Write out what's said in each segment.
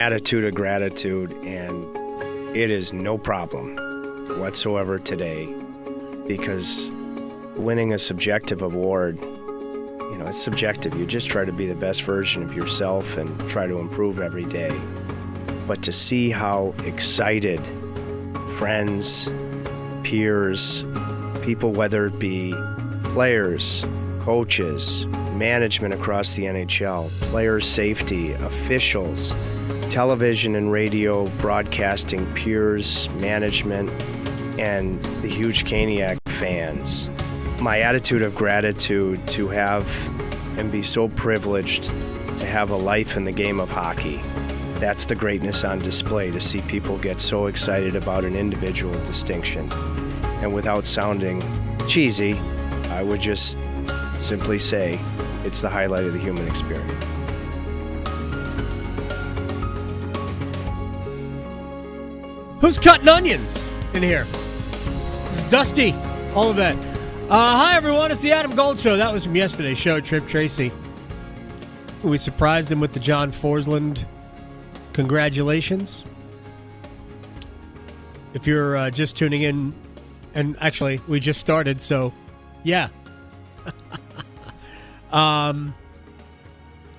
attitude of gratitude, and it is no problem whatsoever today, because winning a subjective award, it's subjective. You just try to be the best version of yourself and try to improve every day. But to see how excited friends, peers, people, whether it be players, coaches, management across the NHL, player safety, officials, television and radio, broadcasting peers, management, and the huge Caniac fans. My attitude of gratitude to have and be so privileged to have a life in the game of hockey. That's the greatness on display, to see people get so excited about an individual distinction. And without sounding cheesy, I would just simply say it's the highlight of the human experience. Who's cutting onions in here? It's Dusty, all of that. Hi, everyone. It's the Adam Gold Show. That was from yesterday's show, Trip Tracy. We surprised him with the John Forsland congratulations. If you're just tuning in, and actually, we just started, so yeah.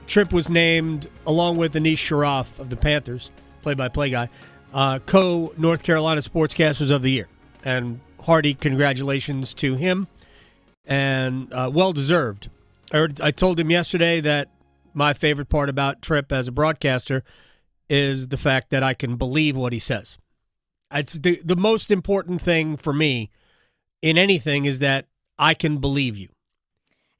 Tripp was named, along with Anish Shroff of the Panthers, play-by-play guy, co-North Carolina Sportscasters of the Year. And hearty congratulations to him, and well-deserved. I told him yesterday that my favorite part about Tripp as a broadcaster is the fact that I can believe what he says. It's the most important thing for me in anything is that I can believe you.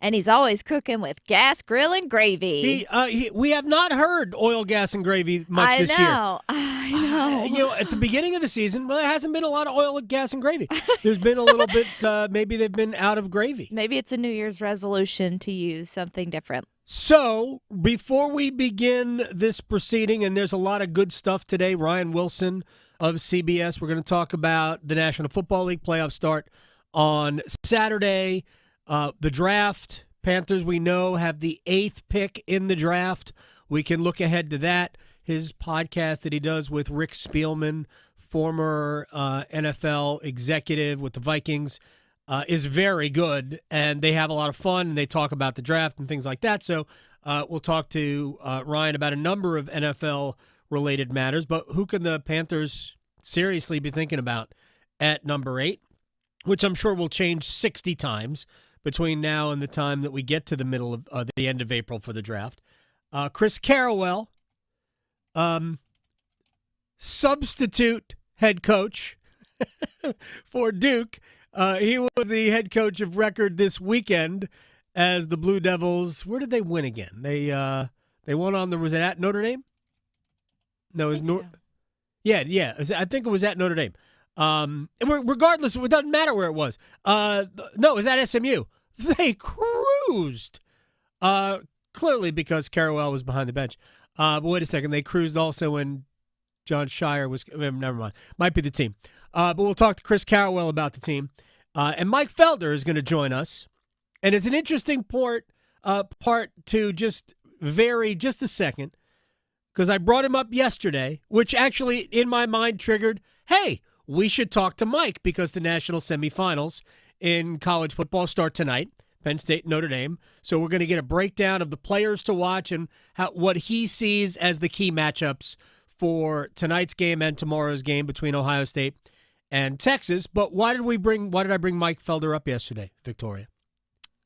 And he's always cooking with gas, grill, and gravy. We have not heard oil, gas, and gravy much this year. I know. At the beginning of the season, there hasn't been a lot of oil, gas, and gravy. There's been a little bit, maybe they've been out of gravy. Maybe it's a New Year's resolution to use something different. So, before we begin this proceeding, and there's a lot of good stuff today, Ryan Wilson of CBS, we're going to talk about the National Football League playoffs start on Saturday. The draft, Panthers, we know, have the 8th pick in the draft. We can look ahead to that. His podcast that he does with Rick Spielman, former NFL executive with the Vikings, is very good, and they have a lot of fun, and they talk about the draft and things like that. So we'll talk to Ryan about a number of NFL-related matters, but who can the Panthers seriously be thinking about at number 8, which I'm sure will change 60 times between now and the time that we get to the middle of the end of April for the draft. Chris Carwell, substitute head coach for Duke. He was the head coach of record this weekend as the Blue Devils. Where did they win again? They won on was it at Notre Dame? No, it was so. Yeah. I think it was at Notre Dame. And regardless, it doesn't matter where it was. No, it was at SMU. They cruised. Clearly because Carwell was behind the bench. But wait a second. They cruised also when John Shire was. Never mind. Might be the team. But we'll talk to Chris Carwell about the team. And Mike Felder is going to join us. And it's an interesting part to just vary just a second, because I brought him up yesterday, which actually in my mind triggered, hey, we should talk to Mike because the national semifinals in college football start tonight, Penn State, Notre Dame. So we're going to get a breakdown of the players to watch and what he sees as the key matchups for tonight's game and tomorrow's game between Ohio State and Texas. But why did I bring Mike Felder up yesterday, Victoria?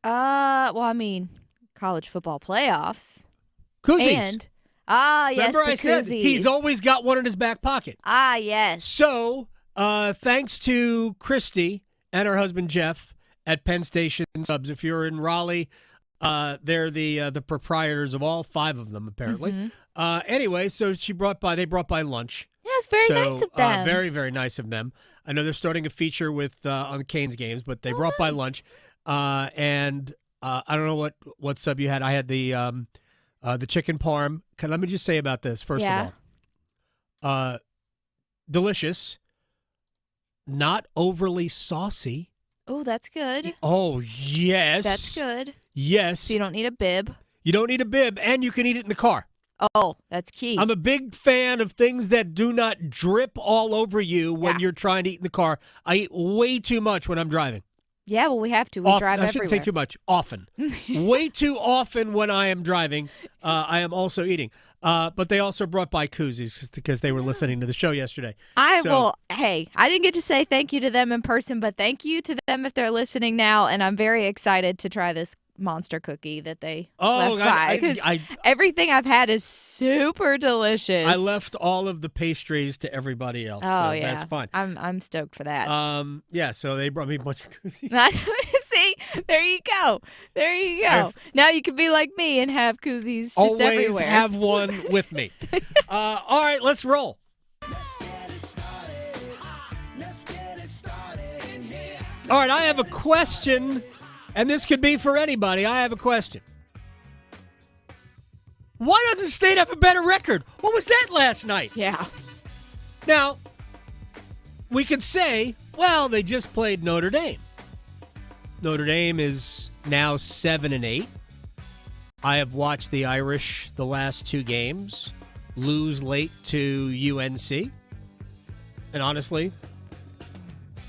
Well, I mean, college football playoffs. Koozies. And, yes, remember the I said koozies. he's always got one in his back pocket. Yes. So, thanks to Christy and her husband Jeff at Penn Station Subs. If you're in Raleigh, they're the proprietors of all 5 of them, apparently. Mm-hmm. Anyway, so they brought by lunch. Yeah, it's very nice of them. Very, very nice of them. I know they're starting a feature with on the Canes games, but they brought by lunch. And I don't know what sub you had. I had the chicken parm. Let me just say about this, first of all. Delicious. Not overly saucy. Oh, that's good. Oh, yes. That's good. Yes. So you don't need a bib. You don't need a bib, and you can eat it in the car. Oh, that's key. I'm a big fan of things that do not drip all over you when you're trying to eat in the car. I eat way too much when I'm driving. Yeah, well, we have to. We drive everywhere. I shouldn't say too much. Often. Way too often when I am driving, I am also eating. But they also brought by koozies because they were listening to the show yesterday. Hey, I didn't get to say thank you to them in person, but thank you to them if they're listening now, and I'm very excited to try this monster cookie that they left by, because everything I've had is super delicious. I left all of the pastries to everybody else. Oh, so yeah. That's fine. I'm stoked for that. Yeah, so they brought me a bunch of koozies. See, there you go. Now you can be like me and have koozies just everywhere. Always have one with me. All right, let's roll. All right, I have a question, and this could be for anybody. I have a question. Why doesn't State have a better record? What was that last night? Yeah. Now, we could say, well, they just played Notre Dame. Notre Dame is now 7-8. I have watched the Irish the last 2 games lose late to UNC. And honestly,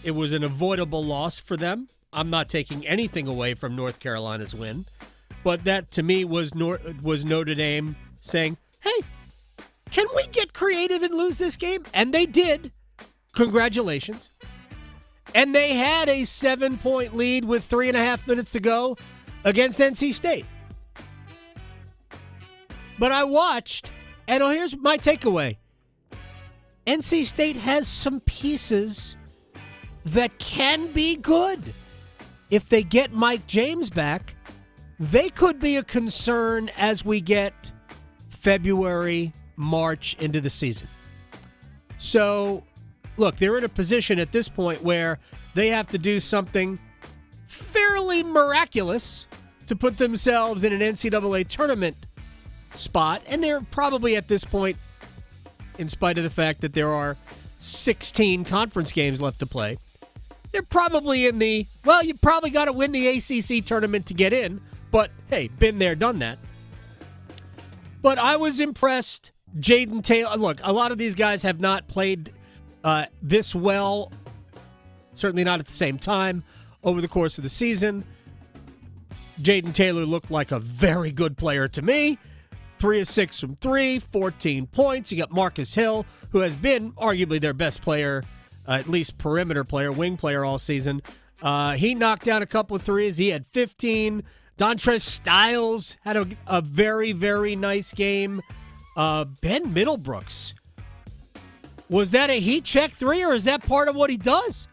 it was an avoidable loss for them. I'm not taking anything away from North Carolina's win. But that, to me, was Notre Dame saying, hey, can we get creative and lose this game? And they did. Congratulations. And they had a 7-point lead with 3.5 minutes to go against NC State. But I watched, and here's my takeaway. NC State has some pieces that can be good. If they get Mike James back, they could be a concern as we get February, March into the season. So, look, they're in a position at this point where they have to do something fairly miraculous to put themselves in an NCAA tournament spot. And they're probably at this point, in spite of the fact that there are 16 conference games left to play, they're probably in the, well, you probably got to win the ACC tournament to get in. But, hey, been there, done that. But I was impressed. Jaden Taylor, look, a lot of these guys have not played this well, certainly not at the same time, over the course of the season. Jaden Taylor looked like a very good player to me. 3 of 6 from 3, 14 points. You got Marcus Hill, who has been arguably their best player, at least perimeter player, wing player all season. He knocked down a couple of threes. He had 15. Dontrez Styles had a very, very nice game. Ben Middlebrooks. Was that a heat check 3, or is that part of what he does?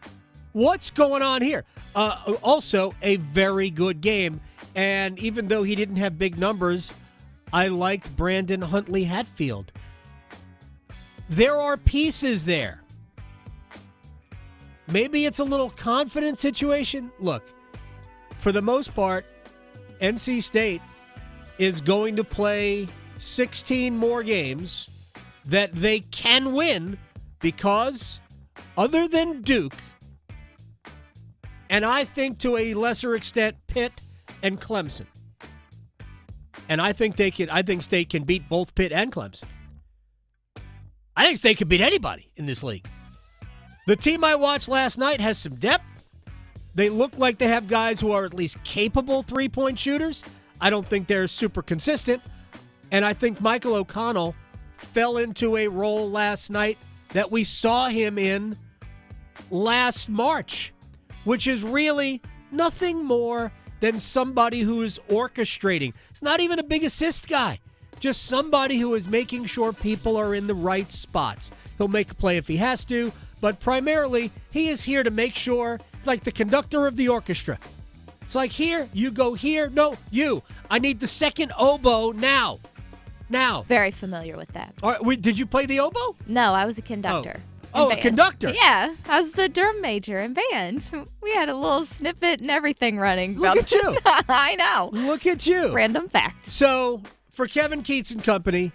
What's going on here? Also, a very good game. And even though he didn't have big numbers, I liked Brandon Huntley Hatfield. There are pieces there. Maybe it's a little confidence situation. Look, for the most part, NC State is going to play 16 more games that they can win because, other than Duke, and I think to a lesser extent Pitt and Clemson, and I think State can beat both Pitt and Clemson. I think State can beat anybody in this league. The team I watched last night has some depth. They look like they have guys who are at least capable three-point shooters. I don't think they're super consistent. And I think Michael O'Connell fell into a role last night that we saw him in last March, which is really nothing more than somebody who is orchestrating. It's not even a big assist guy. Just somebody who is making sure people are in the right spots. He'll make a play if he has to, but primarily he is here to make sure, like the conductor of the orchestra. It's like, here, you go here. No, you. I need the second oboe now. Now. Very familiar with that. All right, did you play the oboe? No, I was a conductor. Oh, a conductor. Yeah, I was the Durham major in band. We had a little snippet and everything running. Look at you. I know. Look at you. Random fact. So, for Kevin Keats and company,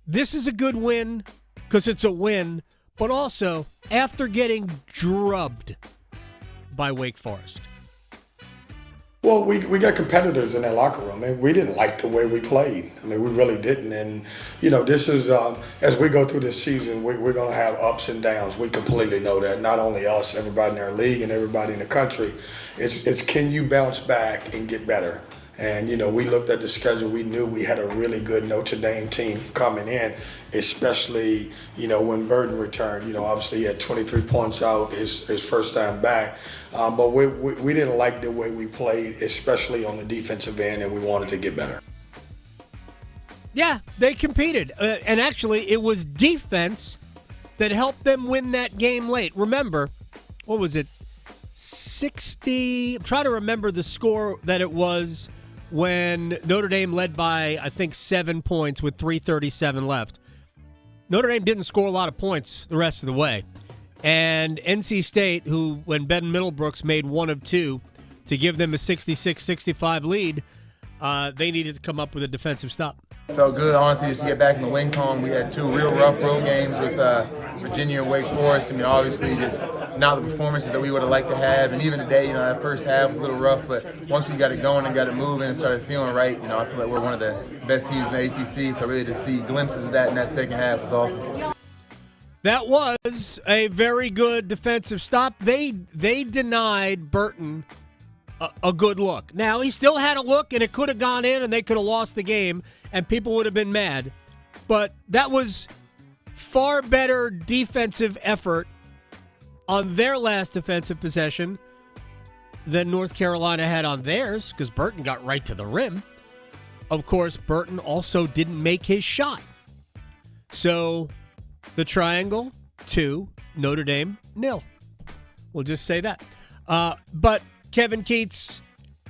this is a good win because it's a win, but also after getting drubbed by Wake Forest. Well, we got competitors in that locker room, and we didn't like the way we played. I mean, we really didn't. And, this is, as we go through this season, we're going to have ups and downs. We completely know that. Not only us, everybody in our league and everybody in the country. It's can you bounce back and get better? And, we looked at the schedule. We knew we had a really good Notre Dame team coming in, especially, when Burton returned. Obviously he had 23 points out his first time back. But we didn't like the way we played, especially on the defensive end, and we wanted to get better. Yeah, they competed. And actually, it was defense that helped them win that game late. Remember, what was it? 60. I'm trying to remember the score that it was when Notre Dame led by, I think, 7 points with 3:37 left. Notre Dame didn't score a lot of points the rest of the way. And NC State, who, when Ben Middlebrooks made one of two to give them a 66-65 lead, they needed to come up with a defensive stop. Felt good, honestly, just to get back in the win column. We had 2 real rough road games with Virginia and Wake Forest. I mean, obviously, just not the performances that we would have liked to have. And even today, that first half was a little rough, but once we got it going and got it moving and started feeling right, I feel like we're one of the best teams in the ACC. So really to see glimpses of that in that second half was awesome. That was a very good defensive stop. They denied Burton a good look. Now, he still had a look, and it could have gone in, and they could have lost the game, and people would have been mad. But that was far better defensive effort on their last defensive possession than North Carolina had on theirs, because Burton got right to the rim. Of course, Burton also didn't make his shot. So the triangle, 2, Notre Dame, 0. We'll just say that. But Kevin Keatts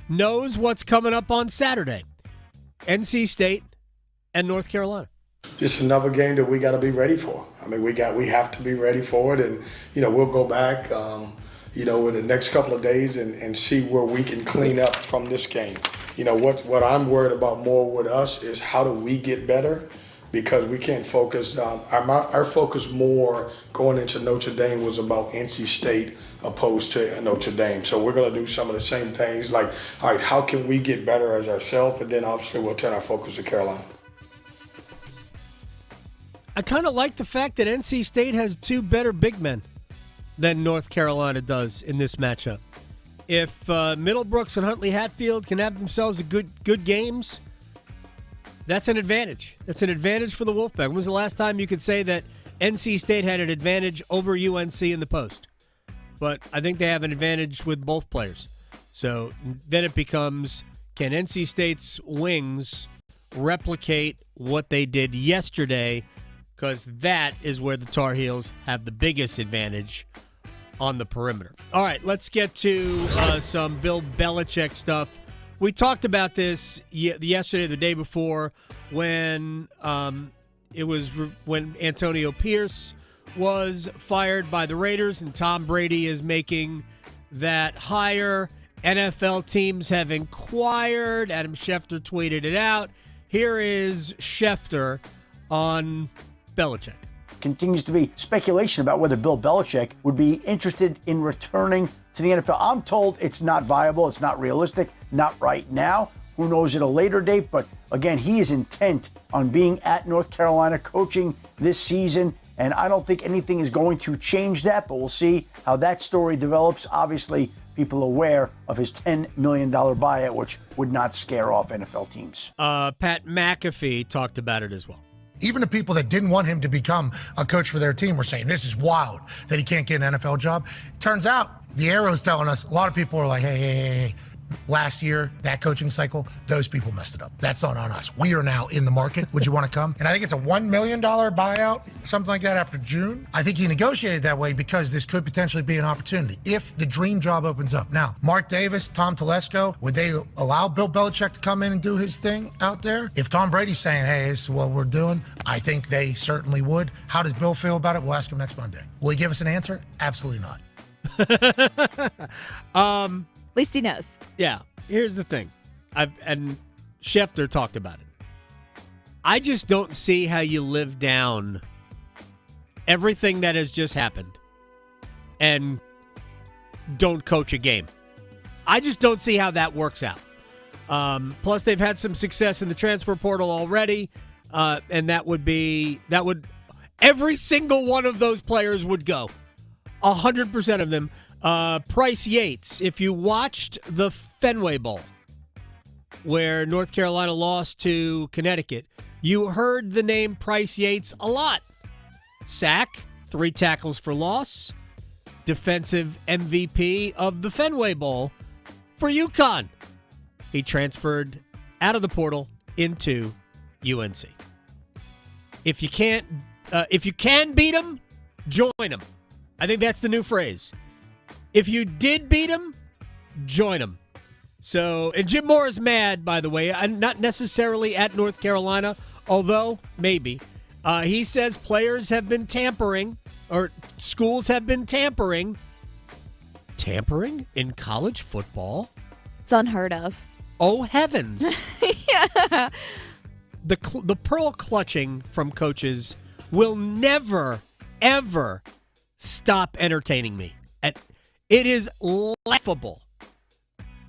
knows what's coming up on Saturday. NC State and North Carolina. Just another game that we got to be ready for. I mean, we have to be ready for it, and we'll go back, in the next couple of days and see where we can clean up from this game. What I'm worried about more with us is how do we get better, because we can't focus. Our focus more going into Notre Dame was about NC State opposed to Notre Dame. So we're going to do some of the same things, like, all right, how can we get better as ourselves, and then obviously we'll turn our focus to Carolina. I kind of like the fact that NC State has 2 better big men than North Carolina does in this matchup. If Middlebrooks and Huntley Hatfield can have themselves a good games, that's an advantage. That's an advantage for the Wolfpack. When was the last time you could say that NC State had an advantage over UNC in the post? But I think they have an advantage with both players. So then it becomes, can NC State's wings replicate what they did yesterday? Because that is where the Tar Heels have the biggest advantage on the perimeter. All right, let's get to some Bill Belichick stuff. We talked about this yesterday, the day before, when when Antonio Pierce was fired by the Raiders and Tom Brady is making that hire. NFL teams have inquired. Adam Schefter tweeted it out. Here is Schefter on Belichick. Continues to be speculation about whether Bill Belichick would be interested in returning to the NFL. I'm told it's not viable, it's not realistic, not right now. Who knows at a later date? But again, he is intent on being at North Carolina, coaching this season, and I don't think anything is going to change that, but we'll see how that story develops. Obviously, people aware of his $10 million buyout, which would not scare off NFL teams. Pat McAfee talked about it as well. Even the people that didn't want him to become a coach for their team were saying, this is wild that he can't get an NFL job. Turns out, the Arrow's telling us, a lot of people are like, hey. Last year, that coaching cycle, those people messed it up. That's not on us. We are now in the market. Would you want to come? And I think it's a $1 million buyout, something like that after June. I think he negotiated that way because this could potentially be an opportunity if the dream job opens up. Now, Mark Davis, Tom Telesco, would they allow Bill Belichick to come in and do his thing out there? If Tom Brady's saying, hey, this is what we're doing, I think they certainly would. How does Bill feel about it? We'll ask him next Monday. Will he give us an answer? Absolutely not. At least he knows. Yeah. Here's the thing. And Schefter talked about it. I just don't see how you live down everything that has just happened and don't coach a game. I just don't see how that works out. Plus, they've had some success in the transfer portal already, and that would every single one of those players would go. 100% of them. Bryce Yates, if you watched the Fenway Bowl, where North Carolina lost to Connecticut, you heard the name Bryce Yates a lot. Sack, 3 tackles for loss, defensive MVP of the Fenway Bowl for UConn. He transferred out of the portal into UNC. If you can beat him, join him. I think that's the new phrase. If you did beat him, join him. So, and Jim Moore is mad, by the way, not necessarily at North Carolina, although maybe. He says players have been tampering, or schools have been tampering. Tampering in college football? It's unheard of. Oh, heavens. Yeah. The pearl clutching from coaches will never, ever stop entertaining me. It is laughable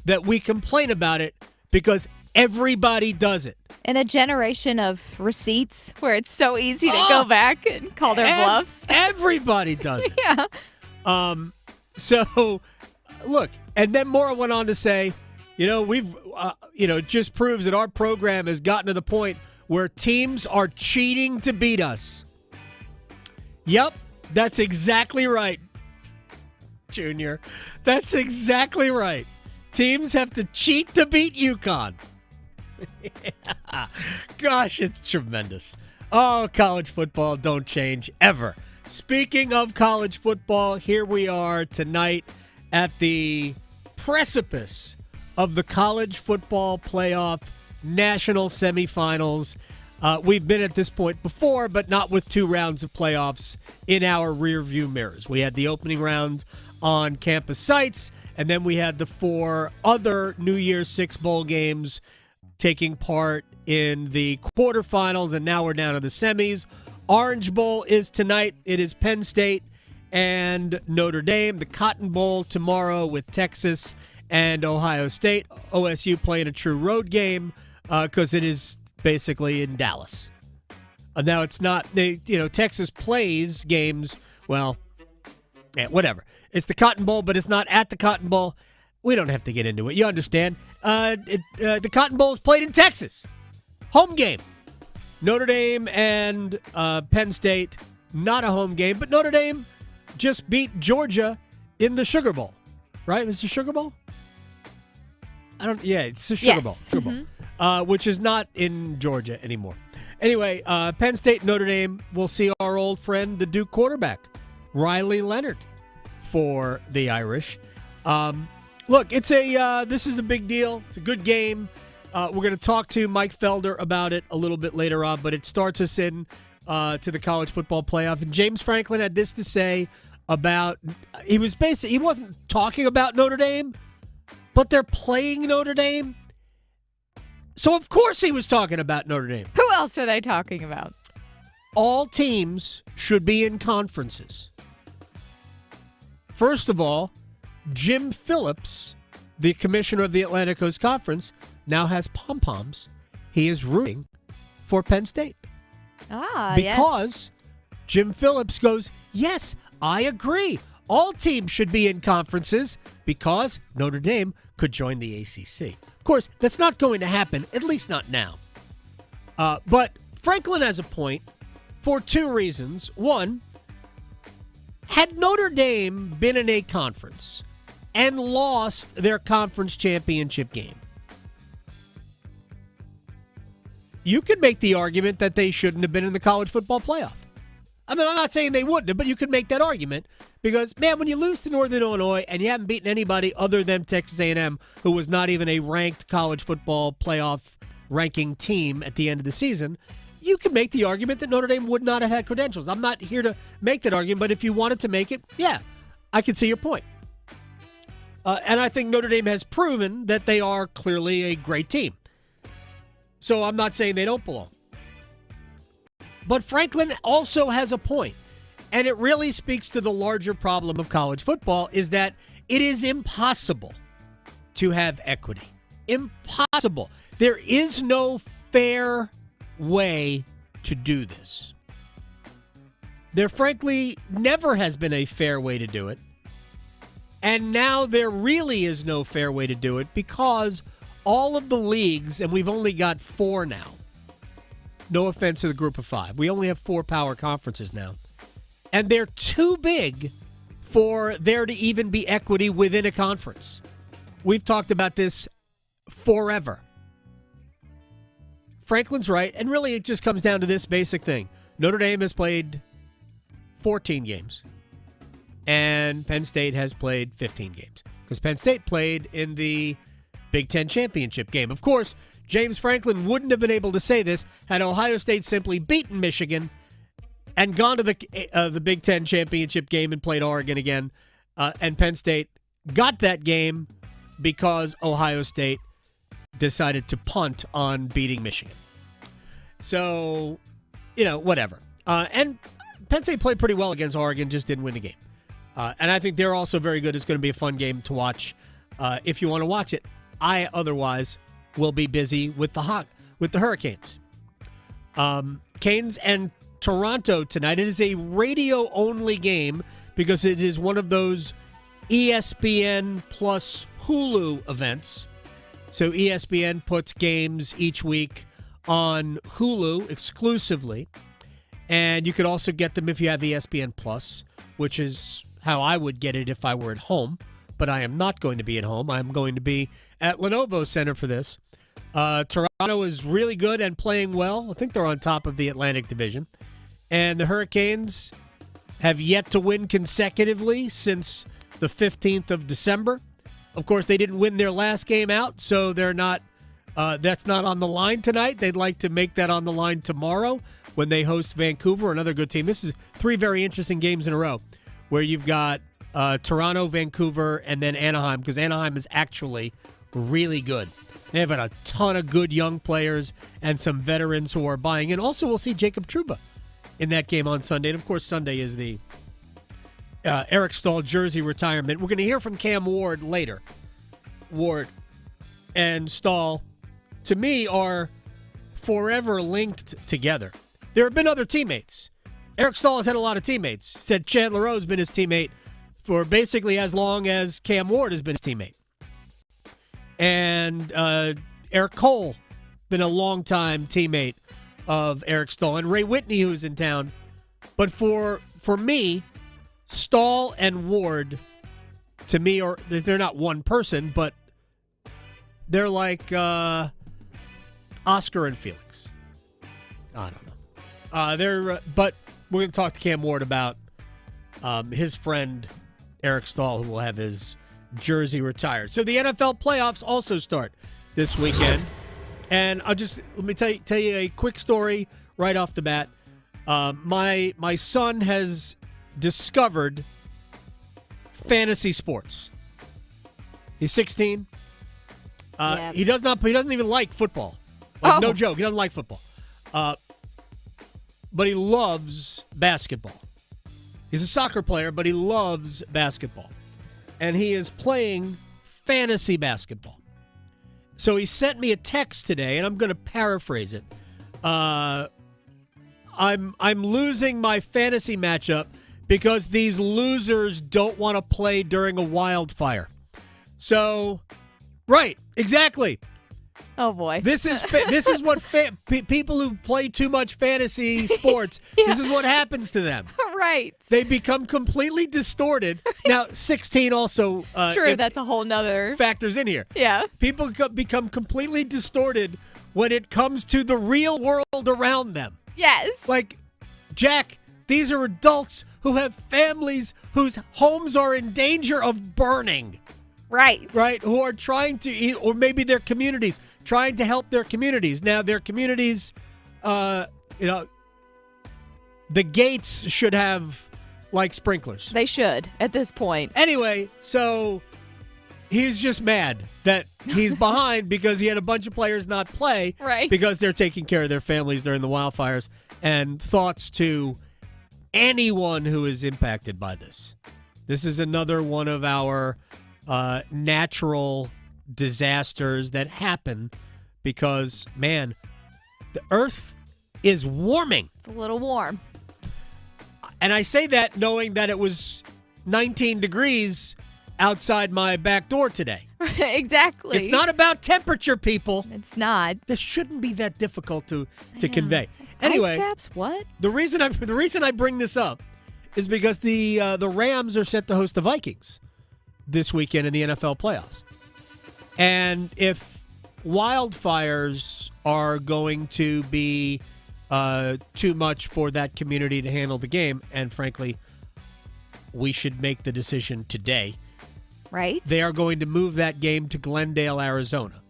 that we complain about it because everybody does it. In a generation of receipts where it's so easy to go back and call their bluffs. Everybody does it. Yeah. So, look, and then Mora went on to say, we've, it just proves that our program has gotten to the point where teams are cheating to beat us. Yep, that's exactly right, Junior. That's exactly right. Teams have to cheat to beat UConn. Gosh, it's tremendous. Oh, college football don't change ever. Speaking of college football, here we are tonight at the precipice of the college football playoff national semifinals. We've been at this point before, but not with 2 rounds of playoffs in our rearview mirrors. We had the opening rounds on campus sites, and then we had the 4 other New Year's 6 bowl games taking part in the quarterfinals, and now we're down to the semis. Orange Bowl is tonight. It is Penn State and Notre Dame. The Cotton Bowl tomorrow with Texas and Ohio State. OSU playing a true road game because it is basically in Dallas. Now it's not. Texas plays games. Well, whatever. It's the Cotton Bowl, but it's not at the Cotton Bowl. We don't have to get into it. You understand. The Cotton Bowl is played in Texas. Home game. Notre Dame and Penn State, not a home game, but Notre Dame just beat Georgia in the Sugar Bowl. Right? It was the Sugar Bowl? It's the Sugar Bowl. Sugar Bowl. Which is not in Georgia anymore. Anyway, Penn State, Notre Dame, we'll see our old friend, the Duke quarterback, Riley Leonard, for the Irish. Look, this is a big deal. It's a good game. We're going to talk to Mike Felder about it a little bit later on, but it starts us in to the college football playoff. And James Franklin had this to say about, he wasn't talking about Notre Dame, but they're playing Notre Dame. So, of course, he was talking about Notre Dame. Who else are they talking about? All teams should be in conferences. First of all, Jim Phillips, the commissioner of the Atlantic Coast Conference, now has pom-poms. He is rooting for Penn State. Because Jim Phillips goes, yes, I agree. All teams should be in conferences because Notre Dame could join the ACC. Of course, that's not going to happen, at least not now. But Franklin has a point for 2 reasons. One, had Notre Dame been in a conference and lost their conference championship game, you could make the argument that they shouldn't have been in the college football playoff. I mean, I'm not saying they wouldn't have, but you could make that argument because, man, when you lose to Northern Illinois and you haven't beaten anybody other than Texas A&M, who was not even a ranked college football playoff ranking team at the end of the season, you can make the argument that Notre Dame would not have had credentials. I'm not here to make that argument, but if you wanted to make it, yeah, I can see your point. And I think Notre Dame has proven that they are clearly a great team. So I'm not saying they don't belong. But Franklin also has a point, and it really speaks to the larger problem of college football, is that it is impossible to have equity. Impossible. There is no fair way to do this. There frankly never has been a fair way to do it. And now there really is no fair way to do it because all of the leagues, and we've only got 4 now. No offense to the group of 5. We only have 4 power conferences now. And they're too big for there to even be equity within a conference. We've talked about this forever. Franklin's right, and really it just comes down to this basic thing. Notre Dame has played 14 games, and Penn State has played 15 games, because Penn State played in the Big Ten championship game. Of course, James Franklin wouldn't have been able to say this had Ohio State simply beaten Michigan and gone to the Big Ten championship game and played Oregon again, and Penn State got that game because Ohio State decided to punt on beating Michigan. So, whatever. And Penn State played pretty well against Oregon, just didn't win the game. And I think they're also very good. It's going to be a fun game to watch if you want to watch it. I otherwise will be busy with the Hurricanes. Canes and Toronto tonight. It is a radio-only game because it is one of those ESPN plus Hulu events. So ESPN puts games each week on Hulu exclusively. And you could also get them if you have ESPN Plus, which is how I would get it if I were at home. But I am not going to be at home. I'm going to be at Lenovo Center for this. Toronto is really good and playing well. I think they're on top of the Atlantic Division. And the Hurricanes have yet to win consecutively since the 15th of December. Of course, they didn't win their last game out, so they're not. That's not on the line tonight. They'd like to make that on the line tomorrow when they host Vancouver, another good team. This is 3 very interesting games in a row where you've got Toronto, Vancouver, and then Anaheim, because Anaheim is actually really good. They have a ton of good young players and some veterans who are buying in. Also, we'll see Jacob Trouba in that game on Sunday. And, of course, Sunday is the Eric Stahl jersey retirement. We're going to hear from Cam Ward later. Ward and Stahl, to me, are forever linked together. There have been other teammates. Eric Stahl has had a lot of teammates. Said Chandler Rowe's been his teammate for basically as long as Cam Ward has been his teammate. And Eric Cole, been a longtime teammate of Eric Stahl. And Ray Whitney, who's in town. But for me, Stahl and Ward, to me, they're not one person, but they're like Oscar and Felix. I don't know. But we're going to talk to Cam Ward about his friend Eric Stahl, who will have his jersey retired. So the NFL playoffs also start this weekend, and let me tell you a quick story right off the bat. My son has discovered fantasy sports. He's 16. Yeah. He doesn't even like football. No joke, he doesn't like football. But he loves basketball. He's a soccer player, but he loves basketball. And he is playing fantasy basketball. So he sent me a text today, and I'm going to paraphrase it. I'm losing my fantasy matchup because these losers don't want to play during a wildfire. So, right, exactly. Oh boy, this is what people who play too much fantasy sports. Yeah. This is what happens to them. Right. They become completely distorted. Now, 16 also true. That's a whole nother factors in here. Yeah. People become completely distorted when it comes to the real world around them. Yes. Like, Jack, these are adults who have families whose homes are in danger of burning. Right. Right, who are trying to eat, or maybe their communities, trying to help their communities. Now, their communities, the gates should have, like, sprinklers. They should, at this point. Anyway, so he's just mad that he's behind because he had a bunch of players not play. Right. Because they're taking care of their families during the wildfires. And thoughts to anyone who is impacted by this. This is another one of our natural disasters that happen because, man, the earth is warming. It's a little warm. And I say that knowing that it was 19 degrees outside my back door today. Exactly. It's not about temperature, people. It's not. This shouldn't be that difficult to convey. Anyway, ice caps? What? The reason I bring this up is because the Rams are set to host the Vikings this weekend in the NFL playoffs. And if wildfires are going to be too much for that community to handle the game, and frankly, we should make the decision today. Right. They are going to move that game to Glendale, Arizona.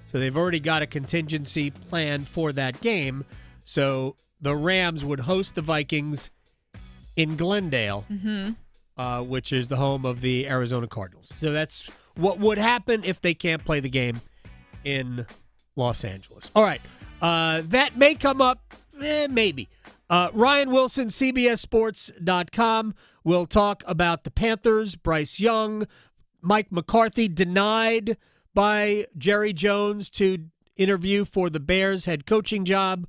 So they've already got a contingency planned for that game. So the Rams would host the Vikings in Glendale, which is the home of the Arizona Cardinals. So that's what would happen if they can't play the game in Los Angeles. All right. That may come up, maybe. Ryan Wilson, CBSSports.com. We'll talk about the Panthers, Bryce Young, Mike McCarthy denied by Jerry Jones to interview for the Bears head coaching job.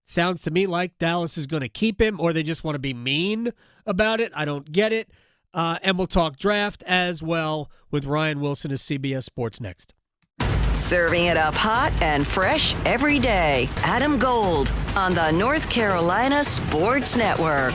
Sounds to me like Dallas is going to keep him, or they just want to be mean about it. I don't get it. And we'll talk draft as well with Ryan Wilson of CBS Sports next. Serving it up hot and fresh every day. Adam Gold on the North Carolina Sports Network.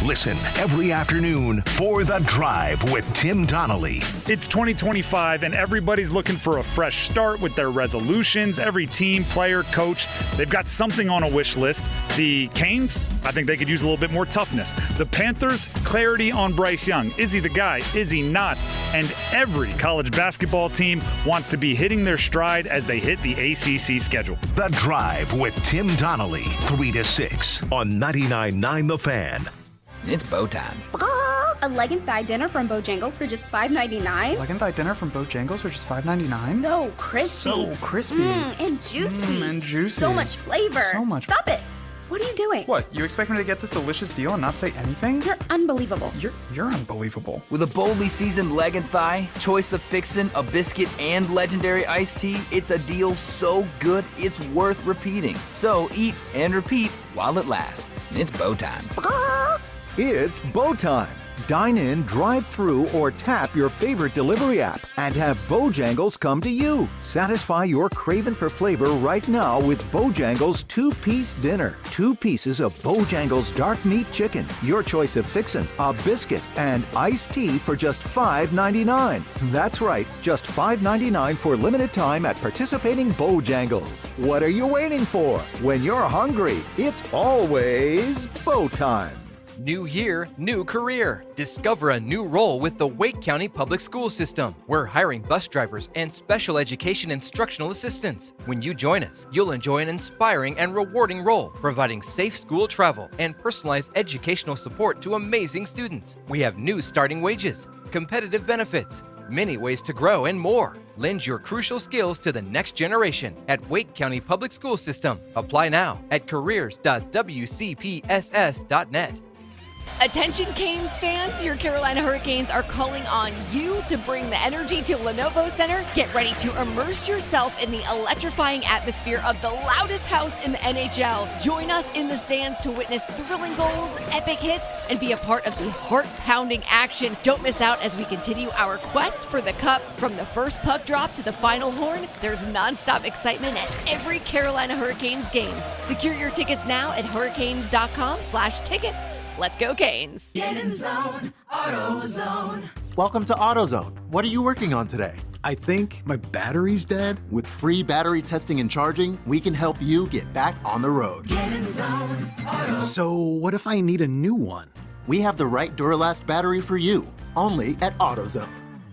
Listen every afternoon for The Drive with Tim Donnelly. It's 2025 and everybody's looking for a fresh start with their resolutions. Every team, player, coach, they've got something on a wish list. The Canes, I think they could use a little bit more toughness. The Panthers, clarity on Bryce Young. Is he the guy? Is he not? And every college basketball team wants to be hitting their stride as they hit the ACC schedule. The Drive with Tim Donnelly, 3 to 6 on 99.9 The Fan. It's bow time. A leg and thigh dinner from Bojangles for just $5.99. Leg and thigh dinner from Bojangles for just $5.99. So crispy. So crispy. And juicy. And juicy. So much flavor. So much. Stop it. What are you doing? What? You expect me to get this delicious deal and not say anything? You're unbelievable. You're unbelievable. With a boldly seasoned leg and thigh, choice of fixin', a biscuit, and legendary iced tea, it's a deal so good it's worth repeating. So eat and repeat while it lasts. It's bow time. It's bow time. Dine in, drive through, or tap your favorite delivery app and have Bojangles come to you. Satisfy your craving for flavor right now with Bojangles 2-piece dinner. 2 pieces of Bojangles dark meat chicken, your choice of fixin', a biscuit, and iced tea for just $5.99. That's right, just $5.99 for limited time at participating Bojangles. What are you waiting for? When you're hungry, it's always bow time. New year, new career. Discover a new role with the Wake County Public School System. We're hiring bus drivers and special education instructional assistants. When you join us, you'll enjoy an inspiring and rewarding role, providing safe school travel and personalized educational support to amazing students. We have new starting wages, competitive benefits, many ways to grow, and more. Lend your crucial skills to the next generation at Wake County Public School System. Apply now at careers.wcpss.net. Attention Canes fans, your Carolina Hurricanes are calling on you to bring the energy to Lenovo Center. Get ready to immerse yourself in the electrifying atmosphere of the loudest house in the NHL. Join us in the stands to witness thrilling goals, epic hits, and be a part of the heart-pounding action. Don't miss out as we continue our quest for the cup. From the first puck drop to the final horn, there's nonstop excitement at every Carolina Hurricanes game. Secure your tickets now at hurricanes.com/tickets. Let's go, Canes. Get in zone, AutoZone. Welcome to AutoZone. What are you working on today? I think my battery's dead. With free battery testing and charging, we can help you get back on the road. Get in zone, AutoZone. So what if I need a new one? We have the right Duralast battery for you, only at AutoZone.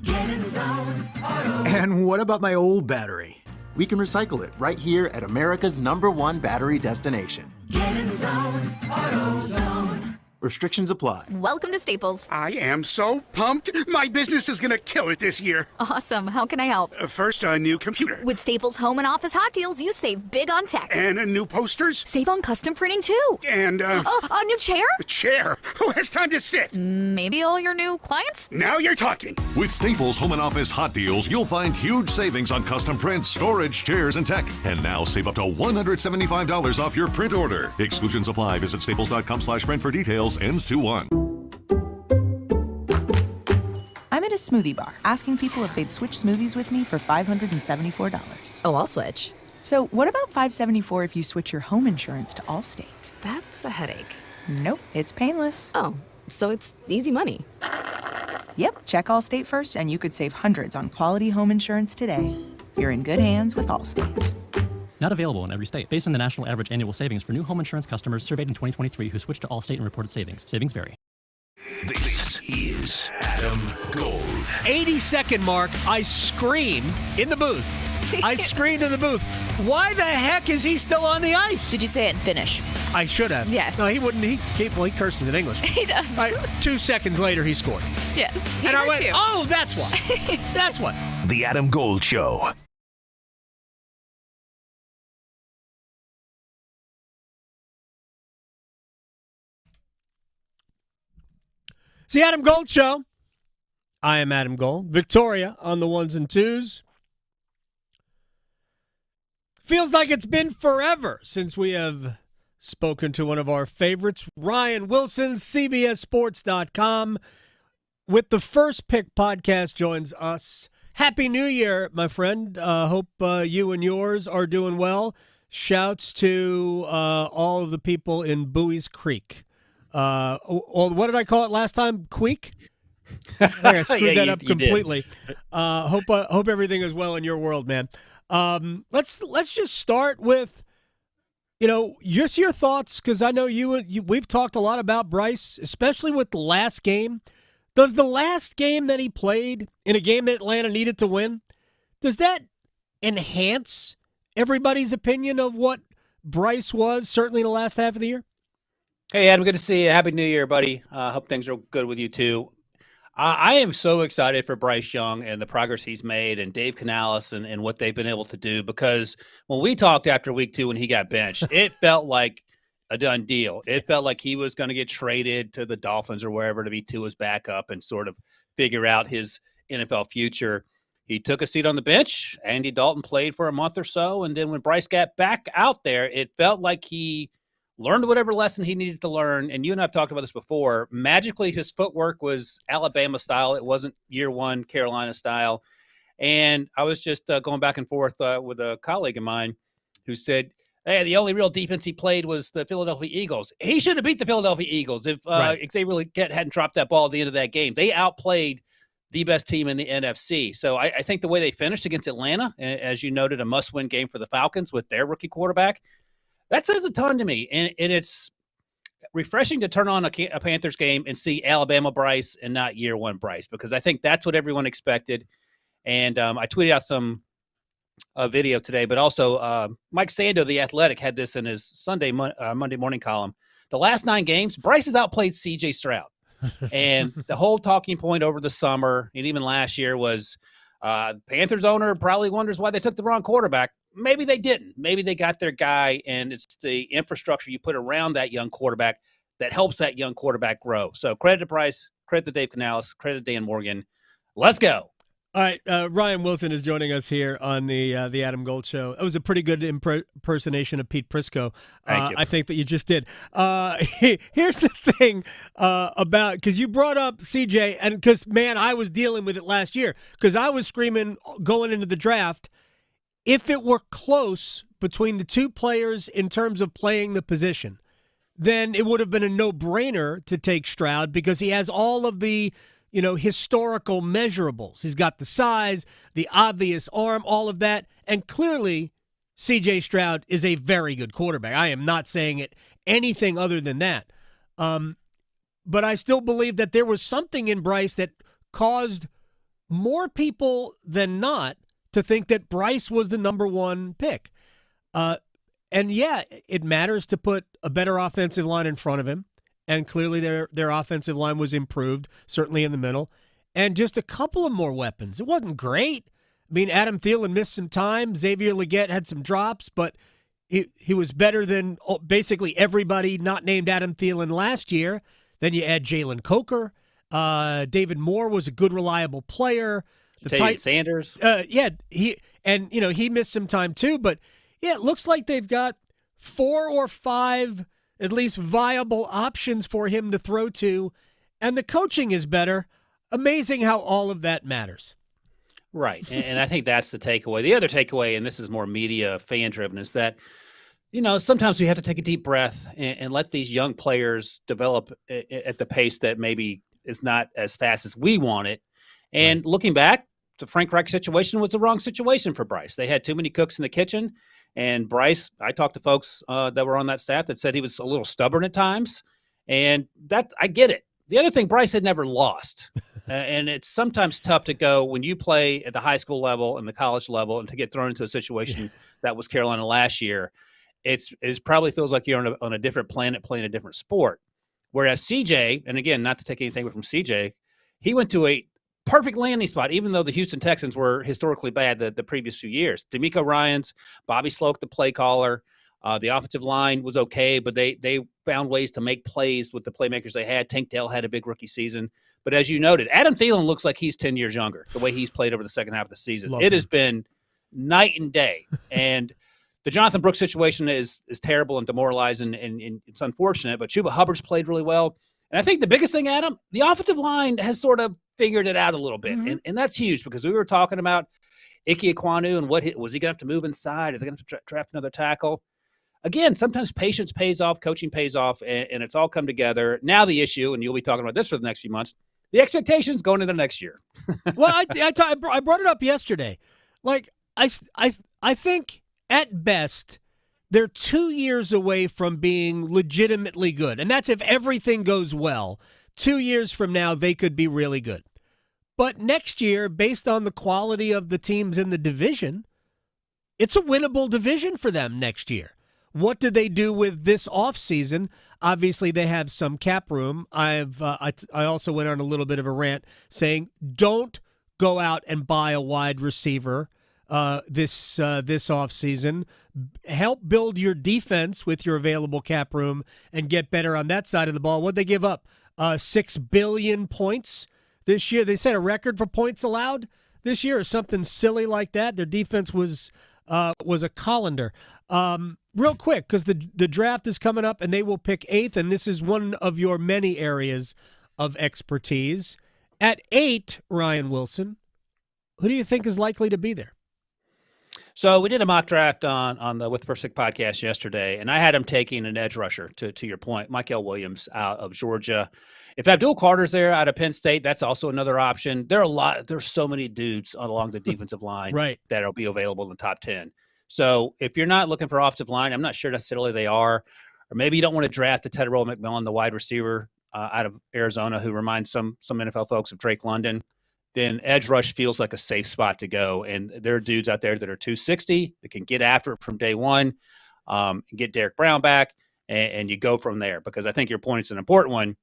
Get in zone, AutoZone. And what about my old battery? We can recycle it right here at America's #1 battery destination. Get in zone, AutoZone. Restrictions apply. Welcome to Staples. I am so pumped. My business is going to kill it this year. Awesome. How can I help? First, a new computer. With Staples Home and Office Hot Deals, you save big on tech. And new posters. Save on custom printing, too. And, a new chair? A chair? Who has time to sit? Maybe all your new clients? Now you're talking. With Staples Home and Office Hot Deals, you'll find huge savings on custom prints, storage, chairs, and tech. And now save up to $175 off your print order. Exclusions apply. Visit staples.com/print for details. Ends 2/1. I'm at a smoothie bar, asking people if they'd switch smoothies with me for $574. Oh, I'll switch. So what about $574 if you switch your home insurance to Allstate? That's a headache. Nope, it's painless. Oh, so it's easy money. Yep, check Allstate first and you could save hundreds on quality home insurance today. You're in good hands with Allstate. Not available in every state. Based on the national average annual savings for new home insurance customers surveyed in 2023 who switched to Allstate and reported savings. Savings vary. This is Adam Gold. 80-second mark, I scream in the booth. I screamed in the booth. Why the heck is he still on the ice? Did you say it in Finnish? I should have. Yes. No, he wouldn't. He curses in English. He does. 2 seconds later, he scored. Yes. And I went, oh, that's why. That's why. The Adam Gold Show. It's the Adam Gold Show. I am Adam Gold. Victoria on the ones and twos. Feels like it's been forever since we have spoken to one of our favorites, Ryan Wilson, CBSSports.com. With the First Pick podcast joins us. Happy New Year, my friend. Hope you and yours are doing well. Shouts to all of the people in Bowie's Creek. What did I call it last time? Queek? I think I screwed that up completely. Hope everything is well in your world, man. Let's just start with, just your thoughts, because I know we've talked a lot about Bryce, especially with the last game. Does the last game that he played in a game that Atlanta needed to win, does that enhance everybody's opinion of what Bryce was, certainly in the last half of the year? Hey, Adam, good to see you. Happy New Year, buddy. Hope things are good with you, too. I am so excited for Bryce Young and the progress he's made and Dave Canales and what they've been able to do, because when we talked after week 2 when he got benched, it felt like a done deal. It felt like he was going to get traded to the Dolphins or wherever to be Tua's backup and sort of figure out his NFL future. He took a seat on the bench. Andy Dalton played for a month or so, and then when Bryce got back out there, it felt like he learned whatever lesson he needed to learn. And you and I have talked about this before. Magically, his footwork was Alabama style. It wasn't year one Carolina style. And I was just going back and forth with a colleague of mine who said, hey, the only real defense he played was the Philadelphia Eagles. He should have beat the Philadelphia Eagles if Xavier Legette hadn't dropped that ball at the end of that game. They outplayed the best team in the NFC. So I think the way they finished against Atlanta, as you noted, a must-win game for the Falcons with their rookie quarterback, that says a ton to me, and it's refreshing to turn on a Panthers game and see Alabama Bryce and not year one Bryce, because I think that's what everyone expected. And I tweeted out some video today, but also Mike Sando, the Athletic, had this in his Monday morning column. The last 9 games, Bryce has outplayed C.J. Stroud. And the whole talking point over the summer and even last year was Panthers owner probably wonders why they took the wrong quarterback. Maybe they didn't. Maybe they got their guy, and it's the infrastructure you put around that young quarterback that helps that young quarterback grow. So credit to Bryce, credit to Dave Canales, credit to Dan Morgan. Let's go. All right, Ryan Wilson is joining us here on the Adam Gold Show. It was a pretty good impersonation of Pete Prisco. Thank you. I think that you just did. Here's the thing about, because you brought up CJ, and because, man, I was dealing with it last year, because I was screaming going into the draft, if it were close between the two players in terms of playing the position, then it would have been a no-brainer to take Stroud, because he has all of the historical measurables. He's got the size, the obvious arm, all of that. And clearly, C.J. Stroud is a very good quarterback. I am not saying it anything other than that. But I still believe that there was something in Bryce that caused more people than not to think that Bryce was the number one pick. And yeah, it matters to put a better offensive line in front of him. And clearly their offensive line was improved, certainly in the middle. And just a couple of more weapons. It wasn't great. I mean, Adam Thielen missed some time. Xavier Legette had some drops, but he was better than basically everybody not named Adam Thielen last year. Then you add Jalen Coker. David Moore was a good, reliable player. Sanders. He missed some time too. But, yeah, it looks like they've got 4 or 5 at least viable options for him to throw to, and the coaching is better. Amazing how all of that matters. Right, and I think that's the takeaway. The other takeaway, and this is more media fan-driven, is that, sometimes we have to take a deep breath and let these young players develop at the pace that maybe is not as fast as we want it. And looking back, the Frank Reich situation was the wrong situation for Bryce. They had too many cooks in the kitchen. And Bryce, I talked to folks that were on that staff that said he was a little stubborn at times. And that I get it. The other thing, Bryce had never lost. And it's sometimes tough to go when you play at the high school level and the college level and to get thrown into a situation that was Carolina last year. It probably feels like you're on a different planet playing a different sport. Whereas CJ, and again, not to take anything away from CJ, he went to a perfect landing spot, even though the Houston Texans were historically bad the previous few years. D'Amico Ryans, Bobby Sloak, the play caller, the offensive line was okay, but they found ways to make plays with the playmakers they had. Tank Dell had a big rookie season. But as you noted, Adam Thielen looks like he's 10 years younger, the way he's played over the second half of the season. It has been night and day. And the Jonathan Brooks situation is terrible and demoralizing, and it's unfortunate, but Chuba Hubbard's played really well. And I think the biggest thing, Adam, the offensive line has sort of figured it out a little bit. Mm-hmm. And that's huge because we were talking about Ike Ekwonu and was he going to have to move inside? Are they going to have to draft another tackle? Again, sometimes patience pays off, coaching pays off, and it's all come together. Now the issue, and you'll be talking about this for the next few months, the expectations going into next year. Well, I brought it up yesterday. Like, I think at best they're 2 years away from being legitimately good. And that's if everything goes well. 2 years from now, they could be really good. But next year, based on the quality of the teams in the division, it's a winnable division for them next year. What do they do with this offseason? Obviously, they have some cap room. I also went on a little bit of a rant saying, don't go out and buy a wide receiver this offseason. Help build your defense with your available cap room and get better on that side of the ball. What'd they give up? 6 billion points this year. They set a record for points allowed this year or something silly like that. Their defense was a colander. Real quick, because the draft is coming up and they will pick 8th, and this is one of your many areas of expertise. At 8, Ryan Wilson, who do you think is likely to be there? So we did a mock draft on the With First Pick podcast yesterday, and I had him taking an edge rusher, to your point, Michael Williams out of Georgia. If Abdul Carter's there out of Penn State, that's also another option. There's so many dudes along the defensive line that'll be available in the top 10. So if you're not looking for offensive line, I'm not sure necessarily they are, or maybe you don't want to draft the Tedroll McMillan, the wide receiver out of Arizona, who reminds some NFL folks of Drake London, then edge rush feels like a safe spot to go. And there are dudes out there that are 260 that can get after it from day one, get Derek Brown back, and you go from there. Because I think your point is an important one.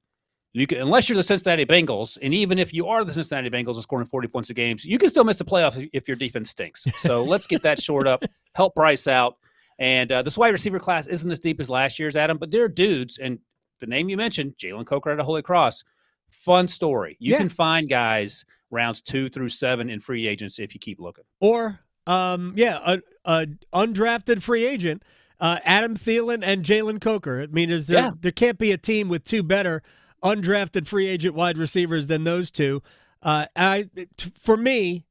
You can, unless you're the Cincinnati Bengals, and even if you are the Cincinnati Bengals and scoring 40 points a game, you can still miss the playoffs if your defense stinks. So let's get that shored up, help Bryce out. And this wide receiver class isn't as deep as last year's, Adam, but there are dudes, and the name you mentioned, Jalen Coker out of Holy Cross, fun story. You can find guys rounds 2 through 7 in free agency if you keep looking. Or, a undrafted free agent, Adam Thielen and Jalen Coker. I mean, there can't be a team with 2 better undrafted free agent wide receivers than those 2. For me,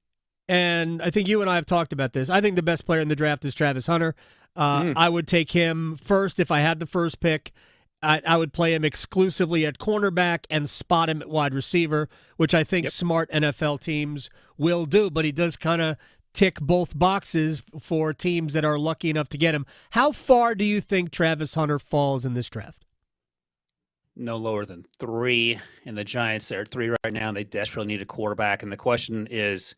and I think you and I have talked about this, I think the best player in the draft is Travis Hunter. I would take him first if I had the first pick. I would play him exclusively at cornerback and spot him at wide receiver, which I think smart NFL teams will do. But he does kind of tick both boxes for teams that are lucky enough to get him. How far do you think Travis Hunter falls in this draft? No lower than 3, and the Giants are at 3 right now, and they desperately need a quarterback. And the question is,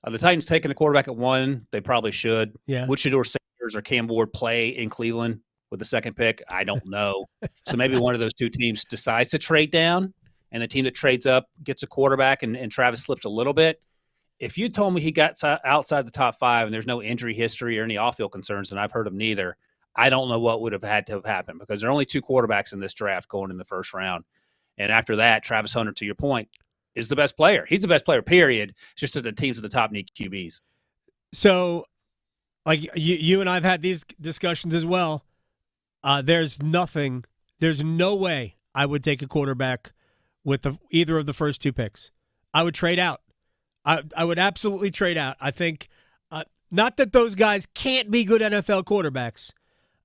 are the Titans taking a quarterback at 1? They probably should. Yeah. Would Shedeur Sanders or Cam Ward play in Cleveland with the second pick? I don't know. So maybe one of those 2 teams decides to trade down, and the team that trades up gets a quarterback, and Travis slips a little bit. If you told me he got outside the top 5 and there's no injury history or any off-field concerns, and I've heard of neither, I don't know what would have had to have happened because there are only 2 quarterbacks in this draft going in the first round. And after that, Travis Hunter, to your point, is the best player. He's the best player, period. It's just that the teams at the top need QBs. So, like you and I have had these discussions as well. There's no way I would take a quarterback with either of the first 2 picks. I would trade out. I would absolutely trade out. I think not that those guys can't be good NFL quarterbacks.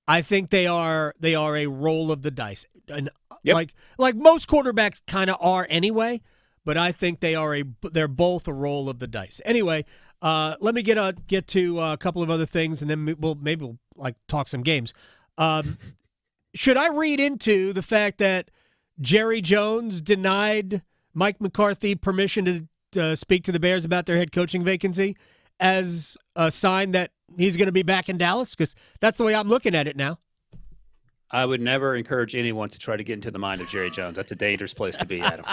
I think they are a roll of the dice. And like most quarterbacks kind of are anyway, but I think they're both a roll of the dice. Anyway, let me get to a couple of other things, and then maybe we'll talk some games. Should I read into the fact that Jerry Jones denied Mike McCarthy permission to speak to the Bears about their head coaching vacancy as a sign that he's going to be back in Dallas? Because that's the way I'm looking at it now. I would never encourage anyone to try to get into the mind of Jerry Jones. That's a dangerous place to be, Adam.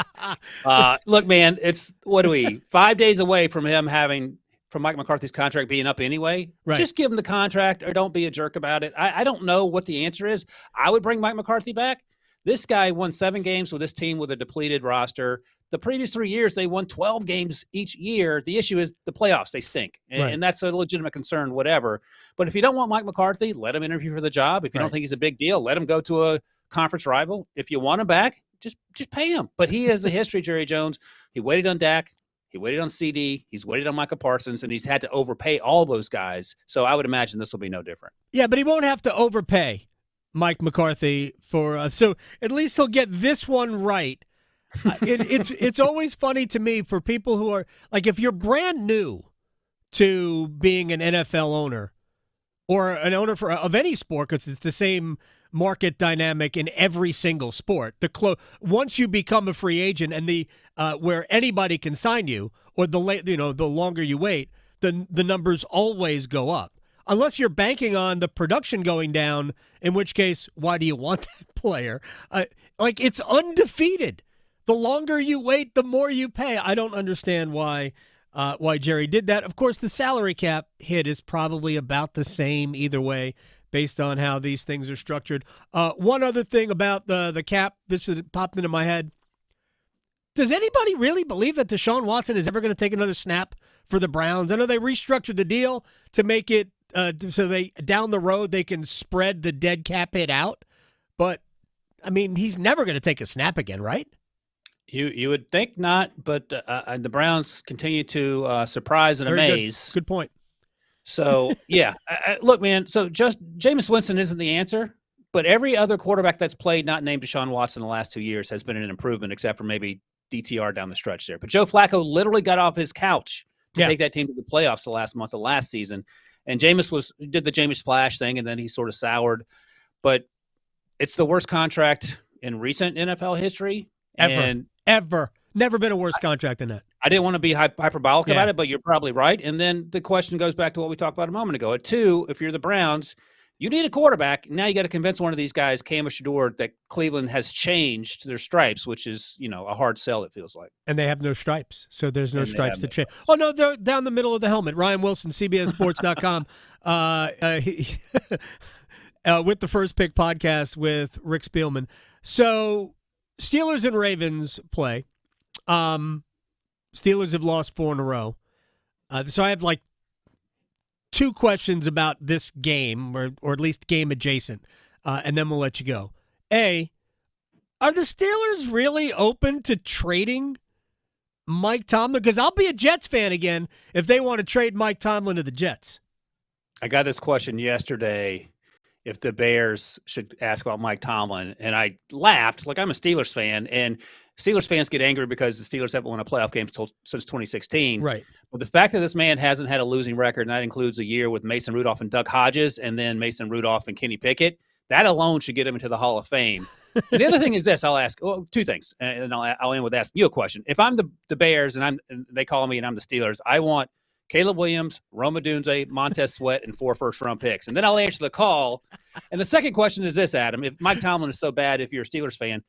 Look, man, it's 5 days away from from Mike McCarthy's contract being up anyway. Right. Just give him the contract or don't be a jerk about it. I don't know what the answer is. I would bring Mike McCarthy back. This guy won 7 games with this team with a depleted roster. The previous 3 years, they won 12 games each year. The issue is the playoffs. They stink. And that's a legitimate concern, whatever. But if you don't want Mike McCarthy, let him interview for the job. If you don't think he's a big deal, let him go to a conference rival. If you want him back, just pay him. But he has a history, Jerry Jones. He waited on Dak. He waited on CD. He's waited on Micah Parsons, and he's had to overpay all those guys. So I would imagine this will be no different. Yeah, but he won't have to overpay Mike McCarthy for so at least he'll get this one right. It's always funny to me for people who are like, if you're brand new to being an NFL owner or an owner of any sport, because it's the same market dynamic in every single sport. Once you become a free agent and where anybody can sign you, or the longer you wait, the numbers always go up. Unless you're banking on the production going down, in which case, why do you want that player? It's undefeated. The longer you wait, the more you pay. I don't understand why Jerry did that. Of course, the salary cap hit is probably about the same either way, based on how these things are structured. One other thing about the cap that popped into my head. Does anybody really believe that Deshaun Watson is ever going to take another snap for the Browns? I know they restructured the deal to make it so down the road they can spread the dead cap hit out. But, I mean, he's never going to take a snap again, right? You would think not, but the Browns continue to surprise and amaze. Good point. So, yeah. Look, man, so just Jameis Winston isn't the answer, but every other quarterback that's played not named Deshaun Watson in the last 2 years has been an improvement, except for maybe DTR down the stretch there. But Joe Flacco literally got off his couch to take that team to the playoffs the last month of last season. And Jameis did the Jameis Flash thing, and then he sort of soured. But it's the worst contract in recent NFL history. Ever. Never been a worse contract than that. I didn't want to be hyperbolic about it, but you're probably right. And then the question goes back to what we talked about a moment ago. At 2, if you're the Browns, you need a quarterback. Now you got to convince one of these guys, Cam or Shador, that Cleveland has changed their stripes, which is, a hard sell, it feels like. And they have no stripes, so there's no stripes to change. Oh, no, they're down the middle of the helmet. Ryan Wilson, CBSSports.com, with the First Pick podcast with Rick Spielman. So Steelers and Ravens play. Steelers have lost 4 in a row. So I have 2 questions about this game, or at least game adjacent, and then we'll let you go. A, are the Steelers really open to trading Mike Tomlin? Because I'll be a Jets fan again if they want to trade Mike Tomlin to the Jets. I got this question yesterday, if the Bears should ask about Mike Tomlin, and I laughed. I'm a Steelers fan, and Steelers fans get angry because the Steelers haven't won a playoff game since 2016. Right. But the fact that this man hasn't had a losing record, and that includes a year with Mason Rudolph and Duck Hodges, and then Mason Rudolph and Kenny Pickett, that alone should get him into the Hall of Fame. And the other thing is this: I'll ask 2 things, and I'll end with asking you a question. If I'm the Bears and they call me and I'm the Steelers, I want Caleb Williams, Rome Odunze, Montez Sweat, and 4 first-round picks. And then I'll answer the call. And the second question is this, Adam: if Mike Tomlin is so bad, if you're a Steelers fan,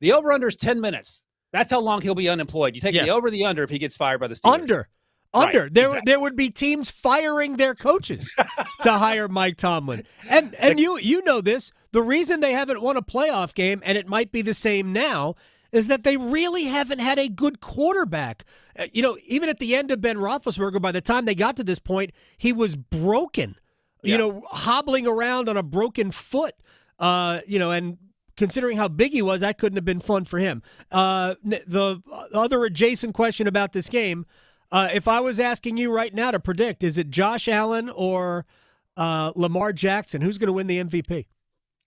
the over/under is 10 minutes. That's how long he'll be unemployed. You take the over, the under if he gets fired by the Steelers. Under. Right, exactly. There would be teams firing their coaches to hire Mike Tomlin. And you know this. The reason they haven't won a playoff game, and it might be the same now, is that they really haven't had a good quarterback. Even at the end of Ben Roethlisberger, by the time they got to this point, he was broken, hobbling around on a broken foot, and considering how big he was, that couldn't have been fun for him. The other adjacent question about this game, if I was asking you right now to predict, is it Josh Allen or Lamar Jackson? Who's going to win the MVP?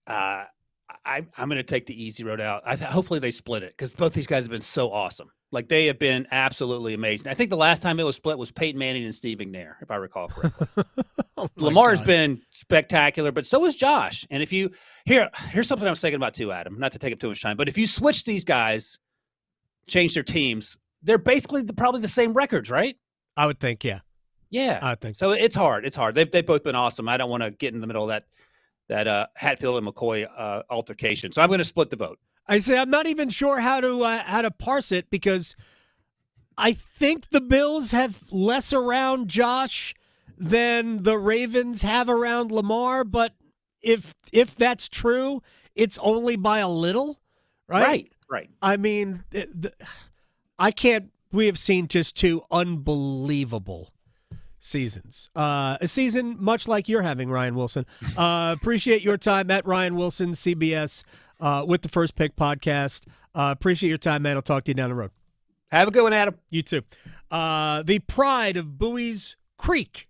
I'm going to take the easy road out. Hopefully they split it because both these guys have been so awesome. Like, they have been absolutely amazing. I think the last time it was split was Peyton Manning and Steve McNair, if I recall correctly. Lamar's been spectacular, but so is Josh. And if you here's something I was thinking about too, Adam, not to take up too much time, but if you switch these guys, change their teams, they're basically probably the same records, right? I would think, yeah. Yeah. I would think so. It's hard. They've both been awesome. I don't want to get in the middle of that Hatfield and McCoy altercation. So I'm going to split the vote. I say I'm not even sure how to parse it because I think the Bills have less around Josh than the Ravens have around Lamar. But if that's true, it's only by a little, right? Right. I mean, I can't. We have seen just two unbelievable seasons. A season much like you're having, Ryan Wilson. Appreciate your time at Ryan Wilson, CBS, with the First Pick podcast. Appreciate your time, man. I'll talk to you down the road. Have a good one, Adam. You too. The pride of Bowie's Creek.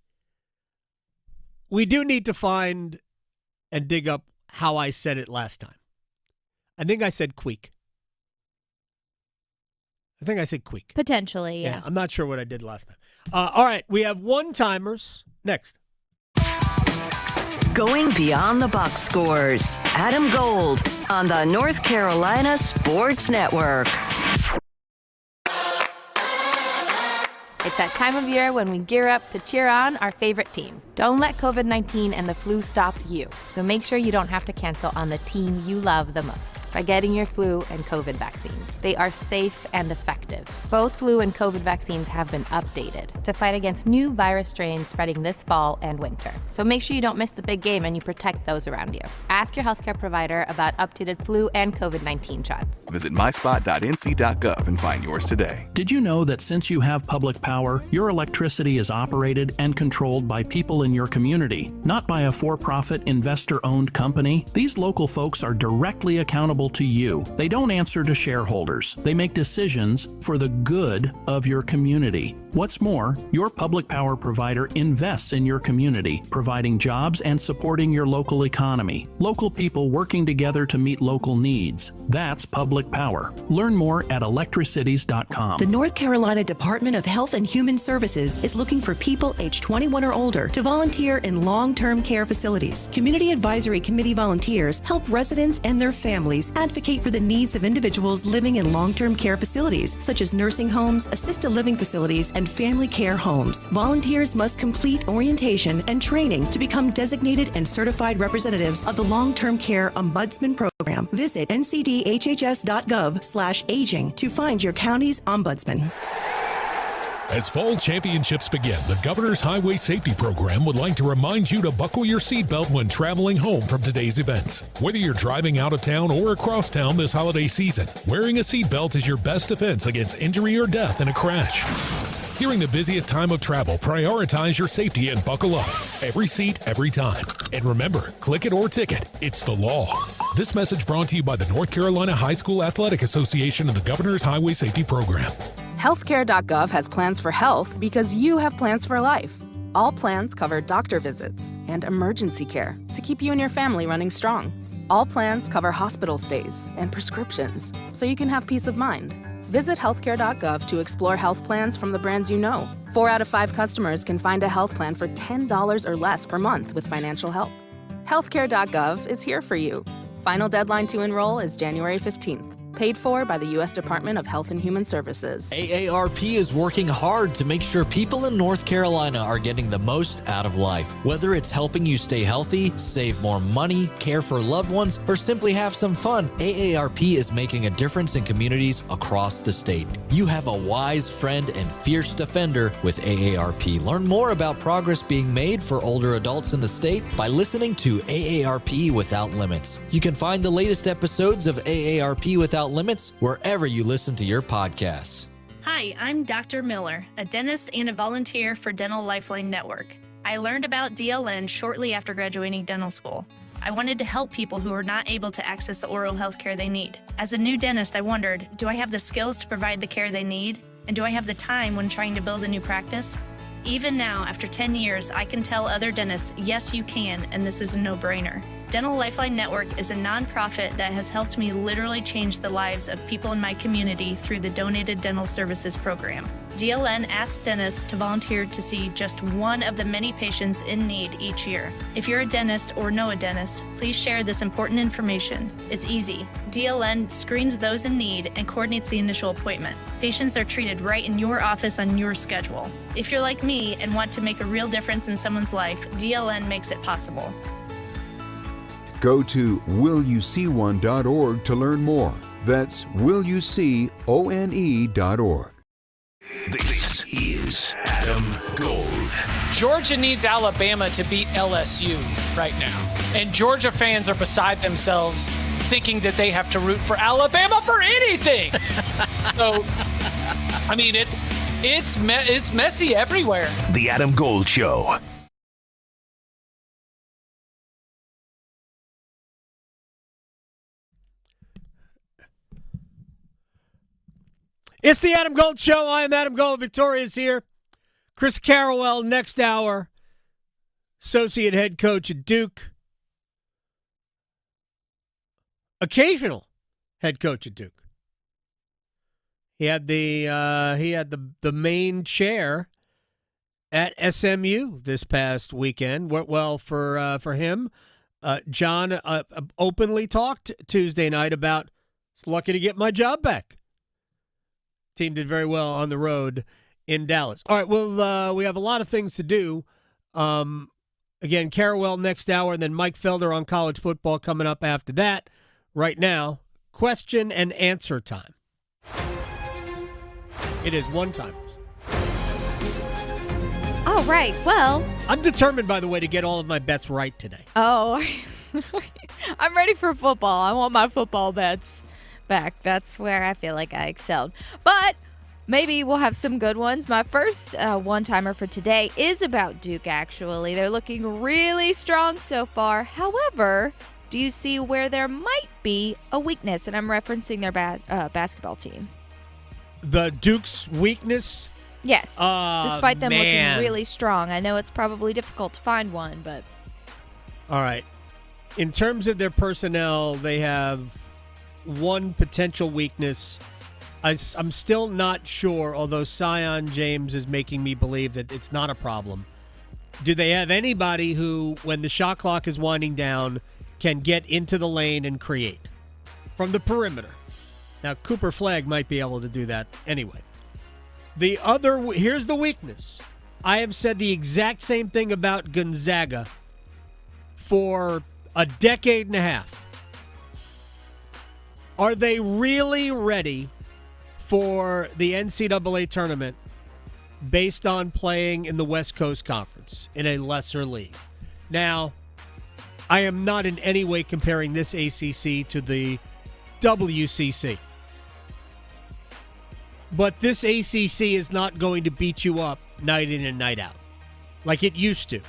We do need to find and dig up how I said it last time. I think I said Queek. Potentially, yeah. I'm not sure what I did last time. All right, we have one-timers next. Going beyond the box scores. Adam Gold on the North Carolina Sports Network. It's that time of year when we gear up to cheer on our favorite team. Don't let COVID-19 and the flu stop you. So make sure you don't have to cancel on the team you love the most by getting your flu and COVID vaccines. They are safe and effective. Both flu and COVID vaccines have been updated to fight against new virus strains spreading this fall and winter. So make sure you don't miss the big game and you protect those around you. Ask your healthcare provider about updated flu and COVID-19 shots. Visit myspot.nc.gov and find yours today. Did you know that since you have public power, your electricity is operated and controlled by people in your community, not by a for-profit, investor-owned company? These local folks are directly accountable to you. They don't answer to shareholders. They make decisions for the good of your community. What's more, your public power provider invests in your community, providing jobs and supporting your local economy. Local people working together to meet local needs. That's public power. Learn more at electricities.com. The North Carolina Department of Health and Human Services is looking for people age 21 or older to volunteer in long-term care facilities. Community Advisory Committee volunteers help residents and their families advocate for the needs of individuals living in long-term care facilities, such as nursing homes, assisted living facilities, and family care homes. Volunteers must complete orientation and training to become designated and certified representatives of the Long-Term Care Ombudsman Program. Visit ncdhhs.gov/aging to find your county's ombudsman. As fall championships begin, the Governor's Highway Safety Program would like to remind you to buckle your seatbelt when traveling home from today's events. Whether you're driving out of town or across town this holiday season, wearing a seatbelt is your best defense against injury or death in a crash. During the busiest time of travel, prioritize your safety and buckle up. Every seat, every time. And remember, click it or ticket. It's the law. This message brought to you by the North Carolina High School Athletic Association and the Governor's Highway Safety Program. Healthcare.gov has plans for health because you have plans for life. All plans cover doctor visits and emergency care to keep you and your family running strong. All plans cover hospital stays and prescriptions so you can have peace of mind. Visit healthcare.gov to explore health plans from the brands you know. 4 out of 5 customers can find a health plan for $10 or less per month with financial help. Healthcare.gov is here for you. Final deadline to enroll is January 15th. Paid for by the U.S. Department of Health and Human Services. AARP is working hard to make sure people in North Carolina are getting the most out of life. Whether it's helping you stay healthy, save more money, care for loved ones, or simply have some fun, AARP is making a difference in communities across the state. You have a wise friend and fierce defender with AARP. Learn more about progress being made for older adults in the state by listening to AARP Without Limits. You can find the latest episodes of AARP Without Without Limits wherever you listen to your podcasts. Hi, I'm Dr. Miller, a dentist and a volunteer for Dental Lifeline Network. I learned about DLN shortly after graduating dental school. I wanted to help people who are not able to access the oral health care they need. As a new dentist, I wondered, do I have the skills to provide the care they need? And do I have the time when trying to build a new practice? Even now, after 10 years, I can tell other dentists, yes, you can, and this is a no-brainer. Dental Lifeline Network is a nonprofit that has helped me literally change the lives of people in my community through the Donated Dental Services program. DLN asks dentists to volunteer to see just one of the many patients in need each year. If you're a dentist or know a dentist, please share this important information. It's easy. DLN screens those in need and coordinates the initial appointment. Patients are treated right in your office on your schedule. If you're like me and want to make a real difference in someone's life, DLN makes it possible. Go to willyouseeone.org to learn more. That's willyouseeone.org. This is Adam Gold. Georgia needs Alabama to beat LSU right now. And Georgia fans are beside themselves thinking that they have to root for Alabama for anything. So, I mean, it's messy everywhere. The Adam Gold Show. It's the Adam Gold Show. I am Adam Gold. Victoria's here. Chris Carwell next hour. Associate head coach at Duke. Occasional head coach at Duke. He had the main chair at SMU this past weekend. Went well for him. John openly talked Tuesday night about, "It's lucky to get my job back." Team did very well on the road in Dallas. All right, well, we have a lot of things to do. Again, Carwell next hour, and then Mike Felder on college football coming up after that. Right now, question and answer time. It is one time. All right, well. I'm determined, by the way, to get all of my bets right today. Oh, I'm ready for football. I want my football bets back. That's where I feel like I excelled. But maybe we'll have some good ones. My first one-timer for today is about Duke, actually. They're looking really strong so far. However, do you see where there might be a weakness? And I'm referencing their basketball team. The Duke's weakness? Yes. Despite them looking really strong. I know it's probably difficult to find one, but... All right. In terms of their personnel, they have one potential weakness. I'm still not sure, although Sion James is making me believe that it's not a problem. Do they have anybody who, when the shot clock is winding down, can get into the lane and create from the perimeter? Now, Cooper Flagg might be able to do that anyway. Here's the weakness. I have said the exact same thing about Gonzaga for a decade and a half. Are they really ready for the NCAA tournament based on playing in the West Coast Conference in a lesser league? Now, I am not in any way comparing this ACC to the WCC. But this ACC is not going to beat you up night in and night out like it used to.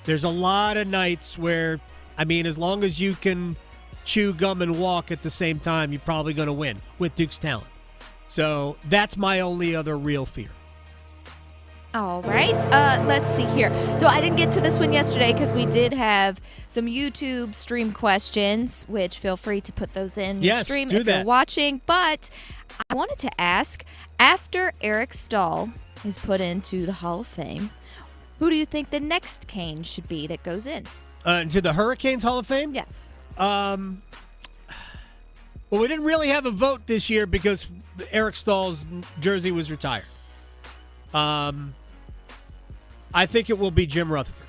There's a lot of nights where, I mean, as long as you can chew gum and walk at the same time, you're probably going to win with Duke's talent. So that's my only other real fear. All right. Let's see here. So I didn't get to this one yesterday because we did have some YouTube stream questions, which feel free to put those in your stream if you're watching. But I wanted to ask, after Eric Stahl is put into the Hall of Fame, who do you think the next Cane should be that goes in? To the Hurricanes Hall of Fame? Yeah. Well, we didn't really have a vote this year because Eric Stahl's jersey was retired. I think it will be Jim Rutherford,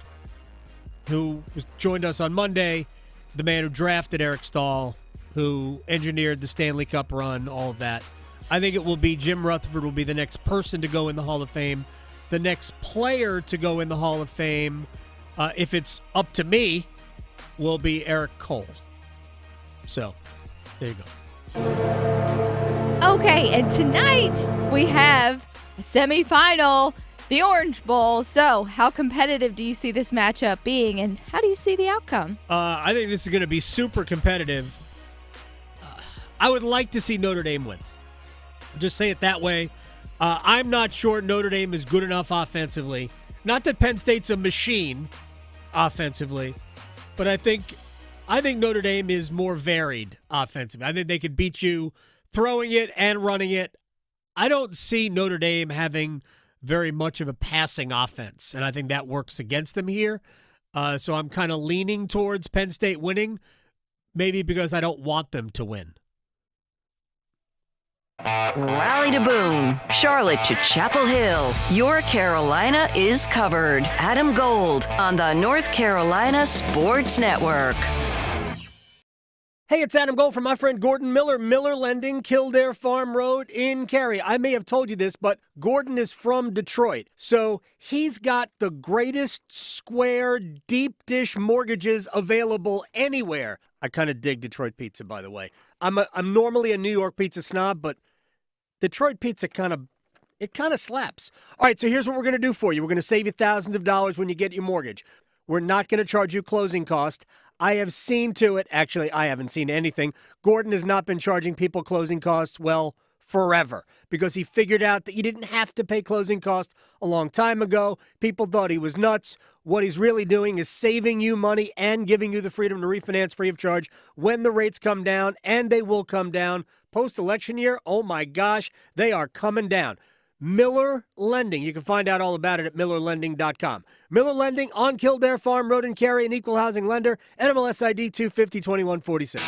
who joined us on Monday, the man who drafted Eric Stahl, who engineered the Stanley Cup run, all of that. I think it will be Jim Rutherford will be the next person to go in the Hall of Fame. The next player to go in the Hall of Fame, if it's up to me, will be Eric Cole. So, there you go. Okay, and tonight we have a semifinal, the Orange Bowl. So, how competitive do you see this matchup being, and how do you see the outcome? I think this is going to be super competitive. I would like to see Notre Dame win. Just say it that way. I'm not sure Notre Dame is good enough offensively. Not that Penn State's a machine offensively, but I think Notre Dame is more varied offensively. I think they could beat you throwing it and running it. I don't see Notre Dame having very much of a passing offense, and I think that works against them here. So I'm kind of leaning towards Penn State winning, maybe because I don't want them to win. Raleigh to Boone, Charlotte to Chapel Hill. Your Carolina is covered. Adam Gold on the North Carolina Sports Network. Hey, it's Adam Gold from my friend Gordon Miller, Miller Lending, Kildare Farm Road in Cary. I may have told you this, but Gordon is from Detroit. So he's got the greatest square, deep dish mortgages available anywhere. I kind of dig Detroit pizza, by the way. I'm normally a New York pizza snob, but Detroit pizza kind of slaps. All right, so here's what we're going to do for you. We're going to save you thousands of dollars when you get your mortgage. We're not going to charge you closing costs. I have seen to it. Actually, I haven't seen anything. Gordon has not been charging people closing costs, well, forever, because he figured out that you didn't have to pay closing costs a long time ago. People thought he was nuts. What he's really doing is saving you money and giving you the freedom to refinance free of charge when the rates come down, and they will come down. Post-election year, oh my gosh, they are coming down. Miller Lending. You can find out all about it at millerlending.com. Miller Lending on Kildare Farm Road in Cary, an equal housing lender. NMLS ID 2502146.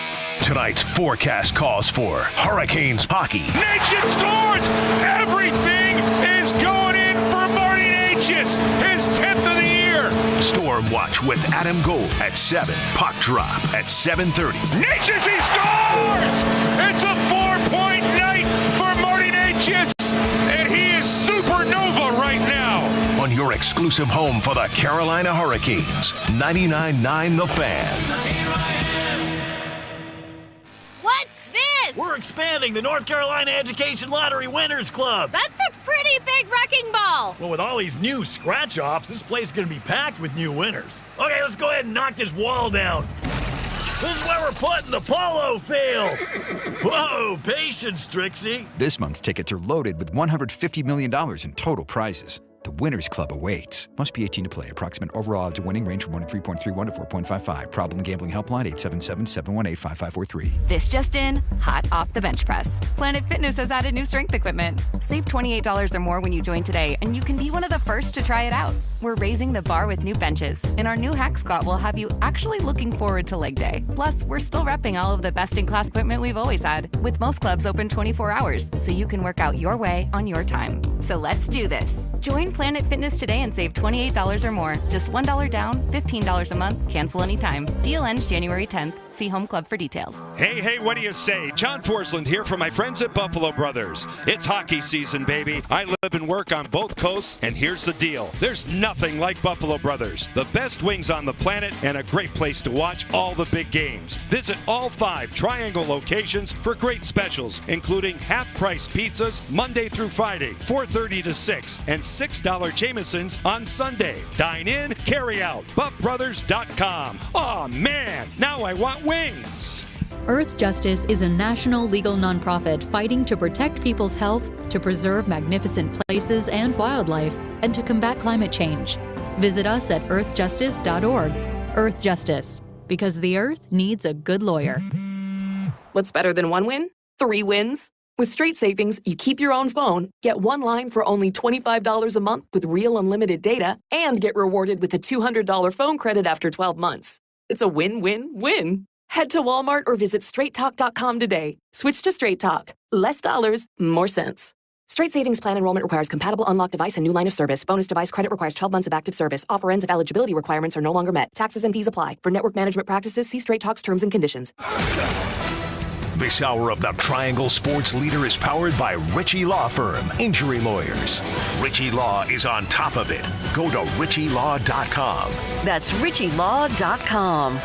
Tonight's forecast calls for Hurricanes hockey. Nation scores! Everything is going in for Marty Necas, his 10th of the year. Storm Watch with Adam Gold at 7. Puck drop at 7:30. Necas, he scores! It's a 4-point night for Marty Necas, and he is supernova right now. On your exclusive home for the Carolina Hurricanes, 99.9 The Fan. What's this? We're expanding the North Carolina Education Lottery Winners Club. That's a pretty big wrecking ball. Well, with all these new scratch-offs, this place is going to be packed with new winners. Okay, let's go ahead and knock this wall down. This is where we're putting the polo field. Whoa, patience, Trixie. This month's tickets are loaded with $150 million in total prizes. The Winners Club awaits. Must be 18 to play. Approximate overall odds of winning range from 3.31 to 4.55. Problem gambling helpline 877-718-5543. This just in, hot off the bench press. Planet Fitness has added new strength equipment. Save $28 or more when you join today, and you can be one of the first to try it out. We're raising the bar with new benches, and our new hack squat will have you actually looking forward to leg day. Plus, we're still repping all of the best-in-class equipment we've always had, with most clubs open 24 hours, so you can work out your way on your time. So let's do this. Join Planet Fitness today and save $28 or more. Just $1 down, $15 a month, cancel anytime. Deal ends January 10th. See Home Club for details. Hey, what do you say? John Forsland here for my friends at Buffalo Brothers. It's hockey season, baby. I live and work on both coasts, and here's the deal. There's nothing like Buffalo Brothers. The best wings on the planet and a great place to watch all the big games. Visit all 5 Triangle locations for great specials, including half-price pizzas Monday through Friday, 4:30 to 6, and $6 Jamesons on Sunday. Dine in, carry out. BuffBrothers.com. Aw, man, now I want wings. Earth Justice is a national legal nonprofit fighting to protect people's health, to preserve magnificent places and wildlife, and to combat climate change. Visit us at earthjustice.org. Earth Justice, because the Earth needs a good lawyer. What's better than one win? 3 wins. With Straight Savings, you keep your own phone, get one line for only $25 a month with real unlimited data, and get rewarded with a $200 phone credit after 12 months. It's a win-win-win. Head to Walmart or visit straighttalk.com today. Switch to Straight Talk. Less dollars, more sense. Straight Savings Plan enrollment requires compatible unlocked device and new line of service. Bonus device credit requires 12 months of active service. Offer ends if eligibility requirements are no longer met. Taxes and fees apply. For network management practices, see Straight Talk's terms and conditions. This hour of the Triangle Sports Leader is powered by Ritchie Law Firm, injury lawyers. Ritchie Law is on top of it. Go to ritchielaw.com. That's ritchielaw.com.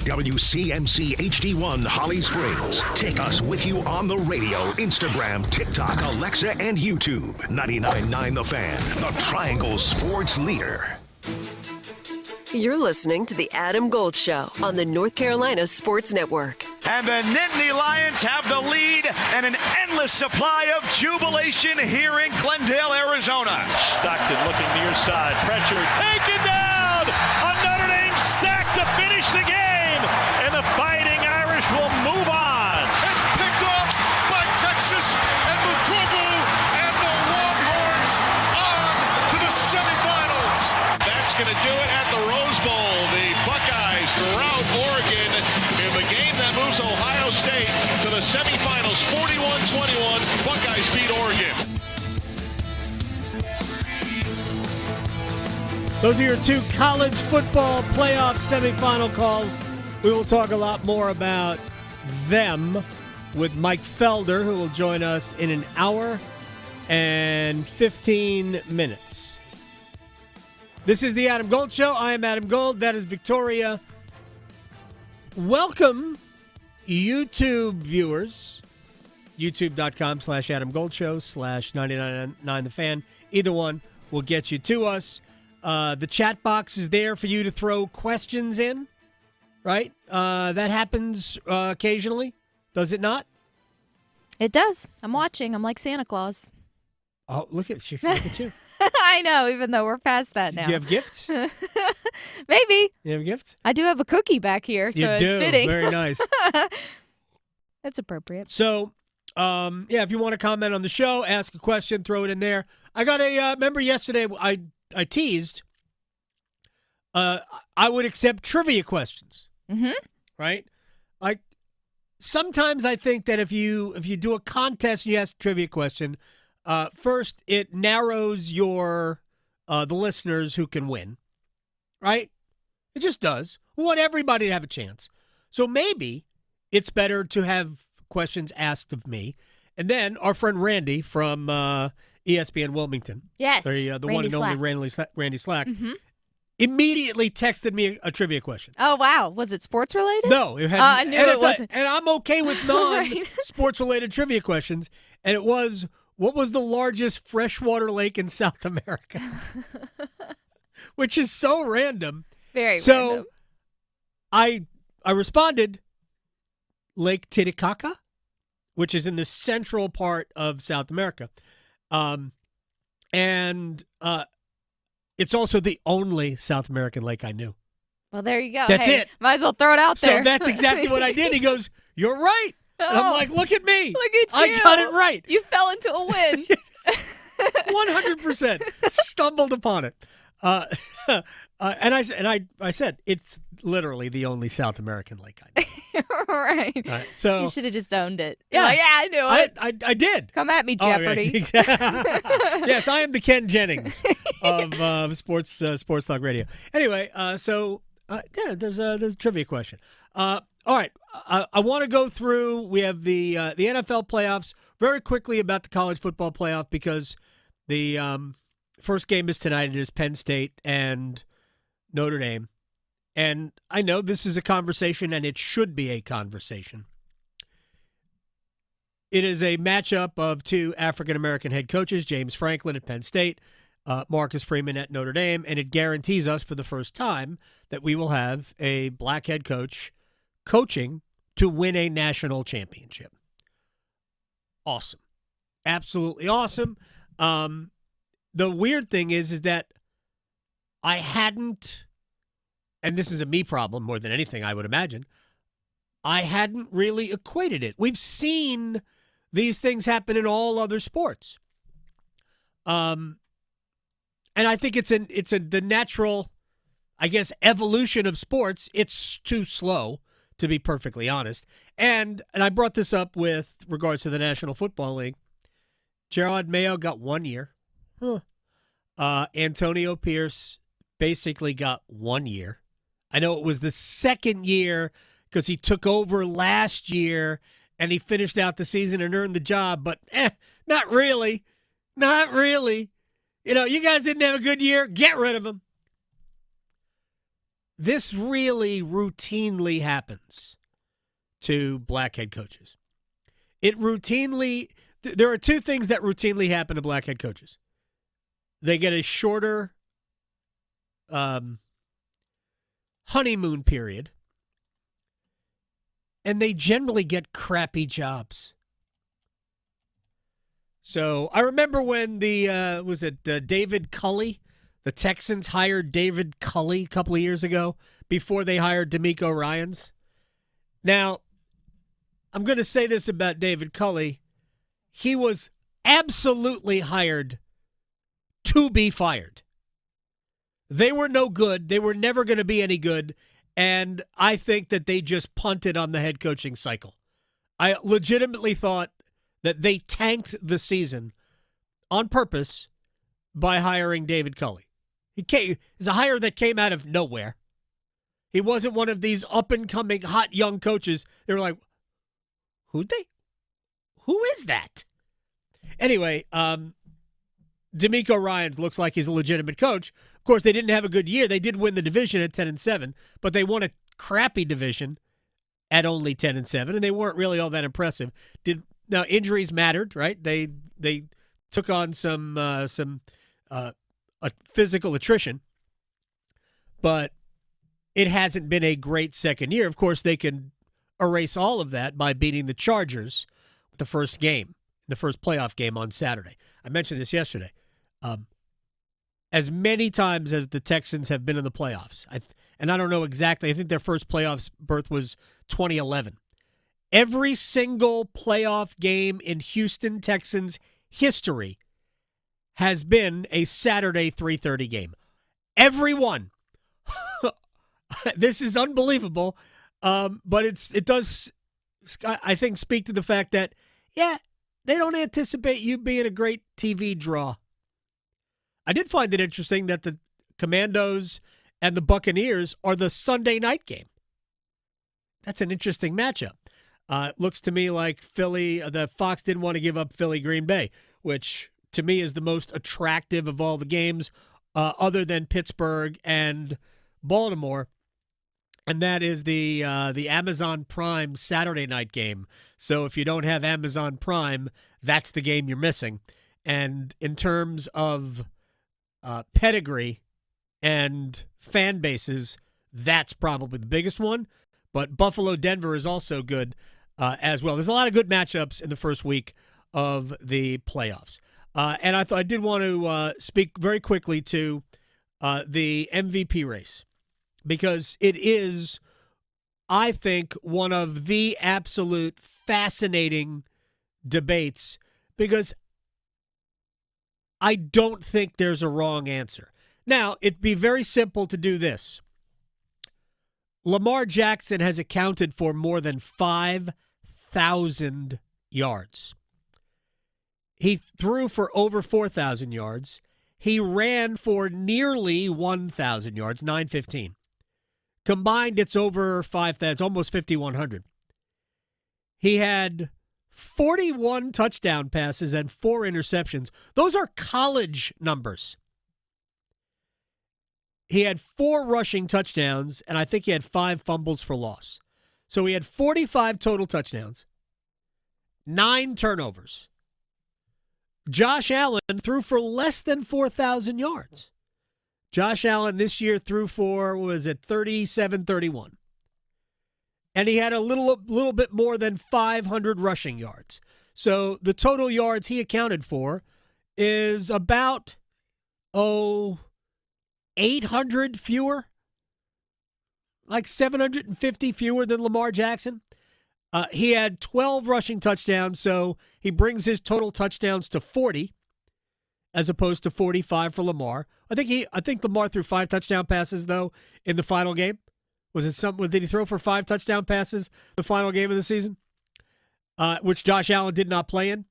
WCMC HD1 Holly Springs. Take us with you on the radio, Instagram, TikTok, Alexa, and YouTube. 99.9 The Fan, the Triangle Sports Leader. You're listening to the Adam Gold Show on the North Carolina Sports Network. And the Nittany Lions have the lead and an endless supply of jubilation here in Glendale, Arizona. Stockton looking near side, pressure taken down. A Notre Dame sack to finish the game, and the Fighting Irish will move on. It's picked off by Texas and Mukubu, and the Longhorns on to the semifinals. That's going to do it at the Rose Bowl. The Buckeyes throughout Oregon in the game that moves Ohio State to the semifinals. 41-21, Buckeyes beat Oregon. Those are your two college football playoff semifinal calls. We will talk a lot more about them with Mike Felder, who will join us in an hour and 15 minutes. This is the Adam Gold Show. I am Adam Gold. That is Victoria. Welcome, YouTube viewers. YouTube.com/Adam Gold Show /99.9 The Fan. Either one will get you to us. The chat box is there for you to throw questions in, right? That happens occasionally, does it not? It does. I'm watching. I'm like Santa Claus. Oh, look at you. I know, even though we're past that now. Do you have gifts? Maybe. You have gifts? I do have a cookie back here, so it's fitting. Very nice. That's appropriate. So, if you want to comment on the show, ask a question, throw it in there. I got a, remember yesterday I teased I would accept trivia questions. Mm-hmm. Right? Sometimes I think that if you do a contest and you ask a trivia question, first it narrows your the listeners who can win. Right? It just does. We want everybody to have a chance. So maybe it's better to have questions asked of me. And then our friend Randy from ESPN Wilmington. Yes. The one and only Randy Slack. Mm-hmm. Immediately texted me a trivia question. Oh, wow. Was it sports related? No. It hadn't, I knew it wasn't. And I'm okay with non-sports related trivia questions. And it was, what was the largest freshwater lake in South America? Which is so random. Very random. So I responded, Lake Titicaca, which is in the central part of South America. And it's also the only South American lake I knew. Well, there you go. That's it. Might as well throw it out there. So that's exactly what I did. He goes, "You're right." And I'm like, "Look at me. Look at you. I got it right. You fell into a win." 100%. Stumbled upon it. And I said, it's literally the only South American lake I know. Right. So you should have just owned it. Yeah, Like, I knew it. I did. Come at me, Jeopardy. Yes, I am the Ken Jennings of sports talk radio. Anyway, there's a trivia question. All right, I want to go through. We have the NFL playoffs very quickly about the college football playoff because the first game is tonight. It is Penn State and Notre Dame. And I know this is a conversation, and it should be a conversation. It is a matchup of two African-American head coaches, James Franklin at Penn State, Marcus Freeman at Notre Dame, and it guarantees us for the first time that we will have a black head coach coaching to win a national championship. Awesome. Absolutely awesome. The weird thing is that I hadn't, and this is a me problem more than anything, I would imagine, I hadn't really equated it. We've seen these things happen in all other sports. And I think it's the natural, I guess, evolution of sports. It's too slow, to be perfectly honest. And I brought this up with regards to the National Football League. Gerard Mayo got 1 year. Antonio Pierce basically got 1 year. I know it was the second year because he took over last year and he finished out the season and earned the job, but not really. Not really. You know, you guys didn't have a good year. Get rid of him. this really routinely happens to black head coaches. There are two things that routinely happen to black head coaches. They get a shorter honeymoon period, and they generally get crappy jobs. So I remember when David Culley, the Texans hired David Culley a couple of years ago before they hired DeMeco Ryans. Now, I'm going to say this about David Culley. He was absolutely hired to be fired. They were no good. They were never going to be any good. And I think that they just punted on the head coaching cycle. I legitimately thought that they tanked the season on purpose by hiring David Culley. He's a hire that came out of nowhere. He wasn't one of these up-and-coming hot young coaches. They were like, who is that? Anyway, DeMeco Ryans looks like he's a legitimate coach. Of course, they didn't have a good year. They did win the division at 10-7, but they won a crappy division at only 10-7, and they weren't really all that impressive. Now injuries mattered, right? They took on some physical attrition, but it hasn't been a great second year. Of course, they can erase all of that by beating the Chargers the first playoff game on Saturday. I mentioned this yesterday. As many times as the Texans have been in the playoffs, and I don't know exactly, I think their first playoffs berth was 2011. Every single playoff game in Houston Texans history has been a Saturday 3:30 game. Every one. This is unbelievable, but it does, I think, speak to the fact that, yeah, they don't anticipate you being a great TV draw. I did find it interesting that the Commandos and the Buccaneers are the Sunday night game. That's an interesting matchup. Looks to me like the Fox didn't want to give up Philly-Green Bay, which to me is the most attractive of all the games other than Pittsburgh and Baltimore. And that is the Amazon Prime Saturday night game. So if you don't have Amazon Prime, that's the game you're missing. And in terms of pedigree and fan bases, that's probably the biggest one. But Buffalo-Denver is also good as well. There's a lot of good matchups in the first week of the playoffs. And I did want to speak very quickly to the MVP race, because it is, I think, one of the absolute fascinating debates, because I don't think there's a wrong answer. Now, it'd be very simple to do this. Lamar Jackson has accounted for more than 5,000 yards. He threw for over 4,000 yards. He ran for nearly 1,000 yards, 915. Combined, it's over 5,000. It's almost 5,100. He had 41 touchdown passes and 4 interceptions. Those are college numbers. He had 4 rushing touchdowns, and I think he had 5 fumbles for loss. So he had 45 total touchdowns, 9 turnovers. Josh Allen threw for less than 4,000 yards. Josh Allen this year threw for, 37-31. And he had a little bit more than 500 rushing yards. So the total yards he accounted for is about, 800 fewer, like 750 fewer than Lamar Jackson. He had 12 rushing touchdowns, so he brings his total touchdowns to 40, as opposed to 45 for Lamar. I think Lamar threw 5 touchdown passes though in the final game. Was it something? Did he throw for 5 touchdown passes the final game of the season, which Josh Allen did not play in?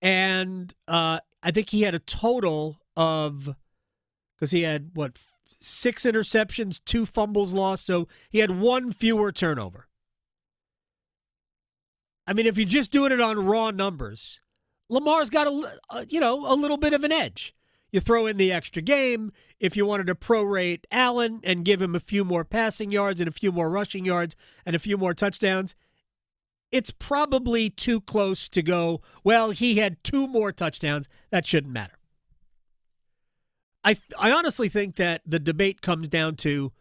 And I think he had a total of, because he had 6 interceptions, 2 fumbles lost, so he had 1 fewer turnover. I mean, if you're just doing it on raw numbers, Lamar's got a little bit of an edge. You throw in the extra game. If you wanted to prorate Allen and give him a few more passing yards and a few more rushing yards and a few more touchdowns, it's probably too close to go, well, he had 2 more touchdowns. That shouldn't matter. I honestly think that the debate comes down to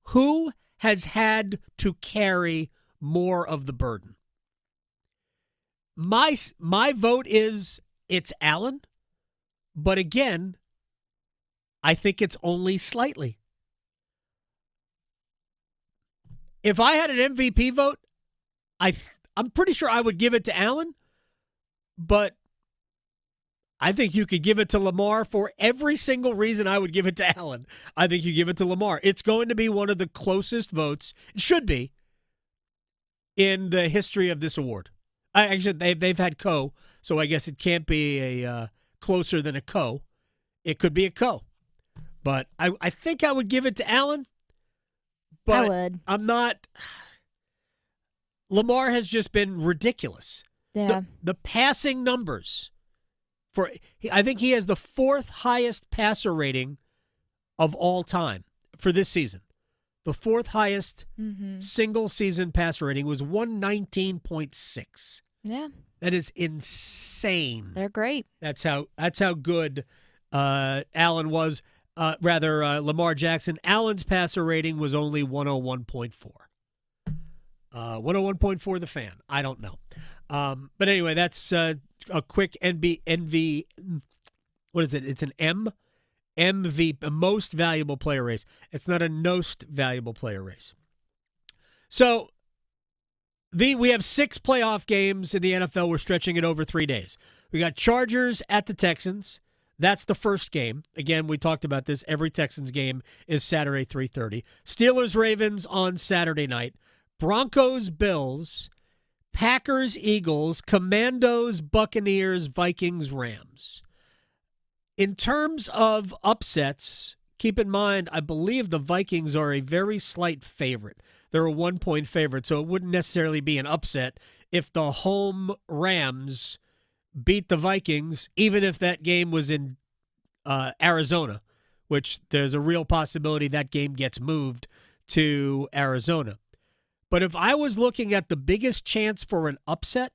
who has had to carry more of the burden. My vote is it's Allen, but again, I think it's only slightly. If I had an MVP vote, I'm pretty sure I would give it to Allen, but I think you could give it to Lamar for every single reason I would give it to Allen. I think you give it to Lamar. It's going to be one of the closest votes, it should be, in the history of this award. Actually, they've had co, so I guess it can't be a closer than a co. It could be a co. But I think I would give it to Allen, but I would. I'm not. Lamar has just been ridiculous. Yeah. The passing numbers. I think he has the 4th highest passer rating of all time for this season. The 4th highest single season passer rating was 119.6. Yeah. That is insane. They're great. That's how good Allen was. Lamar Jackson. Allen's passer rating was only 101.4. 101.4 the fan. I don't know. But anyway, that's a quick NV. What is it? It's an MV, a most valuable player race. It's not a most valuable player race. So we have 6 playoff games in the NFL. We're stretching it over 3 days. We got Chargers at the Texans. That's the first game. Again, we talked about this. Every Texans game is Saturday, 3:30. Steelers, Ravens on Saturday night. Broncos, Bills. Packers, Eagles. Commandos, Buccaneers, Vikings, Rams. In terms of upsets, keep in mind, I believe the Vikings are a very slight favorite. They're a 1-point favorite, so it wouldn't necessarily be an upset if the home Rams beat the Vikings, even if that game was in Arizona, which there's a real possibility that game gets moved to Arizona. But if I was looking at the biggest chance for an upset,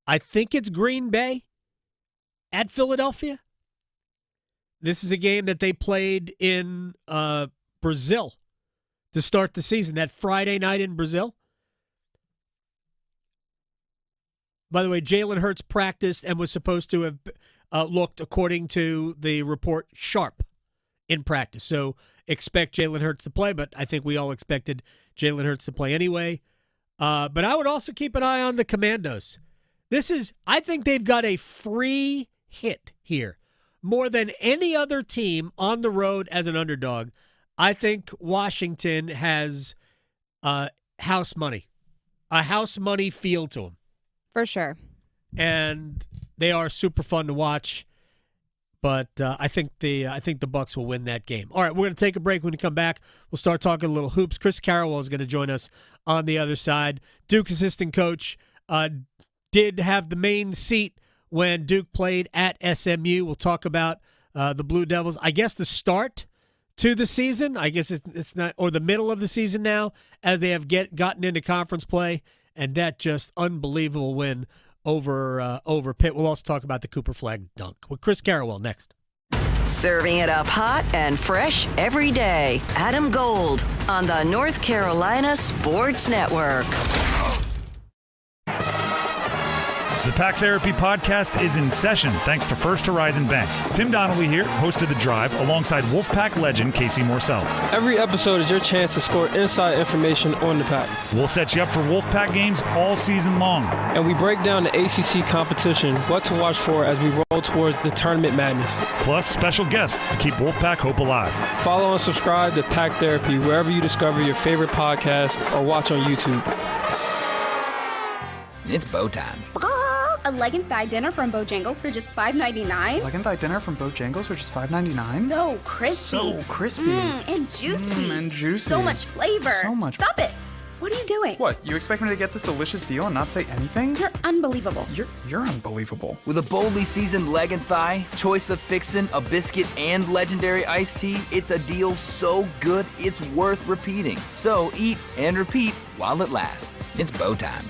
I think it's Green Bay at Philadelphia. This is a game that they played in Brazil to start the season, that Friday night in Brazil. By the way, Jalen Hurts practiced and was supposed to have looked, according to the report, sharp in practice. So expect Jalen Hurts to play, but I think we all expected Jalen Hurts to play anyway. But I would also keep an eye on the Commandos. I think they've got a free hit here. More than any other team on the road as an underdog, I think Washington has house money, a house money feel to them. For sure. And they are super fun to watch. But I think the Bucs will win that game. All right, we're going to take a break. When we come back, we'll start talking a little hoops. Chris Carwell is going to join us on the other side. Duke assistant coach did have the main seat when Duke played at SMU. We'll talk about the Blue Devils. I guess the start to the season. I guess it's not, or the middle of the season now, as they have gotten into conference play, and that just unbelievable win over Pitt. We'll also talk about the Cooper Flag dunk with Chris Carwell next. Serving it up hot and fresh every day. Adam Gold on the North Carolina Sports Network. The Pack Therapy Podcast is in session thanks to First Horizon Bank. Tim Donnelly here, host of The Drive, alongside Wolfpack legend Casey Morcell. Every episode is your chance to score inside information on the Pack. We'll set you up for Wolfpack games all season long. And we break down the ACC competition, what to watch for as we roll towards the tournament madness. Plus special guests to keep Wolfpack hope alive. Follow and subscribe to Pack Therapy wherever you discover your favorite podcast or watch on YouTube. It's bow time. A leg and thigh dinner from Bojangles for just $5.99? Leg and thigh dinner from Bojangles for just $5.99? So crispy. And juicy. So much flavor. So much. Stop it. What are you doing? What, you expect me to get this delicious deal and not say anything? You're unbelievable. You're unbelievable. With a boldly seasoned leg and thigh, choice of fixin', a biscuit, and legendary iced tea, it's a deal so good it's worth repeating. So eat and repeat while it lasts. It's bow time.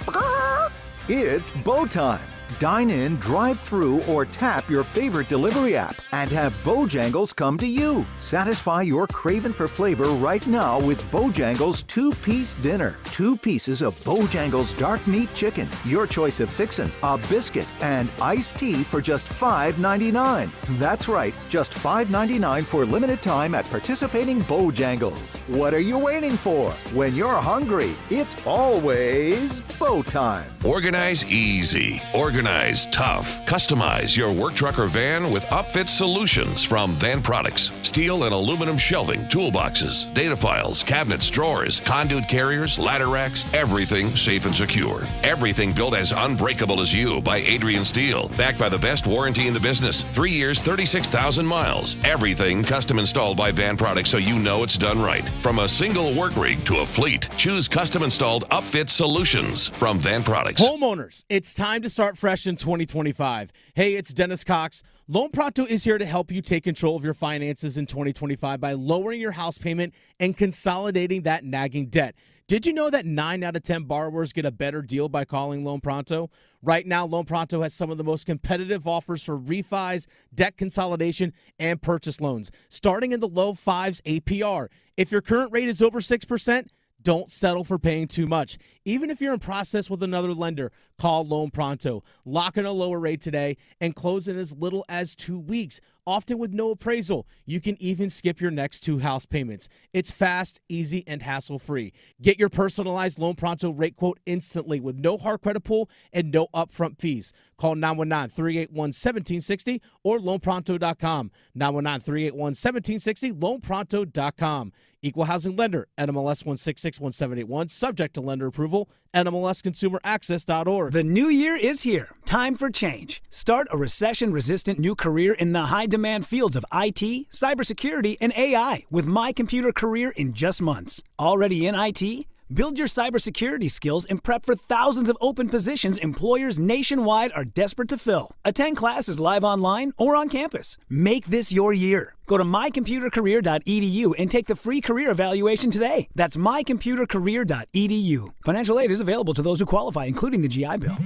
It's bow time. Dine in, drive through, or tap your favorite delivery app and have Bojangles come to you. Satisfy your craving for flavor right now with Bojangles 2-piece dinner. 2 pieces of Bojangles dark meat chicken, your choice of fixin', a biscuit, and iced tea for just $5.99. That's right, just $5.99 for limited time at participating Bojangles. What are you waiting for? When you're hungry, it's always bow time. Organize easy. Organize tough. Customize your work truck or van with upfit solutions from Van Products. Steel and aluminum shelving, toolboxes, data files, cabinets, drawers, conduit carriers, ladder racks, everything safe and secure. Everything built as unbreakable as you by Adrian Steel. Backed by the best warranty in the business. 3 years, 36,000 miles. Everything custom installed by Van Products so you know it's done right. From a single work rig to a fleet. Choose custom installed upfit solutions from Van Products. Homeowners, it's time to start fresh in 2025. Hey, it's Dennis Cox. Loan Pronto is here to help you take control of your finances in 2025 by lowering your house payment and consolidating that nagging debt. Did you know that 9 out of 10 borrowers get a better deal by calling Loan Pronto? Right now, Loan Pronto has some of the most competitive offers for refis, debt consolidation, and purchase loans, starting in the low 5s APR. If your current rate is over 6%, don't settle for paying too much. Even if you're in process with another lender, call Loan Pronto. Lock in a lower rate today and close in as little as 2 weeks, often with no appraisal. You can even skip your next 2 house payments. It's fast, easy, and hassle-free. Get your personalized Loan Pronto rate quote instantly with no hard credit pull and no upfront fees. Call 919-381-1760 or loanpronto.com. 919-381-1760, loanpronto.com. Equal housing lender, NMLS 1661781, subject to lender approval, NMLSconsumeraccess.org. The new year is here. Time for change. Start a recession-resistant new career in the high-demand fields of IT, cybersecurity, and AI with My Computer Career in just months. Already in IT? Build your cybersecurity skills and prep for thousands of open positions employers nationwide are desperate to fill. Attend classes live online or on campus. Make this your year. Go to mycomputercareer.edu and take the free career evaluation today. That's mycomputercareer.edu. Financial aid is available to those who qualify, including the GI Bill.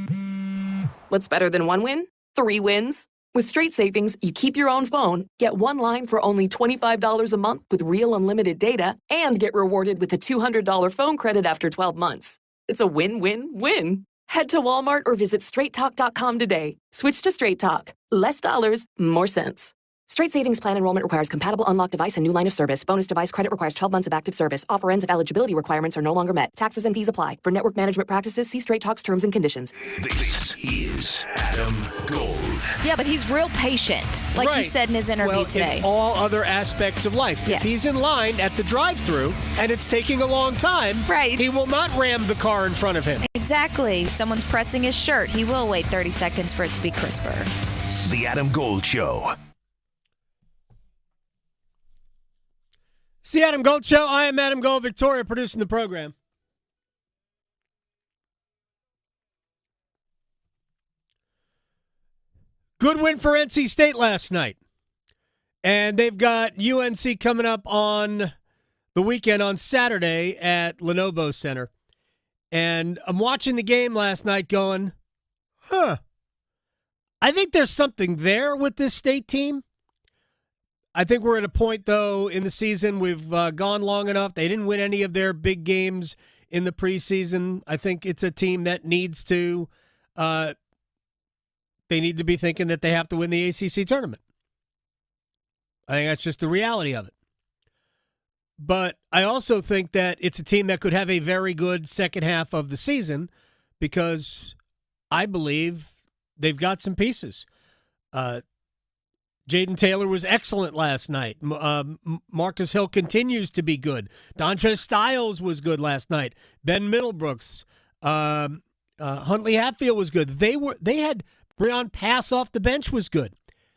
What's better than 1 win? 3 wins. With Straight Savings, you keep your own phone, get 1 line for only $25 a month with real unlimited data, and get rewarded with a $200 phone credit after 12 months. It's a win-win-win. Head to Walmart or visit straighttalk.com today. Switch to Straight Talk. Less dollars, more sense. Straight Savings Plan enrollment requires compatible unlocked device and new line of service. Bonus device credit requires 12 months of active service. Offer ends if eligibility requirements are no longer met. Taxes and fees apply. For network management practices, see Straight Talk's terms and conditions. This is Adam Gold. Yeah, but he's real patient, like he said in his interview today. In all other aspects of life. Yes. If he's in line at the drive-thru and it's taking a long time, he will not ram the car in front of him. Exactly. Someone's pressing his shirt. He will wait 30 seconds for it to be crisper. The Adam Gold Show. It's the Adam Gold Show. I am Adam Gold, Victoria, producing the program. Good win for NC State last night. And they've got UNC coming up on the weekend on Saturday at Lenovo Center. And I'm watching the game last night going, I think there's something there with this State team. I think we're at a point, though, in the season we've gone long enough. They didn't win any of their big games in the preseason. I think it's a team that needs to they need to be thinking that they have to win the ACC tournament. I think that's just the reality of it. But I also think that it's a team that could have a very good second half of the season because I believe they've got some pieces. Jaden Taylor was excellent last night. Marcus Hill continues to be good. Dontrez Styles was good last night. Ben Middlebrooks, Huntley Hatfield was good. They had Breon Pass off the bench was good.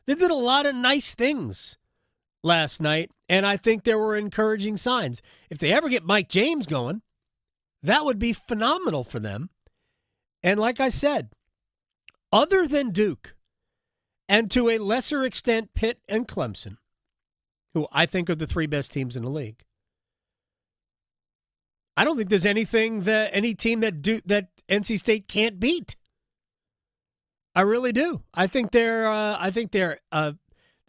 They did a lot of nice things last night, and I think there were encouraging signs. If they ever get Mike James going, That would be phenomenal for them. And like I said, other than Duke, and to a lesser extent Pitt and Clemson, who I think are the three best teams in the league, I don't think there's any team that NC State can't beat. I really do. I think they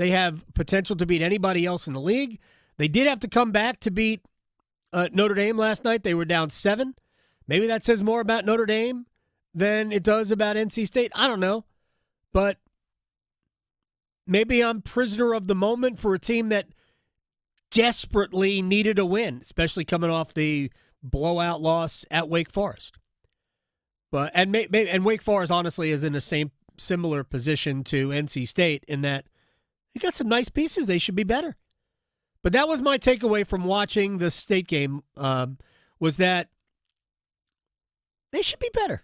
have potential to beat anybody else in the league. They did have to come back to beat Notre Dame last night. They were down 7. Maybe that says more about Notre Dame than it does about NC State. I don't know. But maybe I'm prisoner of the moment for a team that desperately needed a win, especially coming off the blowout loss at Wake Forest. But and Wake Forest honestly is in the similar position to NC State in that they got some nice pieces. They should be better. But that was my takeaway from watching the State game, was that they should be better.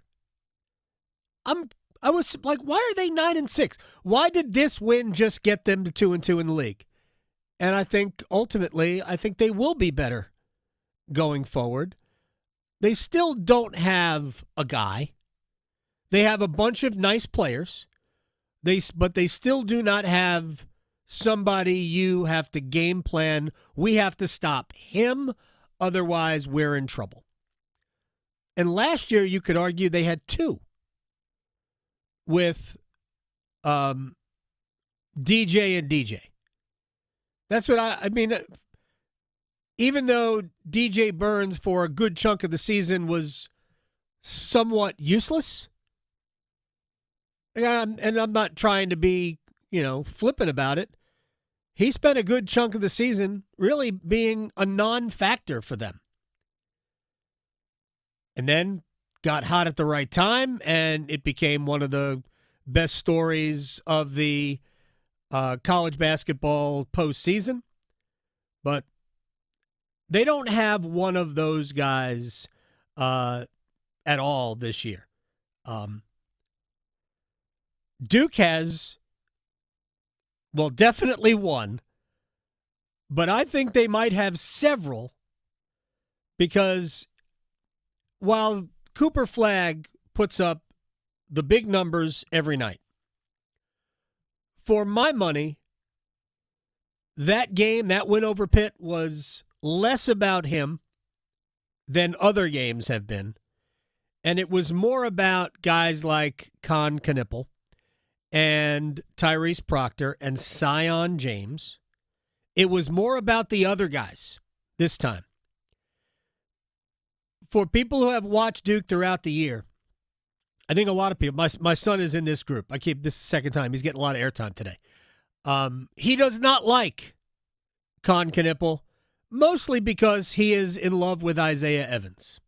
I was like, why are they 9-6? Why did this win just get them to 2-2 in the league? And I think ultimately, they will be better going forward. They still don't have a guy. They have a bunch of nice players. But they still do not have somebody you have to game plan. We have to stop him, otherwise we're in trouble. And last year you could argue they had 2 with DJ and DJ. That's what I mean. Even though DJ Burns for a good chunk of the season was somewhat useless, and I'm not trying to be, flippant about it, he spent a good chunk of the season really being a non-factor for them. And then got hot at the right time, and it became one of the best stories of the college basketball postseason. But they don't have one of those guys at all this year. Duke has, definitely one, but I think they might have several, because while Cooper Flagg puts up the big numbers every night, for my money, that game, that win over Pitt, was less about him than other games have been. And it was more about guys like Con Knipple and Tyrese Proctor and Sion James. It was more about the other guys this time. For people who have watched Duke throughout the year, I think a lot of people, my son is in this group. I keep this the second time. He's getting a lot of airtime today. He does not like Con Knipple, mostly because he is in love with Isaiah Evans.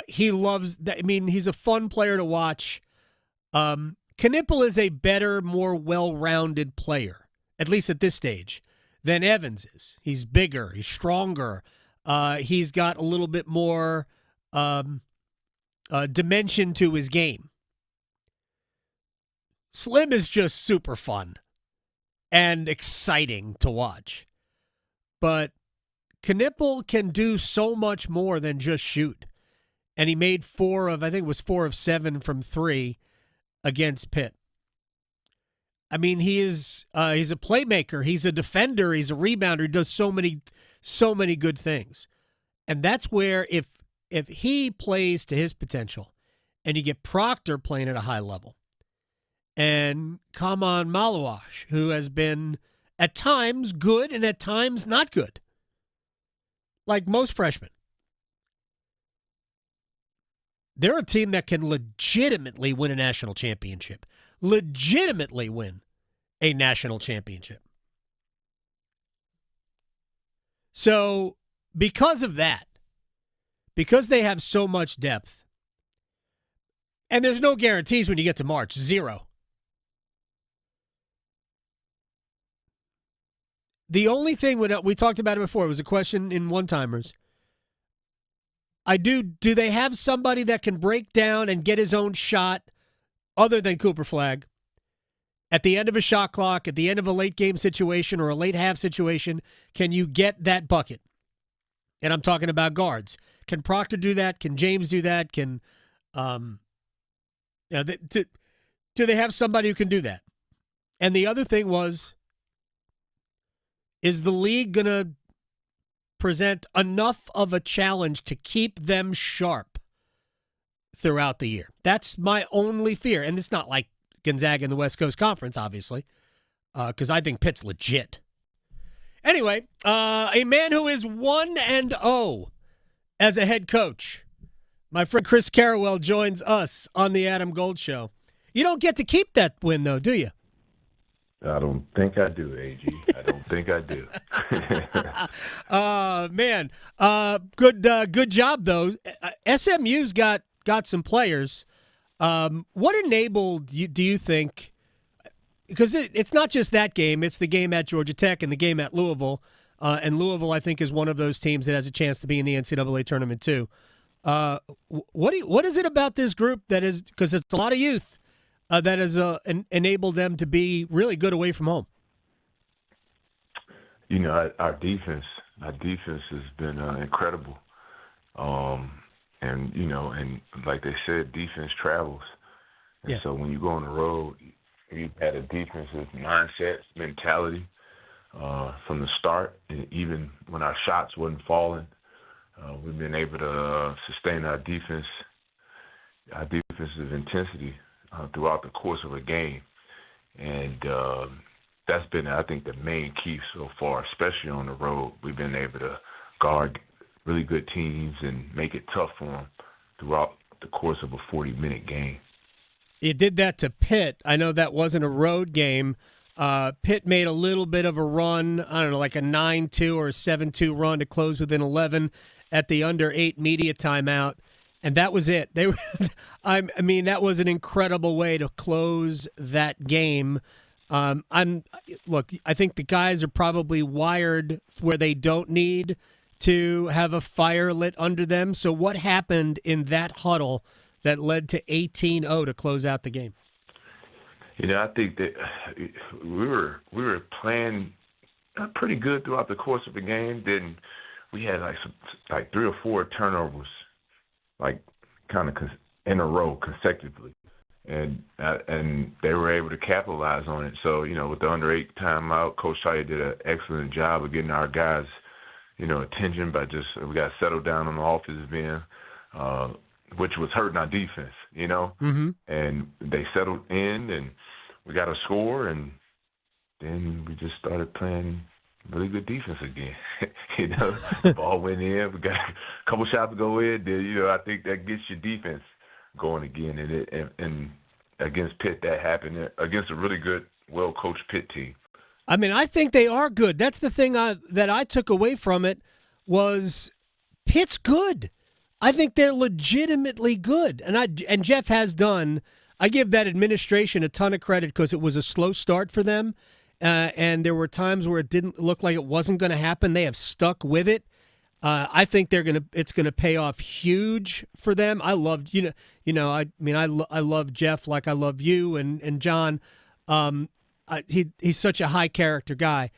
He loves that. I mean, he's a fun player to watch. Knipple is a better, more well-rounded player, at least at this stage, than Evans is. He's bigger. He's stronger. He's got a little bit more dimension to his game. Slim is just super fun and exciting to watch. But Knipple can do so much more than just shoot. And he made 4 of 7 from 3 against Pitt. I mean, he's a playmaker. He's a defender. He's a rebounder. He does so many good things. And that's where if he plays to his potential, and you get Proctor playing at a high level, and Kaman Malawash, who has been at times good and at times not good, like most freshmen, they're a team that can legitimately win a national championship. Legitimately win a national championship. So, because of that, because they have so much depth, and there's no guarantees when you get to March, 0. The only thing, we talked about it before, it was a question in one-timers. Do they have somebody that can break down and get his own shot other than Cooper Flagg? At the end of a shot clock, at the end of a late game situation or a late half situation, can you get that bucket? and I'm talking about guards. Can Proctor do that? Can James do that? Can do they have somebody who can do that? And the other thing was, is the league going to present enough of a challenge to keep them sharp throughout the year? That's my only fear. And it's not like Gonzaga in the West Coast Conference, obviously, because I think Pitt's legit. Anyway, a man who is 1-0 as a head coach, my friend Chris Carwell, joins us on the Adam Gold Show. You don't get to keep that win, though, do you? I don't think I do, AG. I don't think I do. Man, good job though. SMU's got some players. What enabled you? Do you think? Because it's not just that game; it's the game at Georgia Tech and the game at Louisville. And Louisville, I think, is one of those teams that has a chance to be in the NCAA tournament too. What is it about this group that is? Because it's a lot of youth. That has enabled them to be really good away from home. You know, our defense has been incredible. And, you know, and like they said, defense travels. And so when you go on the road, you've had a defensive mindset, mentality from the start. And even when our shots wasn't falling, we've been able to sustain our defensive intensity throughout the course of a game. And that's been, I think, the main key so far, especially on the road. We've been able to guard really good teams and make it tough for them throughout the course of a 40-minute game. You did that to Pitt. I know that wasn't a road game. Pitt made a little bit of a run, I don't know, like a 9-2 or a 7-2 run to close within 11 at the under 8 media timeout. And that was it. They were, I mean, that was an incredible way to close that game. Look, I think the guys are probably wired where they don't need to have a fire lit under them. So what happened in that huddle that led to 18-0 to close out the game? You know, I think that we were playing pretty good throughout the course of the game. Then we had like 3 or 4 turnovers, like kind of in a row consecutively, and they were able to capitalize on it. So, you know, with the under 8 timeout, Coach Shaya did an excellent job of getting our guys, you know, attention by we got settled down on the offensive end, which was hurting our defense, you know. Mm-hmm. And they settled in, and we got a score, and then we just started playing really good defense again. You know, the ball went in. We got a couple shots to go in. Then, you know, I think that gets your defense going again. And against Pitt, that happened against a really good, well-coached Pitt team. I mean, I think they are good. That's the thing that I took away from it was Pitt's good. I think they're legitimately good. And Jeff has done. I give that administration a ton of credit because it was a slow start for them. And there were times where it didn't look like it wasn't going to happen. They have stuck with it. I think it's going to pay off huge for them. I loved, I love Jeff like I love you and John. He's such a high character guy.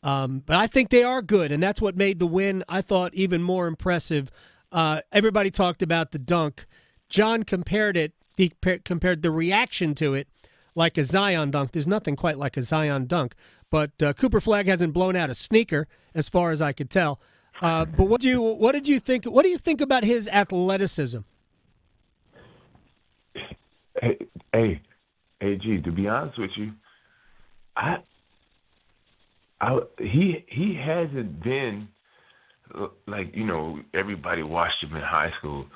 But I think they are good, and that's what made the win, I thought, even more impressive. Everybody talked about the dunk. John compared it. He compared the reaction to it like a Zion dunk. There's nothing quite like a Zion dunk. But Cooper Flagg hasn't blown out a sneaker, as far as I could tell. But what did you think? What do you think about his athleticism? Hey, G. To be honest with you, he hasn't been like, you know, everybody watched him in high school.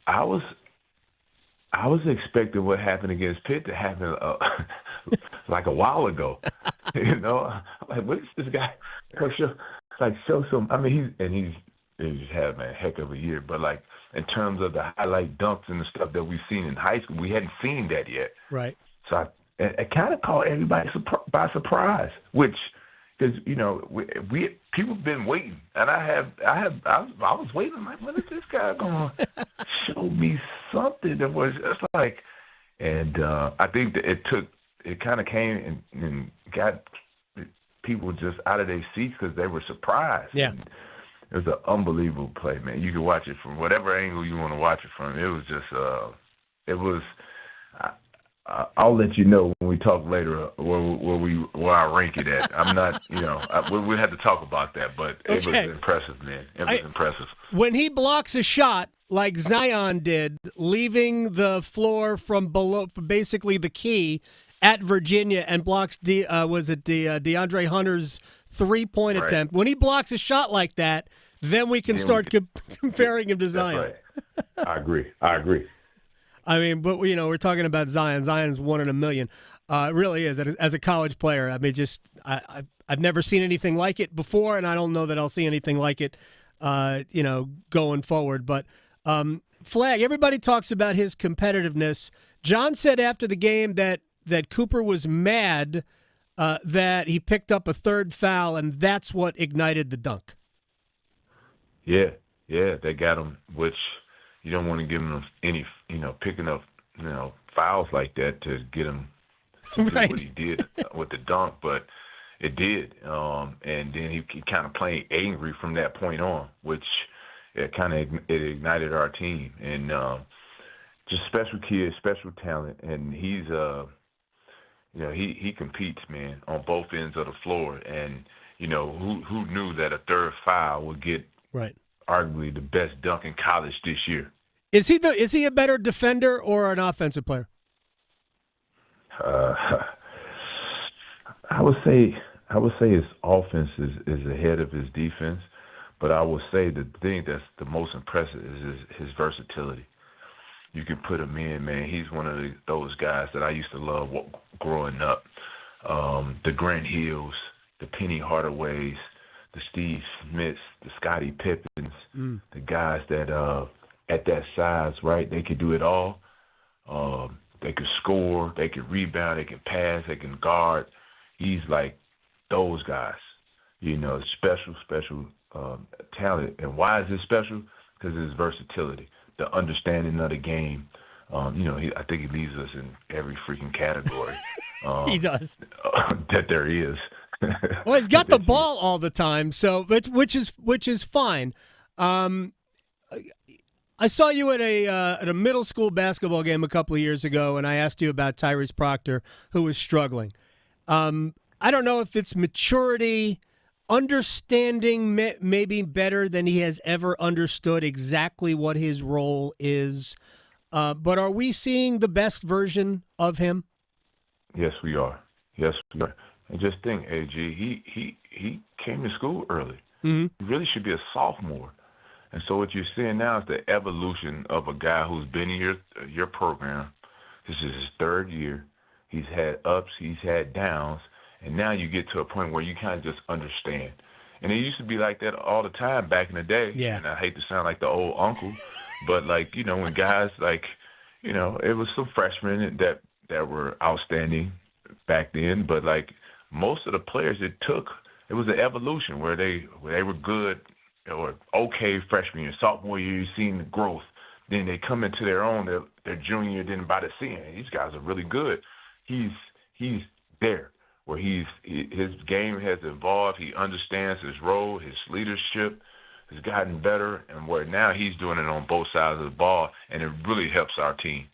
I was expecting what happened against Pitt to happen like a while ago. You know, I'm like, what is this guy? Show some. I mean, he's had a heck of a year. But like in terms of the highlight dunks and the stuff that we've seen in high school, we hadn't seen that yet. Right. So it kind of caught everybody by surprise, which. Because, you know, we people have been waiting, and I was waiting. I'm like, when is this guy going to show me something that was just like? And I think that it kind of came and got people just out of their seats because they were surprised. Yeah. It was an unbelievable play, man. You could watch it from whatever angle you want to watch it from. It was just, it was. I'll let you know when we talk later where I rank it at. I'm not, we'll have to talk about that, but it was impressive, man. It was impressive. When he blocks a shot like Zion did, leaving the floor from below, for basically the key at Virginia, and blocks DeAndre Hunter's three-point attempt. When he blocks a shot like that, then we can start comparing him to Zion. Right. I agree. I mean, but we're talking about Zion. Zion's 1 in a million. It really is. As a college player, I mean, I've never seen anything like it before, and I don't know that I'll see anything like it, going forward. But Flag, everybody talks about his competitiveness. John said after the game that Cooper was mad that he picked up a third foul, and that's what ignited the dunk. Yeah, they got him, which you don't want to give him any, picking up, fouls like that to get him to do what he did with the dunk, but it did. And then he kind of played angry from that point on, which it ignited our team. And just special kid, special talent, and he's he competes, man, on both ends of the floor. And who knew that a third foul would get arguably the best dunk in college this year. Is he a better defender or an offensive player? I would say his offense is ahead of his defense, but I would say the thing that's the most impressive is his versatility. You can put him in, man. He's one of those guys that I used to love growing up. The Grant Hills, the Penny Hardaways, the Steve Smiths, the Scottie Pippins, the guys that at that size, right, they could do it all. They could score, they could rebound, they can pass, they can guard. He's like those guys, special talent. And why is it special? Because of his versatility, the understanding of the game. I think he leads us in every freaking category. He does. That there is. Well, he's got the ball all the time, so which is fine. I saw you at a middle school basketball game a couple of years ago, and I asked you about Tyrese Proctor, who was struggling. I don't know if it's maturity, understanding maybe better than he has ever understood exactly what his role is. But are we seeing the best version of him? Yes, we are. And just think, AG, he came to school early. Mm-hmm. He really should be a sophomore. And so what you're seeing now is the evolution of a guy who's been in your program. This is his third year. He's had ups, he's had downs, and now you get to a point where you kind of just understand. And it used to be like that all the time back in the day. Yeah. And I hate to sound like the old uncle, but when guys it was some freshmen that were outstanding back then, but most of the players it was an evolution where they were good or okay freshman year, sophomore year, you've seen the growth. Then they come into their own, their junior year, then by the senior, these guys are really good. He's there where his game has evolved. He understands his role, his leadership has gotten better, and where now he's doing it on both sides of the ball, and it really helps our team.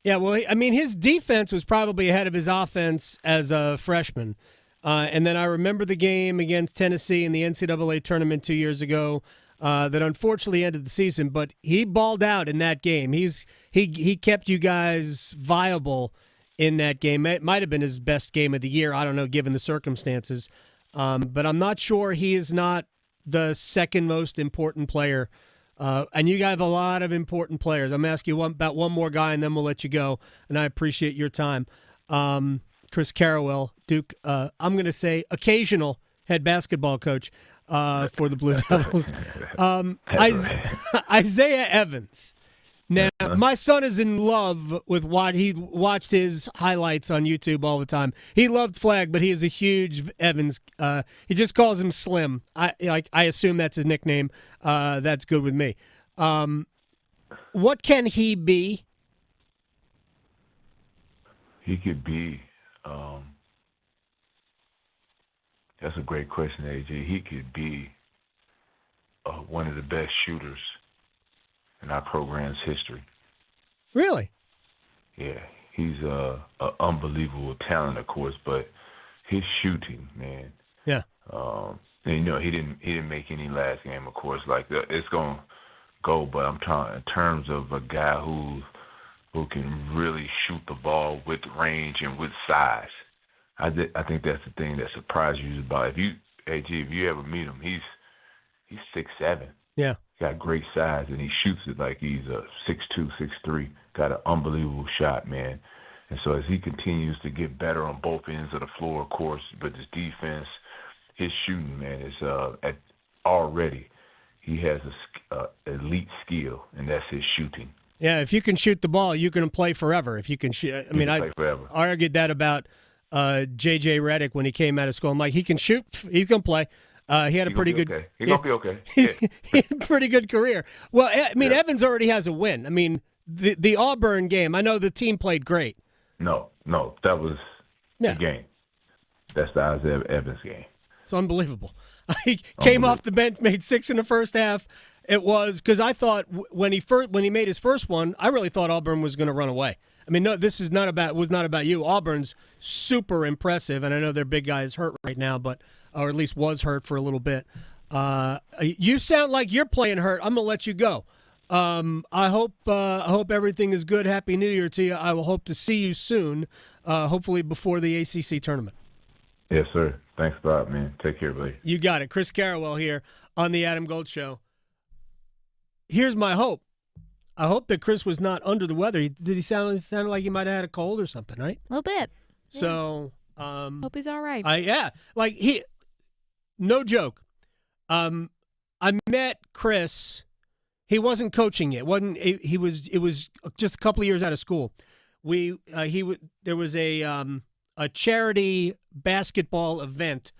Yeah, well, I mean, his defense was probably ahead of his offense as a freshman. And then I remember the game against Tennessee in the NCAA tournament 2 years ago that unfortunately ended the season. But he balled out in that game. He kept you guys viable in that game. It might have been his best game of the year. I don't know, given the circumstances. But I'm not sure he is not the second most important player. And you have a lot of important players. I'm asking you about one more guy, and then we'll let you go. And I appreciate your time. Chris Carwell, Duke, I'm going to say occasional head basketball coach for the Blue Devils. Isaiah Evans. Now, my son is in love with what he watched his highlights on YouTube all the time. He loved Flag, but he is a huge Evans. He just calls him Slim. I assume that's his nickname. That's good with me. What can he be? He could be. That's a great question, AJ. He could be one of the best shooters in our program's history. Really? Yeah, he's a unbelievable talent, of course, but his shooting, man. Yeah. And, he didn't make any last game, of course. Like it's gonna go, but I'm talking in terms of a guy who can really shoot the ball with range and with size. I think that's the thing that surprises you about if you ever meet him, he's 6'7". Yeah. Got great size, and he shoots it like he's a 6'2", 6'3". Got an unbelievable shot, man. And so as he continues to get better on both ends of the floor, of course, but his defense, his shooting, man, is already he has a elite skill, and that's his shooting. Yeah, if you can shoot the ball, you can play forever. If you can shoot, I argued that about J.J. Redick when he came out of school. I'm like, he can shoot, he's gonna play. He had a pretty good. Okay. He's gonna be okay. He had a pretty good career. Well, Evans already has a win. I mean, the Auburn game. I know the team played great. No, that was the game. That's the Isaiah Evans game. It's unbelievable. He came off the bench, made 6 in the first half. It was because I thought when he made his first one, I really thought Auburn was going to run away. I mean, no, this was not about you. Auburn's super impressive, and I know their big guy is hurt right now, or at least was hurt for a little bit. You sound like you're playing hurt. I'm gonna let you go. I hope everything is good. Happy New Year to you. I will hope to see you soon, hopefully before the ACC tournament. Yes, sir. Thanks a lot, man. Take care, buddy. You got it. Chris Carwell here on the Adam Gold Show. Here's my hope. I hope that Chris was not under the weather. Did he sound like he might have had a cold or something, right? A little bit. So, hope he's all right. No joke. I met Chris. He wasn't coaching yet. It was just a couple of years out of school. There was a charity basketball event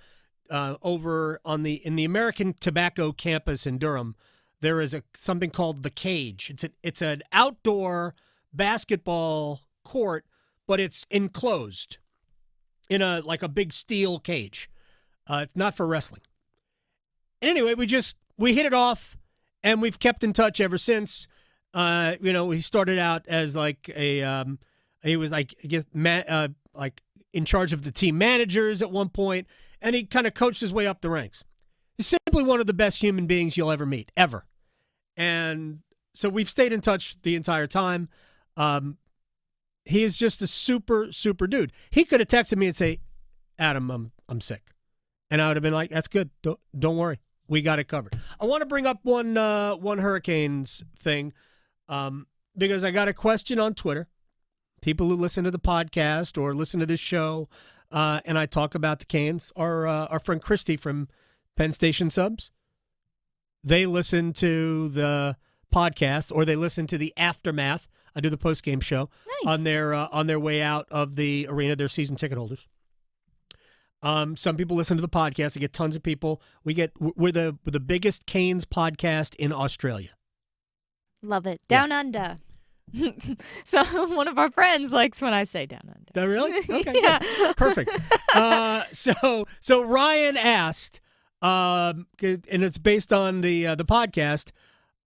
over in the American Tobacco campus in Durham. There is something called the Cage. It's an outdoor basketball court, but it's enclosed in a big steel cage. It's not for wrestling. And anyway, we hit it off, and we've kept in touch ever since. He started out as he was in charge of the team managers at one point, and he kind of coached his way up the ranks. He's simply one of the best human beings you'll ever meet, ever. And so we've stayed in touch the entire time. He is just a super, super dude. He could have texted me and say, Adam, I'm sick. And I would have been like, that's good. Don't worry. We got it covered. I want to bring up one Hurricanes thing because I got a question on Twitter. People who listen to the podcast or listen to this show, and I talk about the Canes. Our friend Christy from Penn Station Subs, they listen to the podcast or they listen to the aftermath. I do the post-game show on their way out of the arena. They're season ticket holders. Some people listen to the podcast. I get tons of people. We're the biggest Canes podcast in Australia. Love it. Down under. So one of our friends likes when I say down under. Oh, really? Okay. Yeah. Perfect. So Ryan asked, and it's based on the podcast.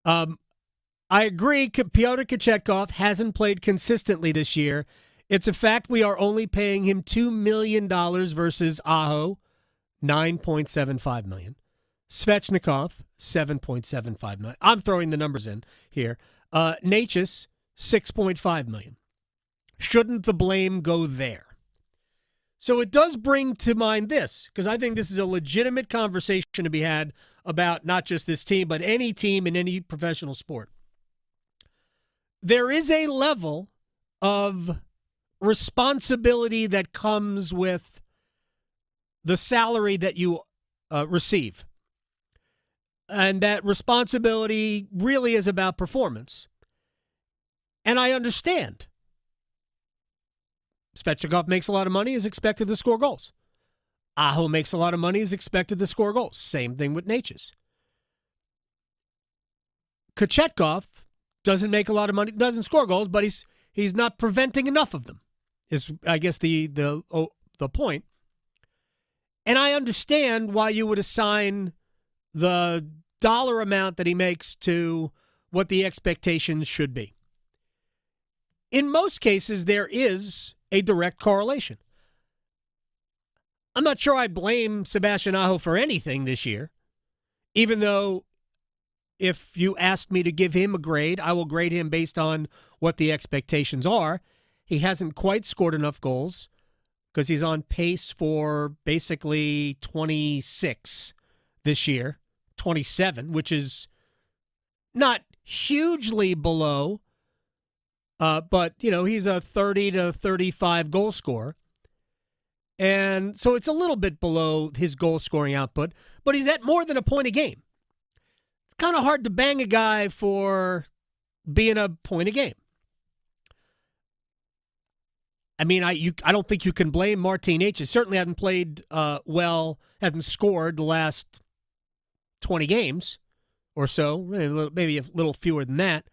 I agree. Pyotr Kochetkov hasn't played consistently this year. It's a fact we are only paying him $2 million versus Aho, $9.75 million. Svechnikov, $7.75 million. I'm throwing the numbers in here. Natchez, $6.5 million. Shouldn't the blame go there? So it does bring to mind this, because I think this is a legitimate conversation to be had about not just this team, but any team in any professional sport. There is a level of responsibility that comes with the salary that you receive. And that responsibility really is about performance. And I understand. Svechnikov makes a lot of money, is expected to score goals. Aho makes a lot of money, is expected to score goals. Same thing with Natchez. Kochetkov doesn't make a lot of money, doesn't score goals, but he's not preventing enough of them, is I guess the point. And I understand why you would assign the dollar amount that he makes to what the expectations should be. In most cases, there is a direct correlation. I'm not sure I blame Sebastian Aho for anything this year, even though if you asked me to give him a grade, I will grade him based on what the expectations are. He hasn't quite scored enough goals because he's on pace for basically 26 this year, 27, which is not hugely below, but, he's a 30 to 35 goal scorer. And so it's a little bit below his goal-scoring output, but he's at more than a point a game. It's kind of hard to bang a guy for being a point a game. I mean, I don't think you can blame Martin H. He certainly hasn't played well, hasn't scored the last 20 games or so, maybe a little fewer than that,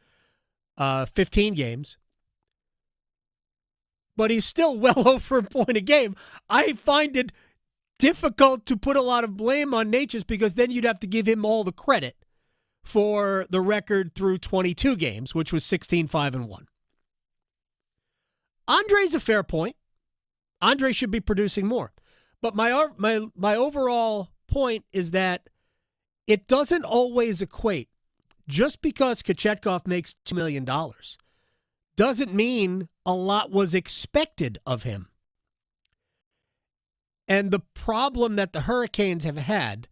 15 games. But he's still well over a point a game. I find it difficult to put a lot of blame on Natchez because then you'd have to give him all the credit for the record through 22 games, which was 16-5-1. Andre's a fair point. Andre should be producing more. But my overall point is that it doesn't always equate. Just because Kochetkov makes $2 million doesn't mean a lot was expected of him. And the problem that the Hurricanes have had,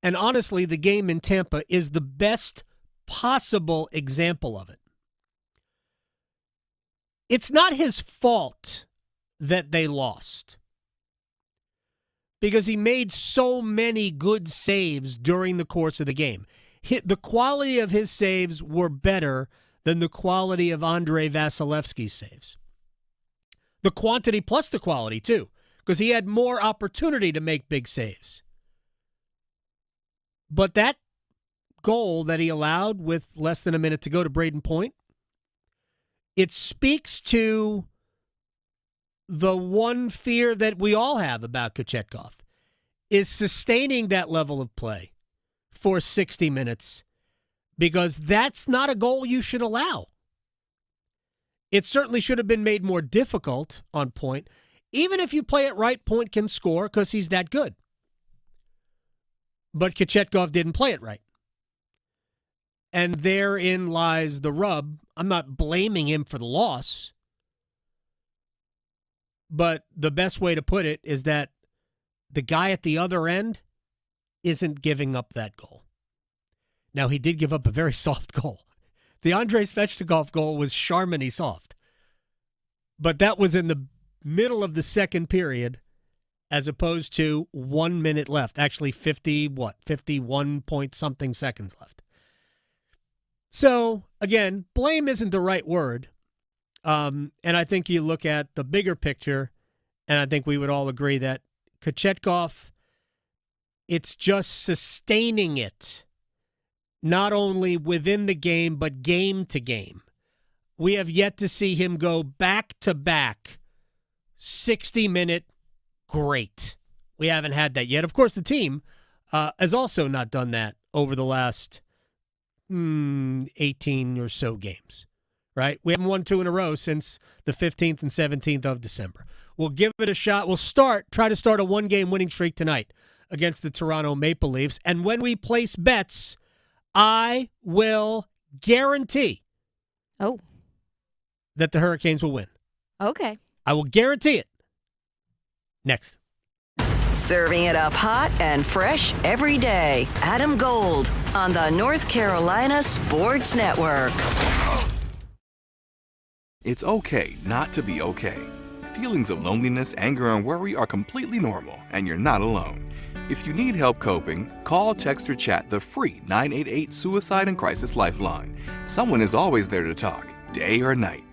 and honestly, the game in Tampa is the best possible example of it. It's not his fault that they lost because he made so many good saves during the course of the game. The quality of his saves were better than the quality of Andrei Vasilevsky's saves. The quantity plus the quality, too, because he had more opportunity to make big saves. But that goal that he allowed with less than a minute to go to Braden Point, it speaks to the one fear that we all have about Kochetkov, is sustaining that level of play for 60 minutes, because that's not a goal you should allow. It certainly should have been made more difficult on Point. Even if you play it right, Point can score because he's that good. But Kochetkov didn't play it right. And therein lies the rub. I'm not blaming him for the loss. But the best way to put it is that the guy at the other end isn't giving up that goal. Now, he did give up a very soft goal. The Andrei Svechnikov goal was Charmany soft. But that was in the middle of the second period as opposed to 1 minute left. Actually, 51 point something seconds left. So, again, blame isn't the right word. And I think you look at the bigger picture, and I think we would all agree that Kochetkov, it's just sustaining it, not only within the game, but game to game. We have yet to see him go back-to-back 60-minute great. We haven't had that yet. Of course, the team has also not done that over the last 18 or so games, right? We haven't won 2 in a row since the 15th and 17th of December. We'll give it a shot. We'll try to start a one-game winning streak tonight against the Toronto Maple Leafs. And when we place bets, I will guarantee that the Hurricanes will win. Okay. I will guarantee it. Next. Serving it up hot and fresh every day. Adam Gold on the North Carolina Sports Network. It's okay not to be okay. Feelings of loneliness, anger, and worry are completely normal, and you're not alone. If you need help coping, call, text, or chat the free 988 Suicide and Crisis Lifeline. Someone is always there to talk, day or night.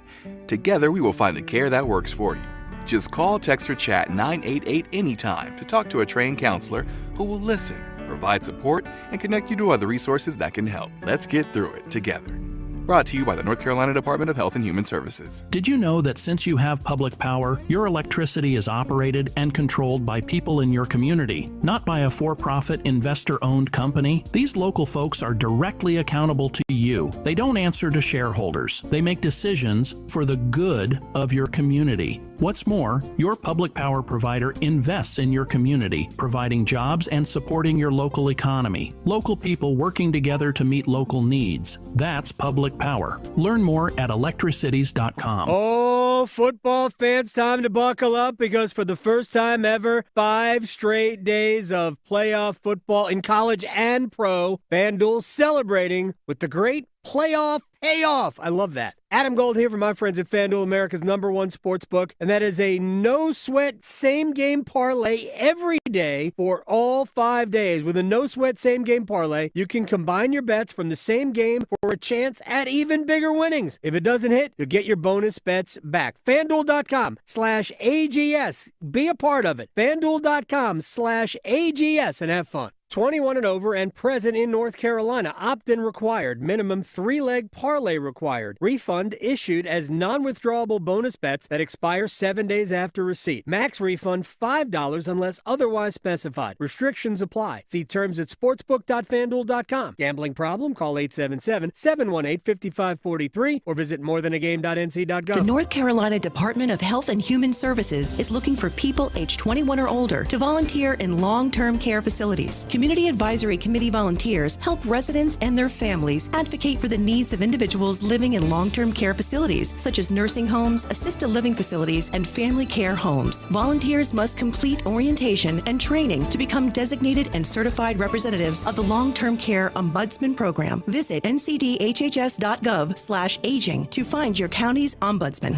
Together, we will find the care that works for you. Just call, text, or chat 988 anytime to talk to a trained counselor who will listen, provide support, and connect you to other resources that can help. Let's get through it together. Brought to you by the North Carolina Department of Health and Human Services. Did you know that since you have public power, your electricity is operated and controlled by people in your community, not by a for-profit, investor-owned company? These local folks are directly accountable to you. They don't answer to shareholders. They make decisions for the good of your community. What's more, your public power provider invests in your community, providing jobs and supporting your local economy. Local people working together to meet local needs. That's public power. Learn more at electricities.com. Oh, football fans, time to buckle up because for the first time ever, 5 straight days of playoff football in college and pro, FanDuel celebrating with the great playoff payoff. I love that. Adam Gold here from my friends at FanDuel, America's #1 sports book, and that is a no-sweat same-game parlay every day for all 5 days. With a no-sweat same-game parlay, you can combine your bets from the same game for a chance at even bigger winnings. If it doesn't hit, you'll get your bonus bets back. FanDuel.com/AGS. Be a part of it. FanDuel.com/AGS and have fun. 21 and over and present in North Carolina. Opt-in required. Minimum 3-leg parlay required. Refund issued as non-withdrawable bonus bets that expire 7 days after receipt. Max refund $5 unless otherwise specified. Restrictions apply. See terms at sportsbook.fanduel.com. Gambling problem? Call 877-718-5543 or visit morethanagame.nc.gov. The North Carolina Department of Health and Human Services is looking for people age 21 or older to volunteer in long-term care facilities. Community Advisory Committee volunteers help residents and their families advocate for the needs of individuals living in long-term care facilities, such as nursing homes, assisted living facilities, and family care homes. Volunteers must complete orientation and training to become designated and certified representatives of the Long-Term Care Ombudsman Program. Visit ncdhhs.gov/aging to find your county's ombudsman.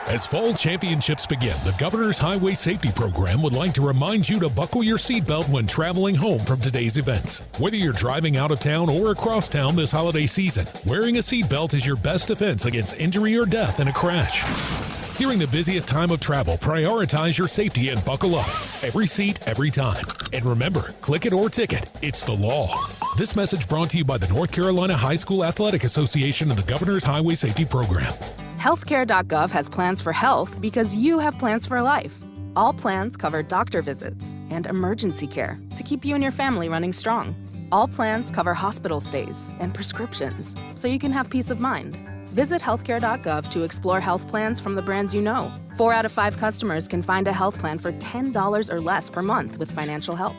As fall championships begin, the Governor's Highway Safety Program would like to remind you to buckle your seatbelt when traveling home from today's events. Whether you're driving out of town or across town this holiday season, wearing a seatbelt is your best defense against injury or death in a crash. During the busiest time of travel, prioritize your safety and buckle up. Every seat, every time. And remember, click it or ticket. It's the law. This message brought to you by the North Carolina High School Athletic Association and the Governor's Highway Safety Program. Healthcare.gov has plans for health because you have plans for life. All plans cover doctor visits and emergency care to keep you and your family running strong. All plans cover hospital stays and prescriptions so you can have peace of mind. Visit healthcare.gov to explore health plans from the brands you know. 4 out of 5 customers can find a health plan for $10 or less per month with financial help.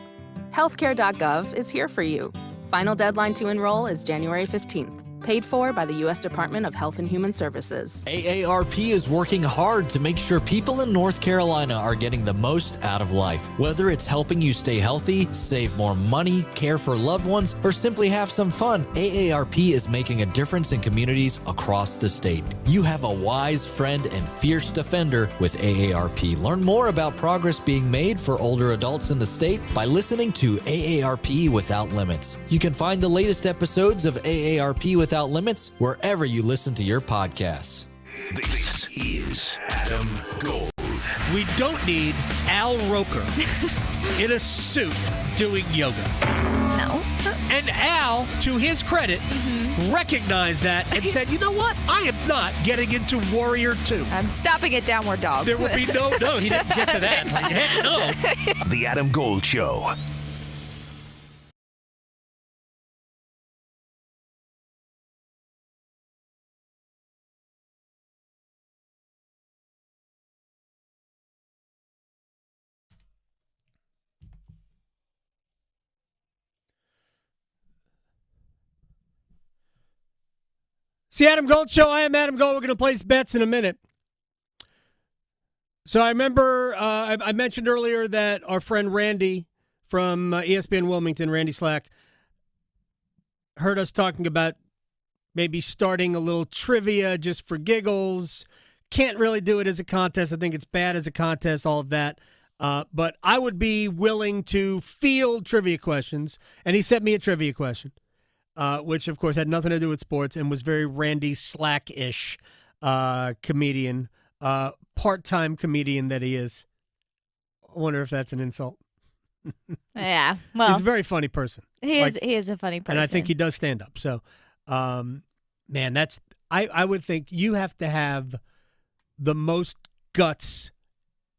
Healthcare.gov is here for you. Final deadline to enroll is January 15th. Paid for by the U.S. Department of Health and Human Services. AARP is working hard to make sure people in North Carolina are getting the most out of life. Whether it's helping you stay healthy, save more money, care for loved ones, or simply have some fun, AARP is making a difference in communities across the state. You have a wise friend and fierce defender with AARP. Learn more about progress being made for older adults in the state by listening to AARP Without Limits. You can find the latest episodes of AARP Without Limits wherever you listen to your podcasts. This is Adam Gold. We don't need Al Roker in a suit doing yoga. No. And Al, to his credit, recognized that and said, you know what? I am not getting into Warrior 2. I'm stopping at Downward Dog. There will be no, he didn't get to that. Like, heck no. The Adam Gold Show. It's the Adam Gold Show. I am Adam Gold. We're going to place bets in a minute. So I remember I mentioned earlier that our friend Randy from ESPN Wilmington, Randy Slack, heard us talking about maybe starting a little trivia just for giggles. Can't really do it as a contest. I think it's bad as a contest, all of that. But I would be willing to field trivia questions. And he sent me a trivia question. Which, of course, had nothing to do with sports and was very Randy Slack-ish comedian, part-time comedian that he is. I wonder if that's an insult. Yeah, well. He's a very funny person. He is a funny person. And I think he does stand up. So Man, I would think you have to have the most guts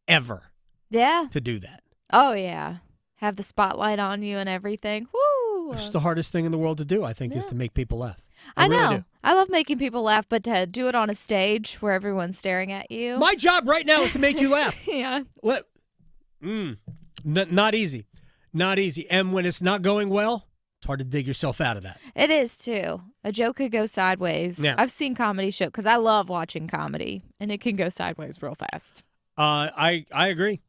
ever. Yeah. To do that. Oh, yeah. Have the spotlight on you and everything. Woo! It's the hardest thing in the world to do, I think, is to make people laugh. I know. Really do. I love making people laugh, but to do it on a stage where everyone's staring at you. My job right now is to make you laugh. Yeah. Not easy. Not easy. And when it's not going well, it's hard to dig yourself out of that. It is, too. A joke could go sideways. Yeah. I've seen comedy shows because I love watching comedy, and it can go sideways real fast. I agree.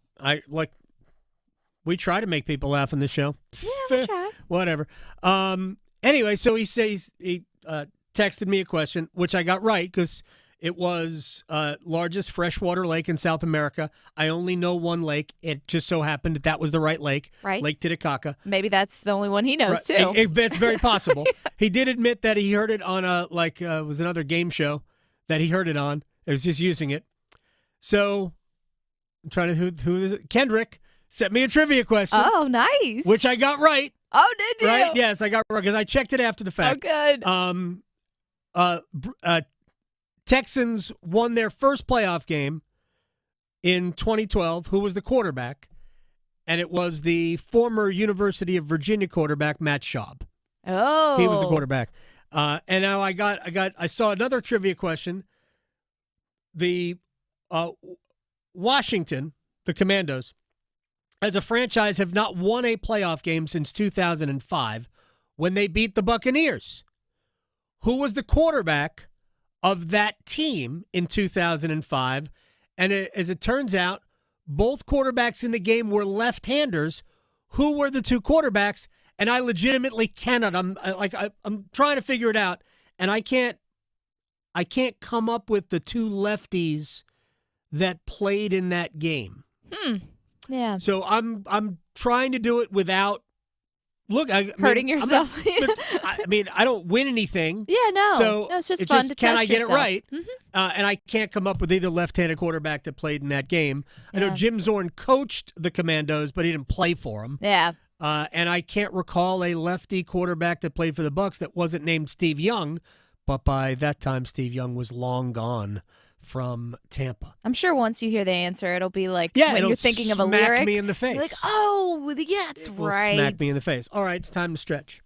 We try to make people laugh on this show. Yeah, we try. Whatever. Anyway, so he texted me a question, which I got right because it was largest freshwater lake in South America. I only know one lake. It just so happened that was the right lake. Right. Lake Titicaca. Maybe that's the only one he knows, too. It's very possible. He did admit that he heard it on it was another game show that he heard it on. It was just using it. So I'm trying to who is it? Kendrick sent me a trivia question. Oh, nice. Which I got right. Oh, did you? Right? Yes, I got right because I checked it after the fact. Oh, good. Texans won their first playoff game in 2012. Who was the quarterback? And it was the former University of Virginia quarterback, Matt Schaub. Oh. He was the quarterback. And now I saw another trivia question. The Washington, the Commandos, as a franchise, have not won a playoff game since 2005 when they beat the Buccaneers. Who was the quarterback of that team in 2005? And as it turns out, both quarterbacks in the game were left-handers. Who were the two quarterbacks? And I legitimately cannot. I'm trying to figure it out, and I can't come up with the two lefties that played in that game. Yeah. So I'm trying to do it without hurting yourself. I don't win anything. Yeah, no. So it's just it's fun to can test I get yourself. it right? Mm-hmm. And I can't come up with either left-handed quarterback that played in that game. I know Yeah. Jim Zorn coached the Commandos, but he didn't play for them. Yeah. And I can't recall a lefty quarterback that played for the Bucs that wasn't named Steve Young, but by that time Steve Young was long gone from Tampa. I'm sure once you hear the answer, it'll be like Yeah, when it'll you're thinking of a smack lyric. me in the face. You're like, oh, yeah, that's It will right. smack me in the face. All right, it's time to stretch.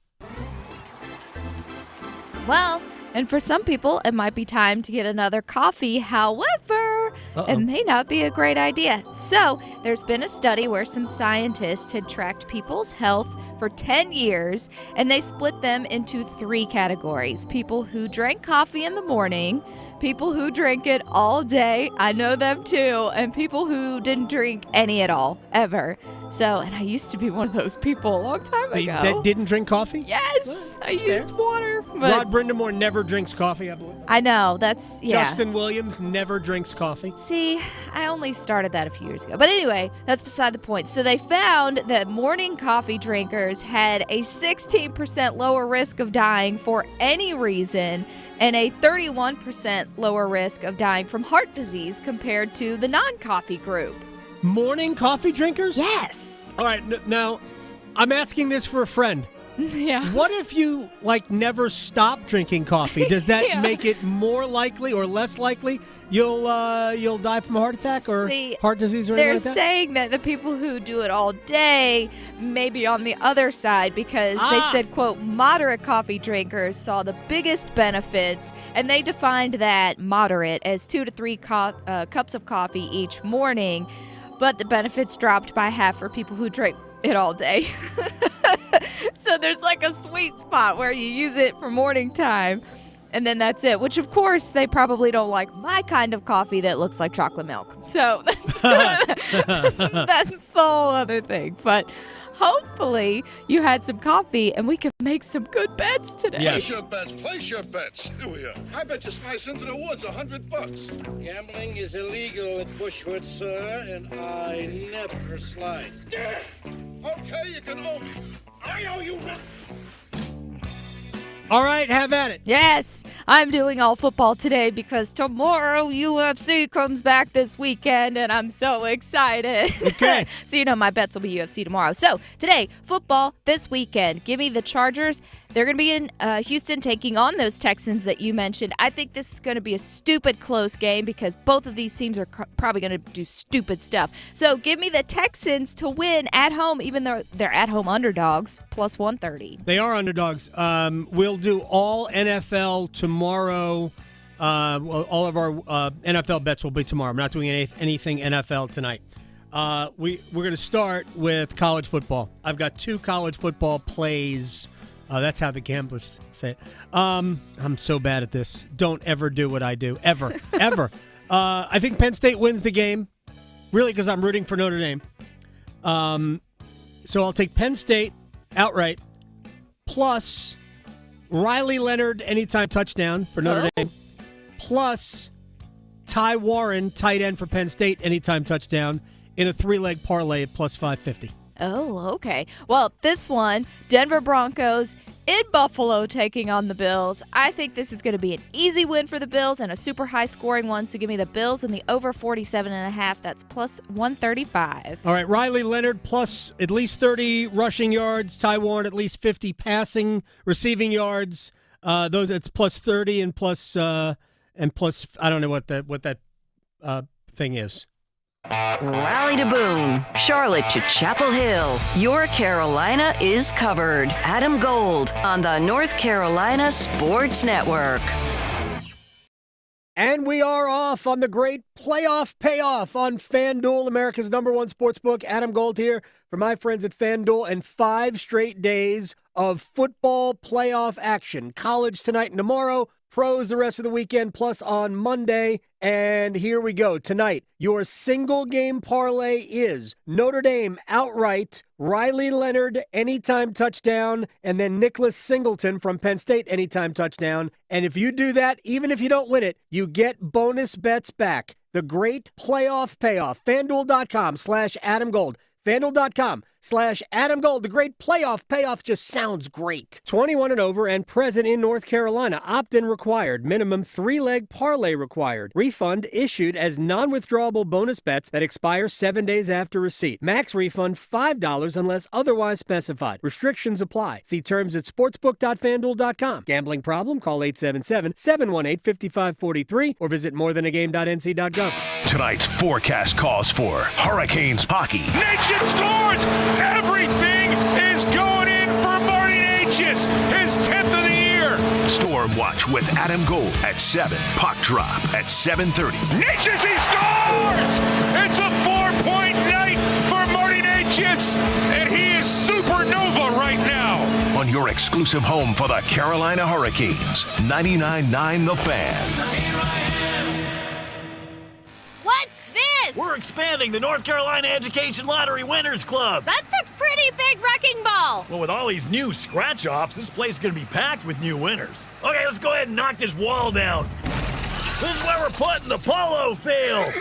Well, and for some people, it might be time to get another coffee. However, it may not be a great idea. So, there's been a study where some scientists had tracked people's health for 10 years, and they split them into 3 categories. People who drank coffee in the morning, people who drank it all day, I know them too, and people who didn't drink any at all, ever. So, and I used to be one of those people a long time ago. That didn't drink coffee? Yes, I used water. But Rod Brindamore never drinks coffee, I believe. I know, that's, yeah. Justin Williams never drinks coffee. See, I only started that a few years ago. But anyway, that's beside the point. So they found that morning coffee drinkers had a 16% lower risk of dying for any reason and a 31% lower risk of dying from heart disease compared to the non-coffee group. Morning coffee drinkers? Yes. All right, now, I'm asking this for a friend. Yeah. What if you, never stop drinking coffee? Does that make it more likely or less likely you'll die from a heart attack or heart disease or anything like that? They're saying that the people who do it all day may be on the other side because they said, quote, moderate coffee drinkers saw the biggest benefits, and they defined that moderate as 2 to 3 cups of coffee each morning, but the benefits dropped by half for people who drink it all day. So there's a sweet spot where you use it for morning time, and then that's it, which of course they probably don't like my kind of coffee that looks like chocolate milk. So that's the whole other thing. But hopefully you had some coffee and we can make some good bets today. Yes. Place your bets. Here we are. I bet you slice into the woods $100. Gambling is illegal at Bushwood, sir, and I never slide. Okay, you can owe me. I owe you nothing. All right, have at it. Yes, I'm doing all football today because tomorrow UFC comes back this weekend, and I'm so excited. Okay. So my bets will be UFC tomorrow. So today, football this weekend. Give me the Chargers They're going to be in Houston taking on those Texans that you mentioned. I think this is going to be a stupid close game because both of these teams are probably going to do stupid stuff. So give me the Texans to win at home, even though they're at-home underdogs, plus 130. They are underdogs. We'll do all NFL tomorrow. All of our NFL bets will be tomorrow. I'm not doing anything NFL tonight. We're going to start with college football. I've got 2 college football plays. That's how the gamblers say it. I'm so bad at this. Don't ever do what I do. Ever. Ever. I think Penn State wins the game, really, because I'm rooting for Notre Dame. So I'll take Penn State outright, plus Riley Leonard anytime touchdown for Notre Dame, plus Ty Warren, tight end for Penn State, anytime touchdown in a 3-leg parlay at plus 550. Oh, okay. Well, this one, Denver Broncos in Buffalo taking on the Bills. I think this is going to be an easy win for the Bills and a super high-scoring one, so give me the Bills and the over 47.5. That's plus 135. All right, Riley Leonard plus at least 30 rushing yards. Ty Warren at least 50 receiving yards. It's plus 30 and plus I don't know what that thing is. Raleigh to Boone, Charlotte to Chapel Hill. Your Carolina is covered. Adam Gold on the North Carolina Sports Network. And we are off on the great playoff payoff on FanDuel, America's #1 sportsbook. Adam Gold here for my friends at FanDuel, and 5 straight days of football playoff action. College tonight and tomorrow, pros the rest of the weekend, plus on Monday. And here we go. Tonight, your single game parlay is Notre Dame outright, Riley Leonard anytime touchdown, and then Nicholas Singleton from Penn State anytime touchdown. And if you do that, even if you don't win it, you get bonus bets back. The great playoff payoff. FanDuel.com/Adam Gold. FanDuel.com/Adam Gold. The great playoff payoff just sounds great. 21 and over and present in North Carolina. Opt-in required. Minimum 3-leg parlay required. Refund issued as non-withdrawable bonus bets that expire 7 days after receipt. Max refund $5 unless otherwise specified. Restrictions apply. See terms at sportsbook.fanduel.com. Gambling problem? Call 877-718-5543 or visit morethanagame.nc.gov. Tonight's forecast calls for Hurricanes hockey. Nation scores! Everything is going in for Marty Necas, his 10th of the year. Storm Watch with Adam Gold at 7. Puck drop at 7:30. Necas, he scores! It's a 4-point night for Marty Necas, and he is supernova right now. On your exclusive home for the Carolina Hurricanes, 99.9 The Fan. What's this? We're expanding the North Carolina Education Lottery Winners Club. That's a pretty big wrecking ball. Well, with all these new scratch-offs, this place is going to be packed with new winners. Okay, let's go ahead and knock this wall down. This is where we're putting the polo field.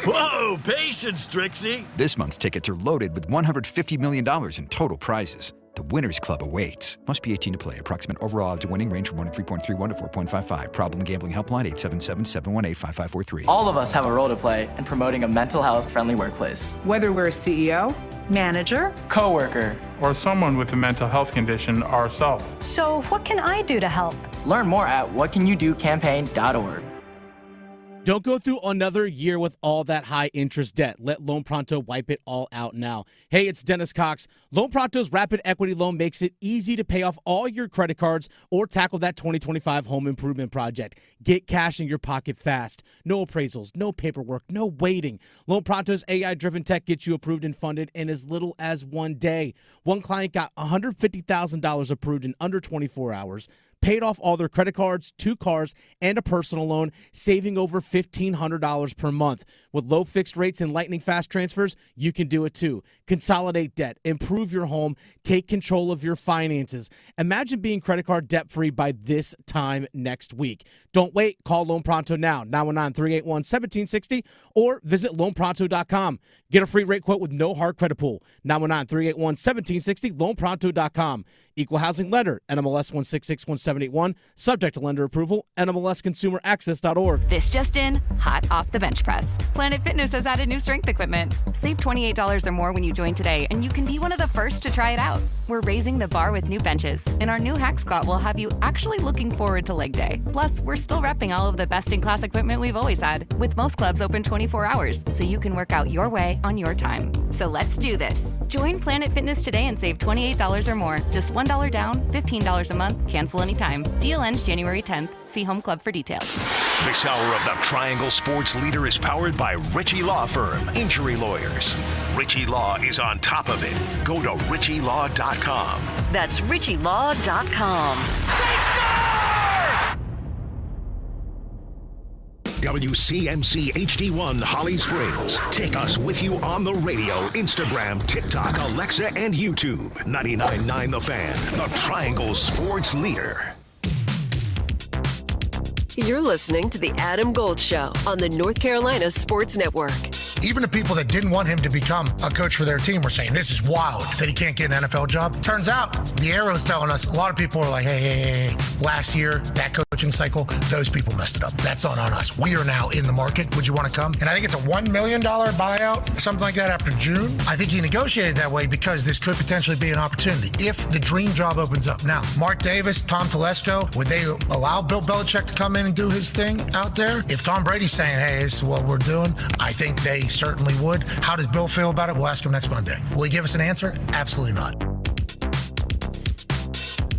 Whoa, patience, Trixie. This month's tickets are loaded with $150 million in total prizes. The Winners Club awaits. Must be 18 to play. Approximate overall odds of winning range from 3.31 to 4.55. Problem gambling helpline 877-718-5543. All of us have a role to play in promoting a mental health friendly workplace. Whether we're a CEO, manager, coworker, or someone with a mental health condition ourselves. So what can I do to help? Learn more at whatcanyoudocampaign.org. Don't go through another year with all that high interest debt. Let Loan Pronto wipe it all out now. Hey, it's Dennis Cox. Loan Pronto's Rapid Equity Loan makes it easy to pay off all your credit cards or tackle that 2025 home improvement project. Get cash in your pocket fast. No appraisals, no paperwork, no waiting. Loan Pronto's AI-driven tech gets you approved and funded in as little as 1 day. One client got $150,000 approved in under 24 hours. Paid off all their credit cards, 2 cars, and a personal loan, saving over $1,500 per month. With low fixed rates and lightning fast transfers, you can do it too. Consolidate debt, improve your home, take control of your finances. Imagine being credit card debt-free by this time next week. Don't wait. Call Loan Pronto now, 919-381-1760, or visit loanpronto.com. Get a free rate quote with no hard credit pull, 919-381-1760, loanpronto.com. Equal housing lender, NMLS 1661781, subject to lender approval, NMLSconsumeraccess.org. This just in, hot off the bench press. Planet Fitness has added new strength equipment. Save $28 or more when you join today, and you can be one of the first to try it out. We're raising the bar with new benches, and our new hack squat will have you actually looking forward to leg day. Plus, we're still repping all of the best-in-class equipment we've always had, with most clubs open 24 hours, so you can work out your way on your time. So let's do this. Join Planet Fitness today and save $28 or more. Just $1 down, $15 a month, cancel anytime. Deal ends January 10th. See Home Club for details. This hour of the Triangle Sports Leader is powered by Ritchie Law Firm, injury lawyers. Ritchie Law is on top of it. Go to ritchielaw.com. That's ritchielaw.com. They score! WCMC HD1 Holly Springs. Take us with you on the radio, Instagram, TikTok, Alexa, and YouTube. 99.9 The Fan, the Triangle Sports Leader. You're listening to The Adam Gold Show on the North Carolina Sports Network. Even the people that didn't want him to become a coach for their team were saying, this is wild that he can't get an NFL job. Turns out, the arrow's telling us, a lot of people are like, hey, last year, that coaching cycle, those people messed it up. That's not on us. We are now in the market. Would you want to come? And I think it's a $1 million buyout, something like that after June. I think he negotiated that way because this could potentially be an opportunity if the dream job opens up. Now, Mark Davis, Tom Telesco, would they allow Bill Belichick to come in and do his thing out there? If Tom Brady's saying, hey, this is what we're doing, I think they certainly would. How does Bill feel about it? We'll ask him next Monday. Will he give us an answer? Absolutely not.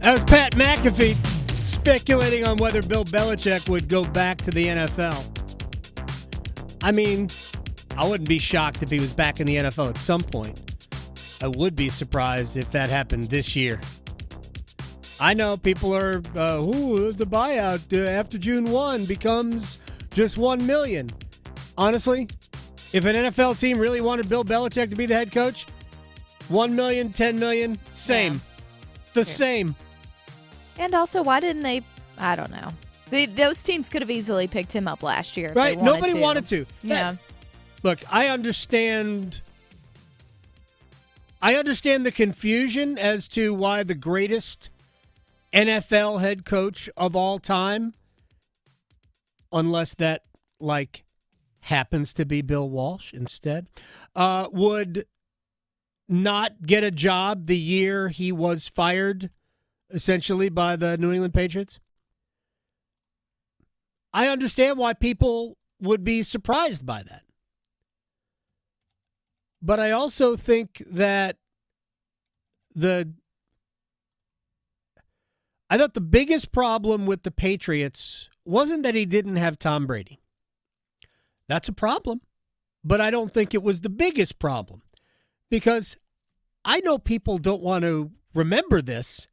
That was Pat McAfee speculating on whether Bill Belichick would go back to the NFL. I mean, I wouldn't be shocked if he was back in the NFL at some point. I would be surprised if that happened this year. I know people are, the buyout after June 1 becomes just $1 million. Honestly, if an NFL team really wanted Bill Belichick to be the head coach, $1 million, $10 million, same. The same. And also, why didn't they? I don't know. Those teams could have easily picked him up last year. Right? Nobody wanted to. Yeah. Look, I understand the confusion as to why the greatest NFL head coach of all time, unless that, happens to be Bill Walsh instead, would not get a job the year he was fired, essentially, by the New England Patriots. I understand why people would be surprised by that. But I also think that I thought the biggest problem with the Patriots wasn't that he didn't have Tom Brady. That's a problem, but I don't think it was the biggest problem, because I know people don't want to remember this,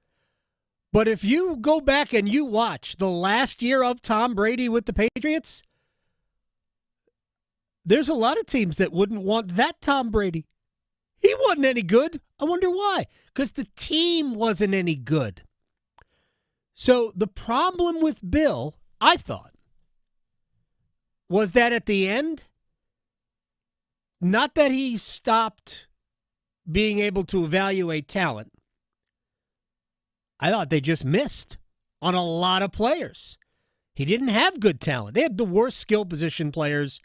but if you go back and you watch the last year of Tom Brady with the Patriots, there's a lot of teams that wouldn't want that Tom Brady. He wasn't any good. I wonder why. Because the team wasn't any good. So the problem with Bill, I thought, was that at the end, not that he stopped being able to evaluate talent. I thought they just missed on a lot of players. He didn't have good talent. They had the worst skill position players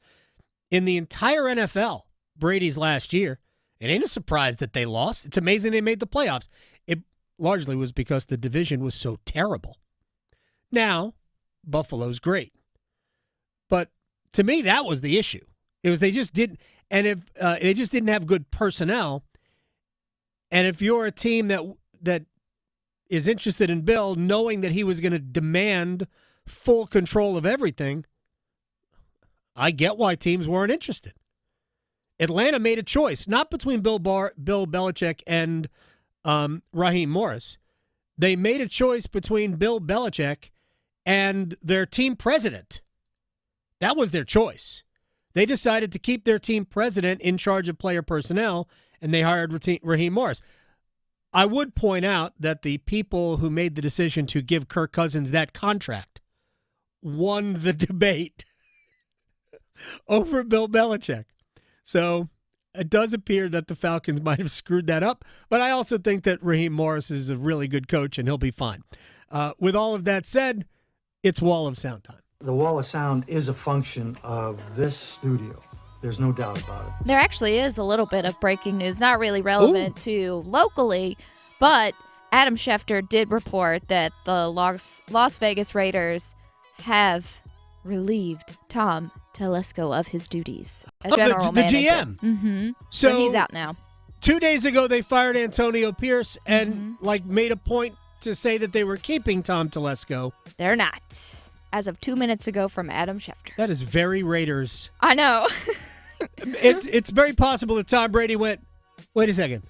in the entire NFL, Brady's last year. It ain't a surprise that they lost. It's amazing they made the playoffs. It largely was because the division was so terrible. Now, Buffalo's great. But to me, that was the issue. It was they just didn't, and if they just didn't have good personnel. And if you're a team that is interested in Bill, knowing that he was going to demand full control of everything, I get why teams weren't interested. Atlanta made a choice, not between Bill Belichick and Raheem Morris. They made a choice between Bill Belichick and their team president. That was their choice. They decided to keep their team president in charge of player personnel, and they hired Raheem Morris. I would point out that the people who made the decision to give Kirk Cousins that contract won the debate over Bill Belichick. So it does appear that the Falcons might have screwed that up, but I also think that Raheem Morris is a really good coach, and he'll be fine. With all of that said, it's Wall of Sound time. The Wall of Sound is a function of this studio. There's no doubt about it. There actually is a little bit of breaking news, not really relevant to locally, but Adam Schefter did report that the Las Vegas Raiders have relieved Tom Telesco of his duties as general manager. The GM. Mm-hmm. So he's out now. 2 days ago, they fired Antonio Pierce and made a point to say that they were keeping Tom Telesco. They're not. As of 2 minutes ago from Adam Schefter. That is very Raiders. I know. It's very possible that Tom Brady went, wait a second,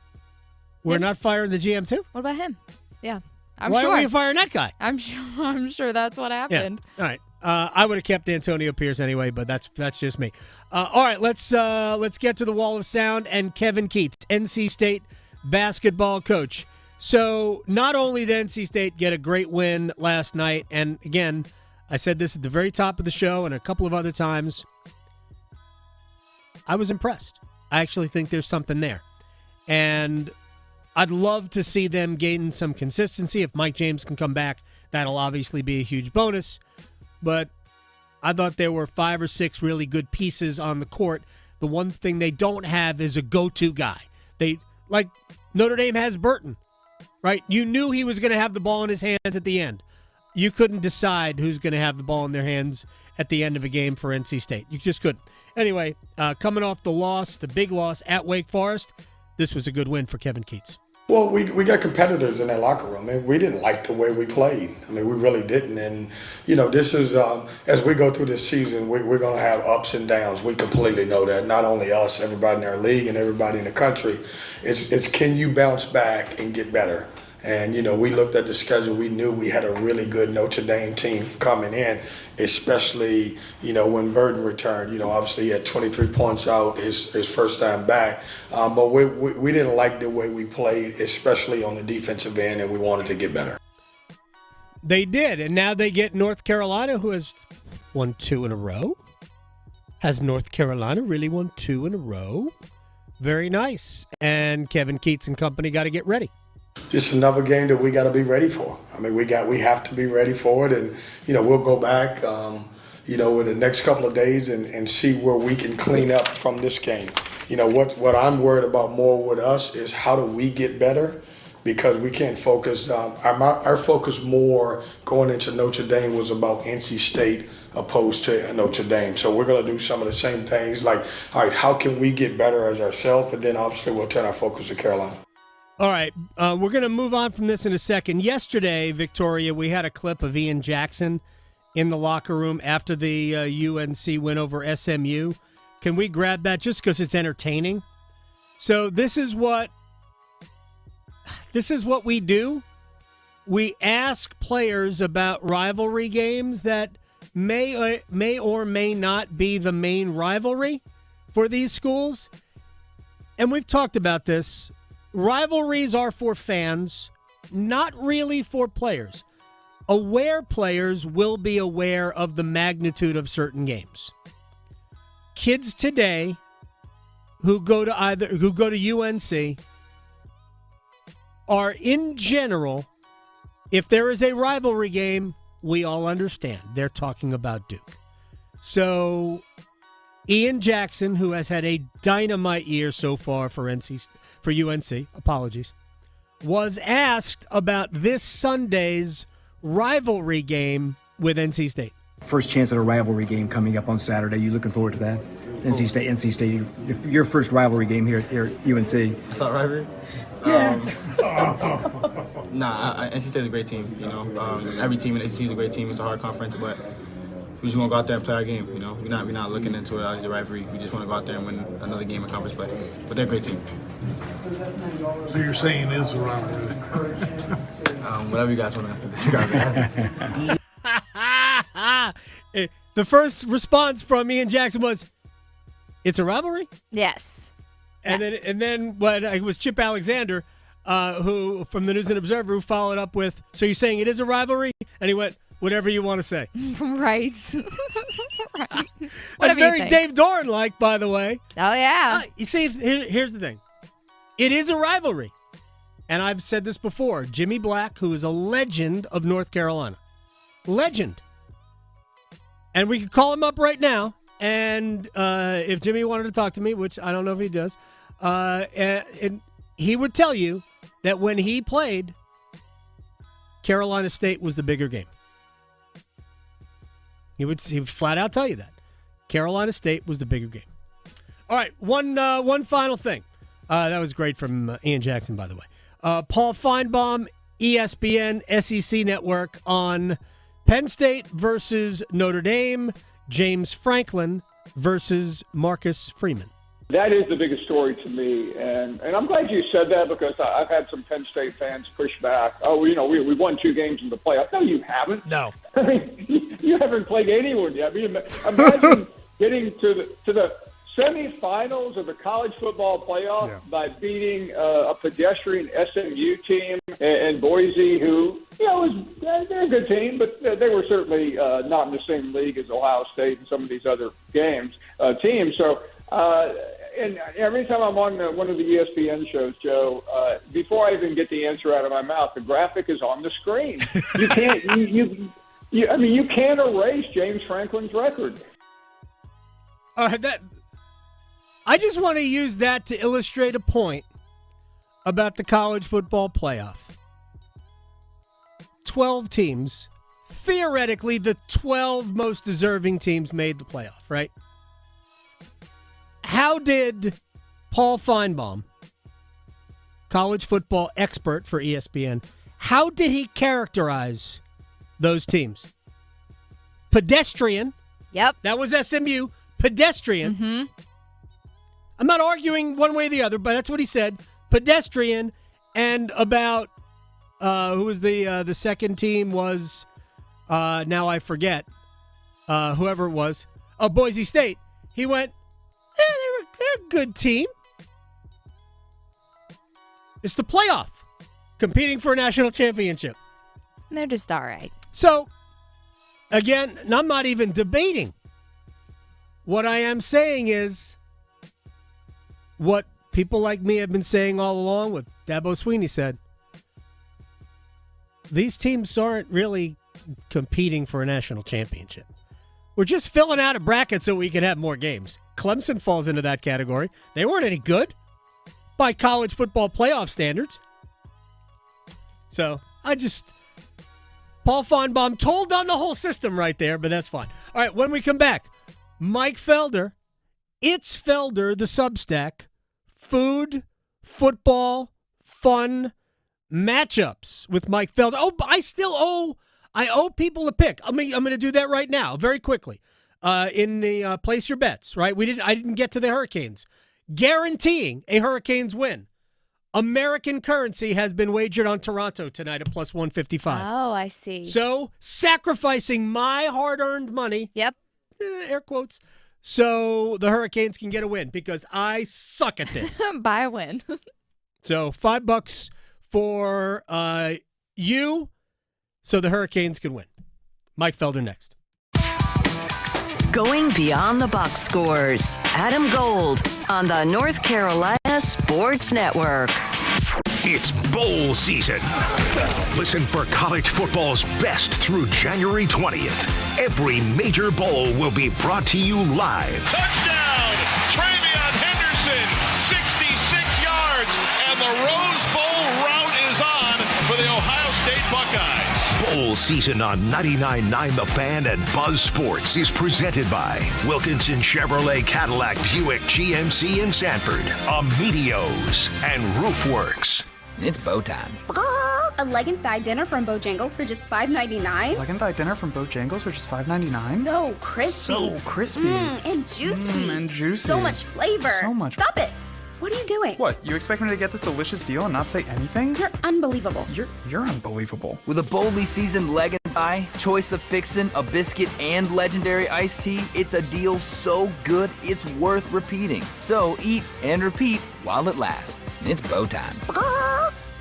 we're not firing the GM too? What about him? Yeah. Why are we firing that guy? I'm sure that's what happened. Yeah. All right. I would have kept Antonio Pierce anyway, but that's just me. All right, let's get to the Wall of Sound and Kevin Keats, NC State basketball coach. So not only did NC State get a great win last night, and again, I said this at the very top of the show and a couple of other times, I was impressed. I actually think there's something there. And I'd love to see them gain some consistency. If Mike James can come back, that'll obviously be a huge bonus. But I thought there were 5 or 6 really good pieces on the court. The one thing they don't have is a go-to guy. Like Notre Dame has Burton, right? You knew he was going to have the ball in his hands at the end. You couldn't decide who's going to have the ball in their hands at the end of a game for NC State. You just couldn't. Anyway, coming off the big loss at Wake Forest, this was a good win for Kevin Keats. Well, we got competitors in that locker room, and we didn't like the way we played. I mean, we really didn't. And, this is, as we go through this season, we're going to have ups and downs. We completely know that. Not only us, everybody in our league and everybody in the country. It's can you bounce back and get better? And, we looked at the schedule. We knew we had a really good Notre Dame team coming in, especially, when Burton returned. Obviously he had 23 points out his first time back. But we didn't like the way we played, especially on the defensive end, and we wanted to get better. They did, and now they get North Carolina, who has won 2 in a row. Has North Carolina really won 2 in a row? Very nice. And Kevin Keats and company got to get ready. Just another game that we got to be ready for. I mean, we have to be ready for it, and we'll go back, in the next couple of days and see where we can clean up from this game. What I'm worried about more with us is how do we get better, because we can't focus. Our focus more going into Notre Dame was about NC State opposed to Notre Dame. So we're going to do some of the same things, like, all right, how can we get better as ourselves, and then obviously we'll turn our focus to Carolina. All right, we're going to move on from this in a second. Yesterday, Victoria, we had a clip of Ian Jackson in the locker room after the UNC win over SMU. Can we grab that just because it's entertaining? So this is what we do. We ask players about rivalry games that may or may not be the main rivalry for these schools. And we've talked about this. Rivalries are for fans, not really for players. Aware players will be aware of the magnitude of certain games. Kids today who go to UNC are, in general, if there is a rivalry game, we all understand. They're talking about Duke. So Ian Jackson, who has had a dynamite year so far for UNC, was asked about this Sunday's rivalry game with NC State. First chance at a rivalry game coming up on Saturday. You looking forward to that? NC State, your first rivalry game here at UNC. I saw rivalry? Yeah. NC State's a great team. Every team in the ACC is a great team. It's a hard conference, but we just want to go out there and play our game. We're not looking into it as a rivalry. We just want to go out there and win another game in conference play. But they're a great team. So you're saying it is a rivalry? Whatever you guys want to describe it as. The first response from Ian Jackson was, "It's a rivalry?" Yes. And then it was Chip Alexander, who from the News and Observer, who followed up with, "So you're saying it is a rivalry?" And he went, whatever you want to say. Right. Right. That's very Dave Doran-like, by the way. Oh, yeah. You see, here's the thing. It is a rivalry. And I've said this before. Jimmy Black, who is a legend of North Carolina. Legend. And we could call him up right now. And if Jimmy wanted to talk to me, which I don't know if he does, and he would tell you that when he played, Carolina State was the bigger game. He would flat out tell you that. Carolina State was the bigger game. All right, one final thing. That was great from Ian Jackson, by the way. Paul Feinbaum, ESPN, SEC Network on Penn State versus Notre Dame, James Franklin versus Marcus Freeman. That is the biggest story to me, and I'm glad you said that because I've had some Penn State fans push back. Oh, we won 2 games in the playoffs. No, you haven't. No. I mean, you haven't played anyone yet. I mean, imagine getting to the semifinals of the college football playoff by beating a pedestrian SMU team and Boise, who they're a good team, but they were certainly not in the same league as Ohio State and some of these other teams. So. And every time I'm on one of the ESPN shows, Joe, before I even get the answer out of my mouth, the graphic is on the screen. You can't. You can't erase James Franklin's record. I just want to use that to illustrate a point about the college football playoff. 12 teams, theoretically, the 12 most deserving teams made the playoff, right? How did Paul Feinbaum, college football expert for ESPN, how did he characterize those teams? Pedestrian. Yep. That was SMU. Pedestrian. Mm-hmm. I'm not arguing one way or the other, but that's what he said. Pedestrian. And about who was the second team was, now I forget, whoever it was, Boise State. He went, they're a good team. It's the playoff, competing for a national championship. They're just all right. So, again, and I'm not even debating. What I am saying is what people like me have been saying all along, what Dabo Sweeney said. These teams aren't really competing for a national championship. We're just filling out a bracket so we can have more games. Clemson falls into that category. They weren't any good by college football playoff standards. So, Paul Feinbaum told on the whole system right there, but that's fine. All right, when we come back, Mike Felder, It's Felder, the Substack, food, football, fun, matchups with Mike Felder. Oh, I owe people a pick. I'm going to do that right now, very quickly. In the place your bets, right? I didn't get to the Hurricanes. Guaranteeing a Hurricanes win. American currency has been wagered on Toronto tonight at plus 155. Oh, I see. So, sacrificing my hard-earned money. Yep. Air quotes. So, the Hurricanes can get a win because I suck at this. Buy a win. So, $5 for you so the Hurricanes can win. Mike Felder next. Going beyond the box scores. Adam Gold on the North Carolina Sports Network. It's bowl season. Listen for college football's best through January 20th. Every major bowl will be brought to you live. Touchdown! Travion Henderson, 66 yards, and the Rose Bowl route is on for the Ohio State Buckeyes. Bowl season on 99.9 The Fan and Buzz Sports is presented by Wilkinson Chevrolet Cadillac Buick GMC in Sanford, Amedios, and Roofworks. It's bow time. A leg and thigh dinner from Bojangles for just $5.99. Leg and thigh dinner from Bojangles for just $5.99? So crispy. So crispy. And juicy. And juicy. So much flavor. So much. Stop it. What are you doing? What, you expect me to get this delicious deal and not say anything? You're unbelievable. You're unbelievable. With a boldly seasoned leg and thigh, choice of fixin', a biscuit, and legendary iced tea, it's a deal so good it's worth repeating. So eat and repeat while it lasts. It's bow time.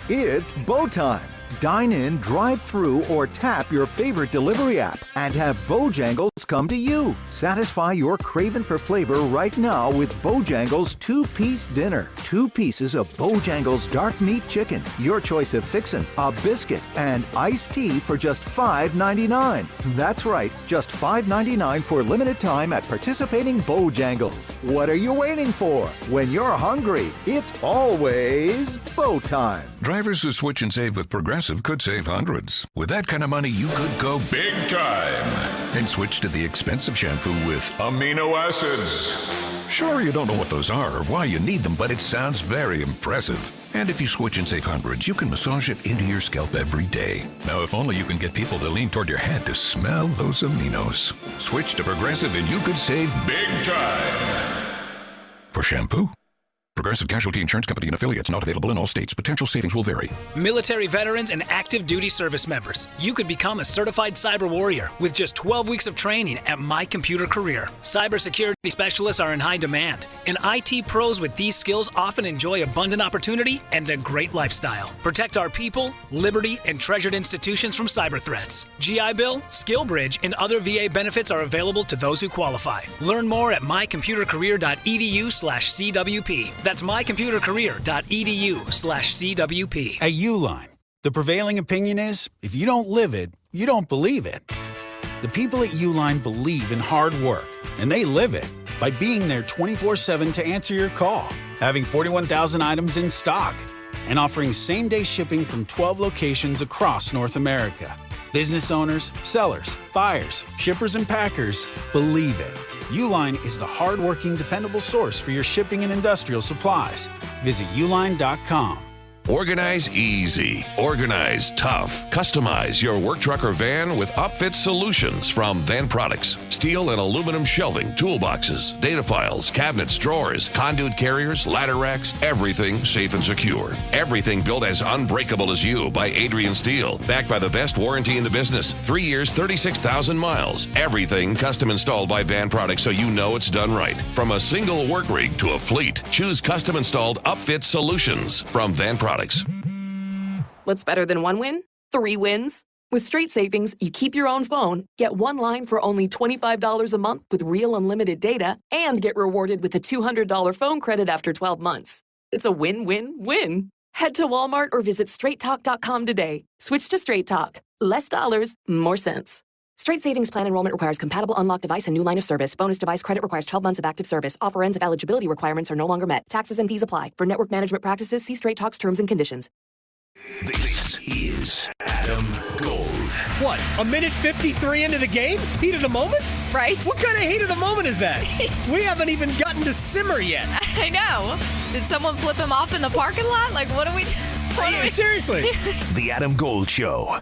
It's bow time. Dine in, drive through, or tap your favorite delivery app and have Bojangles come to you. Satisfy your craving for flavor right now with Bojangles 2-piece dinner. 2 pieces of Bojangles dark meat chicken, your choice of fixin', a biscuit, and iced tea for just $5.99. That's right, just $5.99 for limited time at participating Bojangles. What are you waiting for? When you're hungry, it's always Bo time. Drivers who switch and save with Progressive could save hundreds. With that kind of money, you could go big time and switch to the expensive shampoo with amino acids. Sure, you don't know what those are or why you need them, but it sounds very impressive. And if you switch and save hundreds, you can massage it into your scalp every day. Now, if only you can get people to lean toward your head to smell those aminos. Switch to Progressive and you could save big time. For shampoo. Progressive Casualty Insurance Company and affiliates, not available in all states. Potential savings will vary. Military veterans and active duty service members, you could become a certified cyber warrior with just 12 weeks of training at My Computer Career. Cybersecurity specialists are in high demand, and IT pros with these skills often enjoy abundant opportunity and a great lifestyle. Protect our people, liberty, and treasured institutions from cyber threats. GI Bill, SkillBridge, and other VA benefits are available to those who qualify. Learn more at mycomputercareer.edu/CWP. That's mycomputercareer.edu/CWP. At Uline, the prevailing opinion is, if you don't live it, you don't believe it. The people at Uline believe in hard work, and they live it by being there 24/7 to answer your call, having 41,000 items in stock, and offering same-day shipping from 12 locations across North America. Business owners, sellers, buyers, shippers, and packers believe it. Uline is the hard-working, dependable source for your shipping and industrial supplies. Visit uline.com. Organize easy. Organize tough. Customize your work truck or van with upfit solutions from Van Products. Steel and aluminum shelving, toolboxes, data files, cabinets, drawers, conduit carriers, ladder racks, everything safe and secure. Everything built as unbreakable as you by Adrian Steel. Backed by the best warranty in the business. 3 years, 36,000 miles. Everything custom installed by Van Products so you know it's done right. From a single work rig to a fleet, choose custom installed upfit solutions from Van Products. What's better than one win? 3 wins. With Straight Savings, you keep your own phone, get one line for only $25 a month with real unlimited data, and get rewarded with a $200 phone credit after 12 months. It's a win-win-win. Head to Walmart or visit straighttalk.com today. Switch to Straight Talk. Less dollars, more sense. Straight Savings Plan enrollment requires compatible unlocked device and new line of service. Bonus device credit requires 12 months of active service. Offer ends if eligibility requirements are no longer met. Taxes and fees apply. For network management practices, see Straight Talk's terms and conditions. This is Adam Gold. What, a minute 53 into the game? Heat of the moment? Right. What kind of heat of the moment is that? We haven't even gotten to simmer yet. I know. Did someone flip him off in the parking lot? Like, what are we seriously. The Adam Gold Show.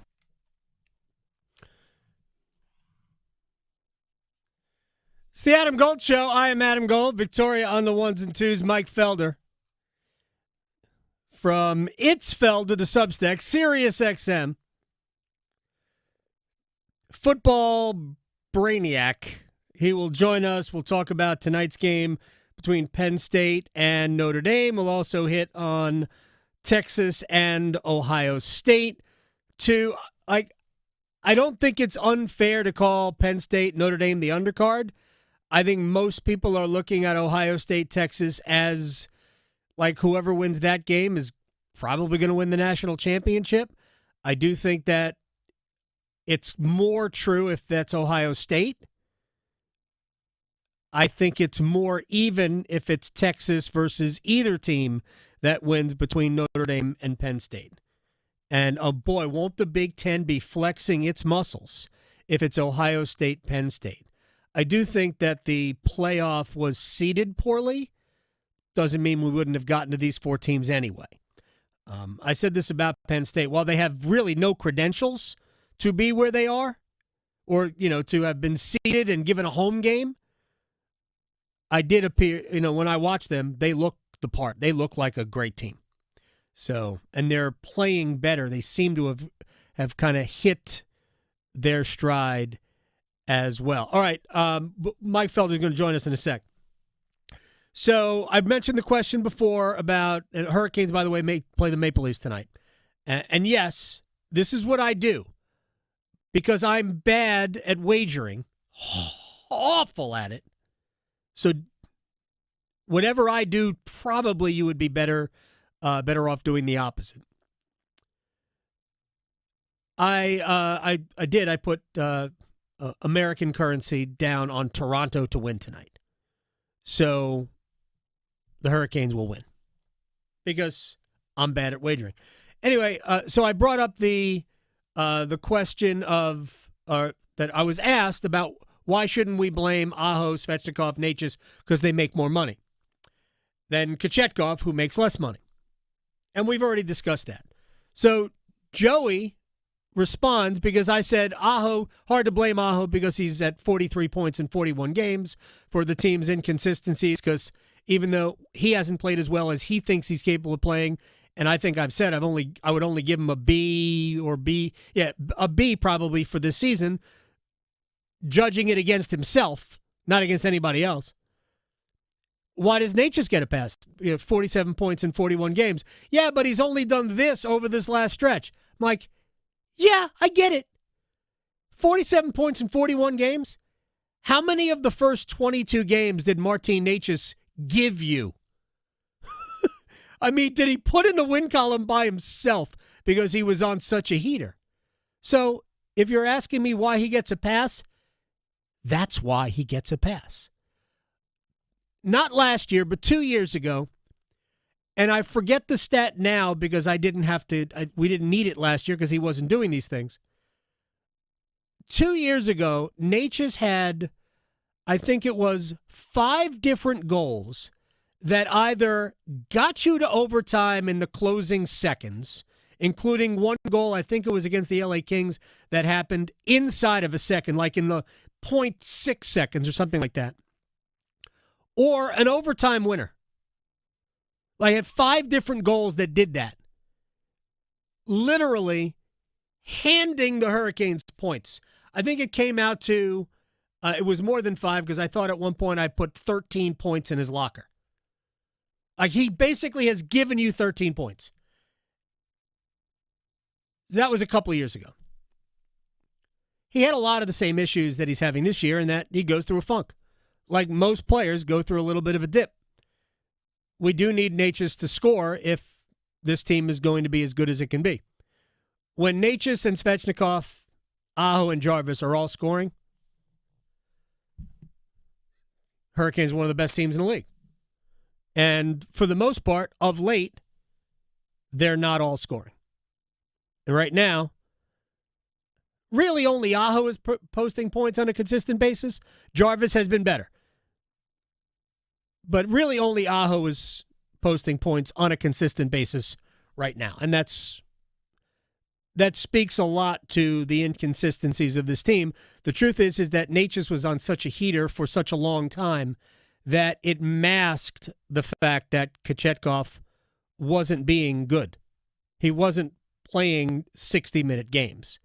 It's the Adam Gold Show. I am Adam Gold. Victoria on the ones and twos. Mike Felder. From It's Felder, the Substack, Sirius XM. Football brainiac. He will join us. We'll talk about tonight's game between Penn State and Notre Dame. We'll also hit on Texas and Ohio State. I don't think it's unfair to call Penn State, Notre Dame the undercard. I think most people are looking at Ohio State, Texas as like whoever wins that game is probably going to win the national championship. I do think that it's more true if that's Ohio State. I think it's more even if it's Texas versus either team that wins between Notre Dame and Penn State. And, oh boy, won't the Big Ten be flexing its muscles if it's Ohio State, Penn State. I do think that the playoff was seeded poorly. Doesn't mean we wouldn't have gotten to these 4 teams anyway. I said this about Penn State. While they have really no credentials to be where they are or, to have been seeded and given a home game, I did appear, when I watched them, they look the part. They look like a great team. So, and they're playing better. They seem to have kind of hit their stride as well. All right, Mike Felder is going to join us in a sec. So I've mentioned the question before about Hurricanes, by the way, may play the Maple Leafs tonight. And yes, this is what I do. Because I'm bad at wagering, awful at it. So whatever I do, probably you would be better off doing the opposite. I did. I put American currency down on Toronto to win tonight. So the Hurricanes will win because I'm bad at wagering. Anyway, so I brought up the question of that I was asked about why shouldn't we blame Aho, Svechnikov, Necas because they make more money than Kochetkov, who makes less money. And we've already discussed that. So Joey responds because I said Aho, hard to blame Aho because he's at 43 points in 41 games for the team's inconsistencies because even though he hasn't played as well as he thinks he's capable of playing, and I think I've said I would only give him a B a B probably for this season, judging it against himself, not against anybody else. Why does Necas get a pass? 47 points in 41 games. Yeah, but he's only done this over this last stretch. I'm like, yeah, I get it. 47 points in 41 games? How many of the first 22 games did Martin Necas give you? I mean, did he put in the win column by himself because he was on such a heater? So if you're asking me why he gets a pass, that's why he gets a pass. Not last year, but 2 years ago, and I forget the stat now because we didn't need it last year because he wasn't doing these things. 2 years ago, Necas had, I think it was 5 different goals that either got you to overtime in the closing seconds, including one goal, I think it was against the LA Kings, that happened inside of a second, like in the 0.6 seconds or something like that, or an overtime winner. I had 5 different goals that did that. Literally handing the Hurricanes points. I think it came out to, it was more than 5 because I thought at one point I put 13 points in his locker. Like he basically has given you 13 points. That was a couple of years ago. He had a lot of the same issues that he's having this year in that he goes through a funk. Like most players go through a little bit of a dip. We do need Necas to score if this team is going to be as good as it can be. When Necas and Svechnikov, Aho and Jarvis are all scoring, Hurricanes are one of the best teams in the league. And for the most part, of late, they're not all scoring. And right now, really only Aho is posting points on a consistent basis. Jarvis has been better. But really only Aho is posting points on a consistent basis right now. And that speaks a lot to the inconsistencies of this team. The truth is that Necas was on such a heater for such a long time that it masked the fact that Kochetkov wasn't being good. He wasn't playing 60-minute games.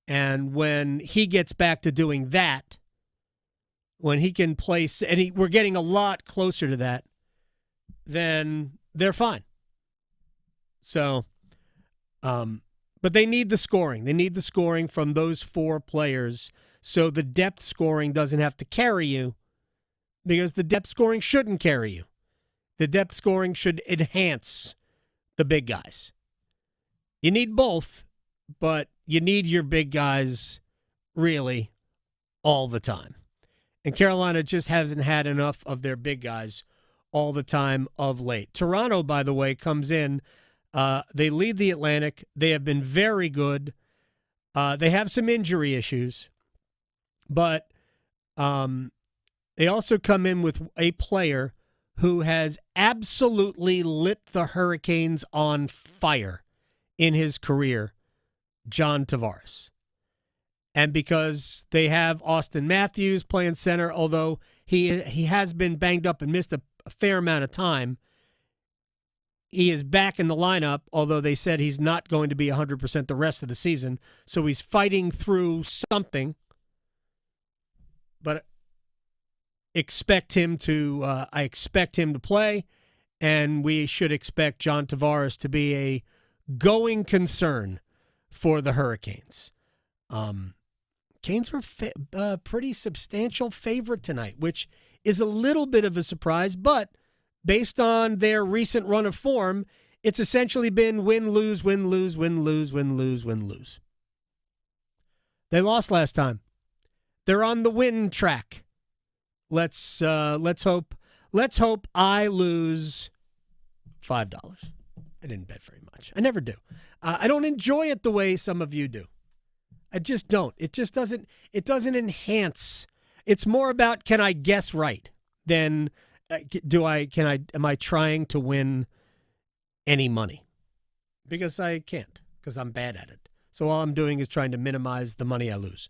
And when he gets back to doing that, when he can play, and we're getting a lot closer to that, then they're fine. So, but they need the scoring. They need the scoring from those 4 players so the depth scoring doesn't have to carry you, because the depth scoring shouldn't carry you. The depth scoring should enhance the big guys. You need both, but you need your big guys really all the time. And Carolina just hasn't had enough of their big guys all the time of late. Toronto, by the way, comes in. They lead the Atlantic. They have been very good. They have some injury issues, but they also come in with a player who has absolutely lit the Hurricanes on fire in his career, John Tavares. And because they have Austin Matthews playing center, although he has been banged up and missed a fair amount of time, he is back in the lineup, although they said he's not going to be 100% the rest of the season. So he's fighting through something. But I expect him to play, and we should expect John Tavares to be a going concern for the Hurricanes. Canes were a pretty substantial favorite tonight, which is a little bit of a surprise, but based on their recent run of form, it's essentially been win, lose, win, lose, win, lose, win, lose, win, lose. They lost last time. They're on the win track. Let's hope I lose $5. I didn't bet very much. I never do. I don't enjoy it the way some of you do. I just don't. It just doesn't enhance. It's more about, can I guess right than am I trying to win any money? Because I can't, because I'm bad at it. So all I'm doing is trying to minimize the money I lose.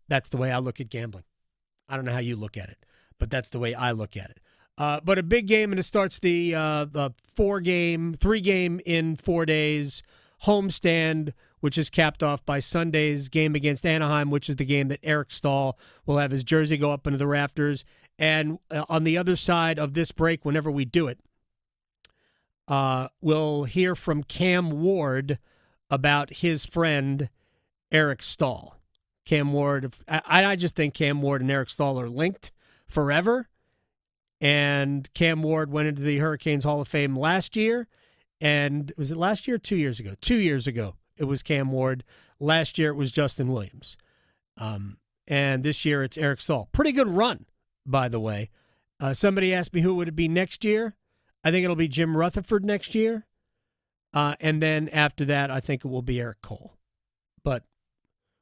That's the way I look at gambling. I don't know how you look at it, but that's the way I look at it. But a big game, and it starts the 3-game in 4 days homestand, which is capped off by Sunday's game against Anaheim, which is the game that Eric Stahl will have his jersey go up into the rafters. And on the other side of this break, whenever we do it, we'll hear from Cam Ward about his friend Eric Stahl. Cam Ward, I just think Cam Ward and Eric Stahl are linked forever. And Cam Ward went into the Hurricanes Hall of Fame last year. And was it last year or 2 years ago? 2 years ago, it was Cam Ward. Last year, it was Justin Williams. And this year, it's Eric Stahl. Pretty good run, by the way. Somebody asked me who would it be next year. I think it'll be Jim Rutherford next year. And then after that, I think it will be Eric Cole. But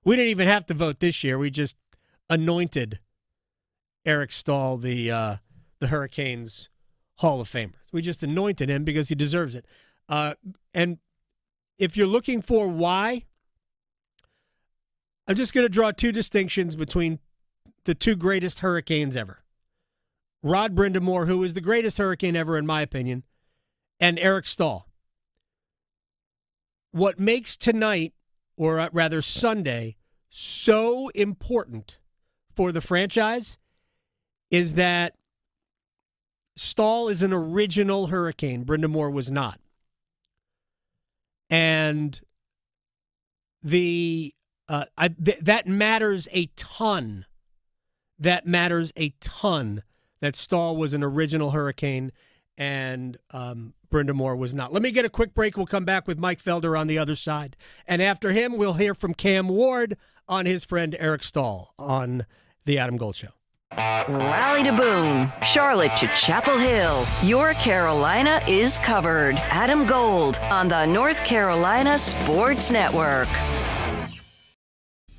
we didn't even have to vote this year. We just anointed Eric Stahl the Hurricanes Hall of Famer. We just anointed him because he deserves it. And if you're looking for why, I'm just going to draw two distinctions between the two greatest Hurricanes ever. Rod Brindamore, who is the greatest Hurricane ever in my opinion, and Eric Stahl. What makes tonight, or rather Sunday, so important for the franchise is that Stahl is an original Hurricane. Brindamore was not. And that matters a ton. That matters a ton that Stahl was an original Hurricane and Brindamore was not. Let me get a quick break. We'll come back with Mike Felder on the other side. And after him, we'll hear from Cam Ward on his friend Eric Stahl on The Adam Gold Show. Raleigh to Boone, Charlotte to Chapel Hill. Your Carolina is covered. Adam Gold on the North Carolina Sports Network.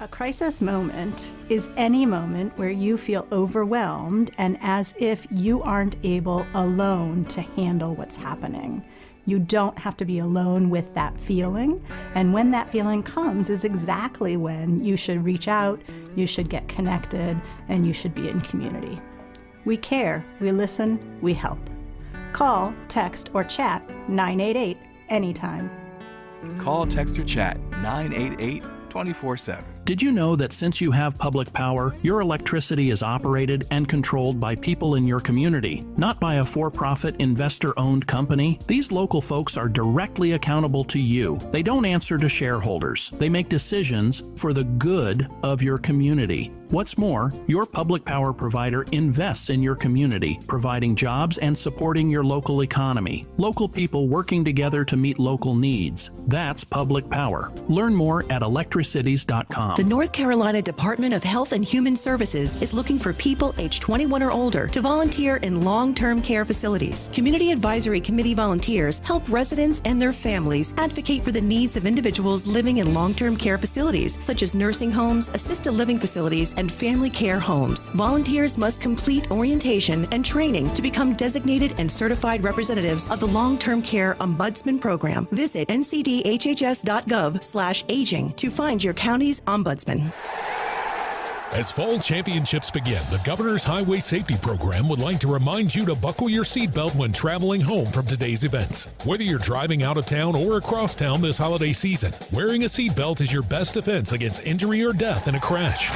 A crisis moment is any moment where you feel overwhelmed and as if you aren't able alone to handle what's happening. You don't have to be alone with that feeling. And when that feeling comes is exactly when you should reach out, you should get connected, and you should be in community. We care, we listen, we help. Call, text, or chat 988 anytime. Call, text, or chat 988 24/7. Did you know that since you have public power, your electricity is operated and controlled by people in your community, not by a for-profit investor-owned company? These local folks are directly accountable to you. They don't answer to shareholders. They make decisions for the good of your community. What's more, your public power provider invests in your community, providing jobs and supporting your local economy. Local people working together to meet local needs. That's public power. Learn more at electricities.com. The North Carolina Department of Health and Human Services is looking for people age 21 or older to volunteer in long-term care facilities. Community Advisory Committee volunteers help residents and their families advocate for the needs of individuals living in long-term care facilities, such as nursing homes, assisted living facilities, and family care homes. Volunteers must complete orientation and training to become designated and certified representatives of the Long-Term Care Ombudsman Program. Visit ncdhhs.gov/aging to find your county's ombudsman. As fall championships begin, the Governor's Highway Safety Program would like to remind you to buckle your seatbelt when traveling home from today's events. Whether you're driving out of town or across town this holiday season, wearing a seatbelt is your best defense against injury or death in a crash.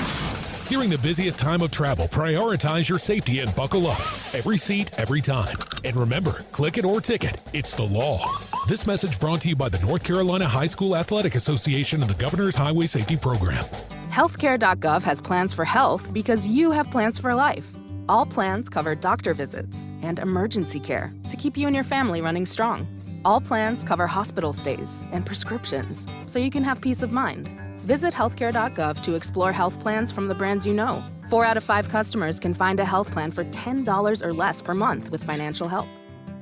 During the busiest time of travel, prioritize your safety and buckle up. Every seat, every time. And remember, click it or ticket. It's the law. This message brought to you by the North Carolina High School Athletic Association and the Governor's Highway Safety Program. Healthcare.gov has plans for health because you have plans for life. All plans cover doctor visits and emergency care to keep you and your family running strong. All plans cover hospital stays and prescriptions so you can have peace of mind. Visit healthcare.gov to explore health plans from the brands you know. 4 out of 5 customers can find a health plan for $10 or less per month with financial help.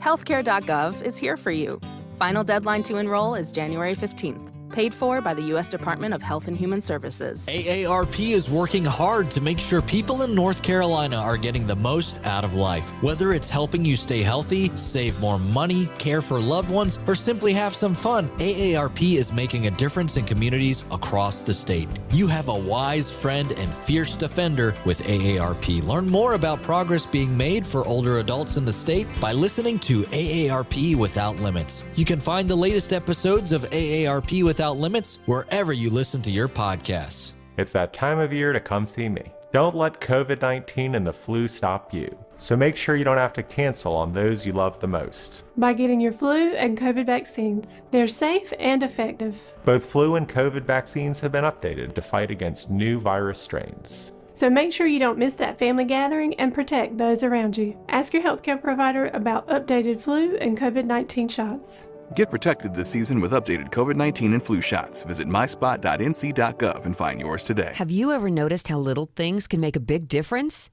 Healthcare.gov is here for you. Final deadline to enroll is January 15th. Paid for by the U.S. Department of Health and Human Services. AARP is working hard to make sure people in North Carolina are getting the most out of life. Whether it's helping you stay healthy, save more money, care for loved ones, or simply have some fun, AARP is making a difference in communities across the state. You have a wise friend and fierce defender with AARP. Learn more about progress being made for older adults in the state by listening to AARP Without Limits. You can find the latest episodes of AARP Without Limits wherever you listen to your podcasts. It's that time of year to come see me. Don't let COVID-19 and the flu stop you. So make sure you don't have to cancel on those you love the most. By getting your flu and COVID vaccines. They're safe and effective. Both flu and COVID vaccines have been updated to fight against new virus strains. So make sure you don't miss that family gathering and protect those around you. Ask your healthcare provider about updated flu and COVID-19 shots. Get protected this season with updated COVID-19 and flu shots. Visit myspot.nc.gov and find yours today. Have you ever noticed how little things can make a big difference?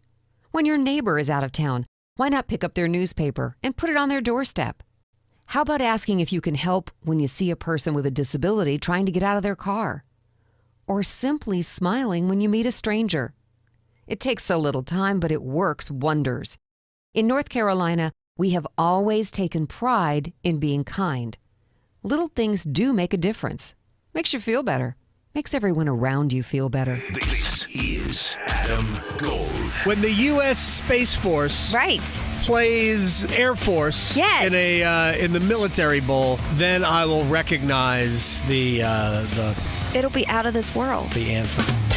When your neighbor is out of town, why not pick up their newspaper and put it on their doorstep? How about asking if you can help when you see a person with a disability trying to get out of their car? Or simply smiling when you meet a stranger? It takes so little time, but it works wonders. In North Carolina, we have always taken pride in being kind. Little things do make a difference. Makes you feel better. Makes everyone around you feel better. This is Adam Gold. When the U.S. Space Force plays Air Force in the Military Bowl, then I will recognize the It'll be out of this world. The anthem.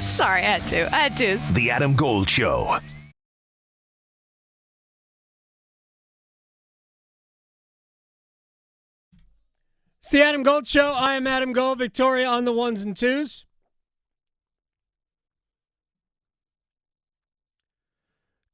Sorry, I had to. The Adam Gold Show. It's the Adam Gold Show. I am Adam Gold. Victoria on the ones and twos.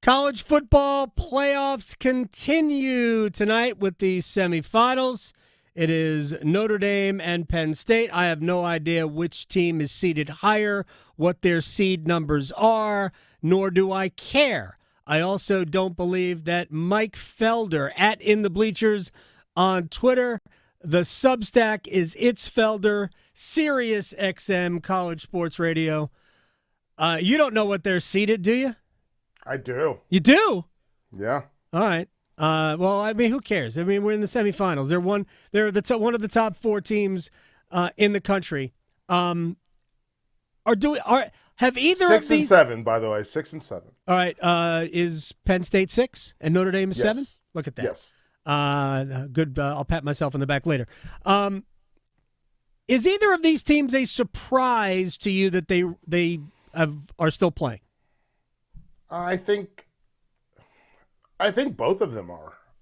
College football playoffs continue tonight with the semifinals. It is Notre Dame and Penn State. I have no idea which team is seeded higher, what their seed numbers are, nor do I care. I also don't believe that Mike Felder at In the Bleachers on Twitter. The Substack is It's Felder, Sirius XM College Sports Radio. You don't know what they're seeded, do you? I do. You do? Yeah. All right. Well, I mean, who cares? I mean, we're in the semifinals. They're one of the top 4 teams in the country. Have either 6 of these? and 7, by the way, 6 and 7. All right. Is Penn State 6 and Notre Dame is 7? Look at that. Yes. Good. I'll pat myself on the back later. Is either of these teams a surprise to you that they are still playing? I think both of them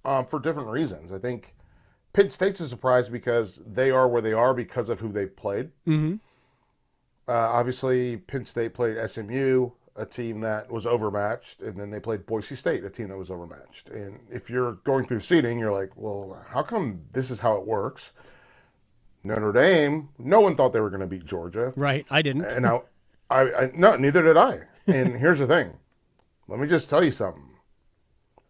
are for different reasons. I think Penn State's a surprise because they are where they are because of who they've played. Mm-hmm. Obviously, Penn State played SMU, a team that was overmatched, and then they played Boise State, a team that was overmatched. And if you're going through seeding, you're like, well, how come this is how it works? Notre Dame, no one thought they were going to beat Georgia. Right, I didn't. And no, neither did I. And here's the thing. Let me just tell you something.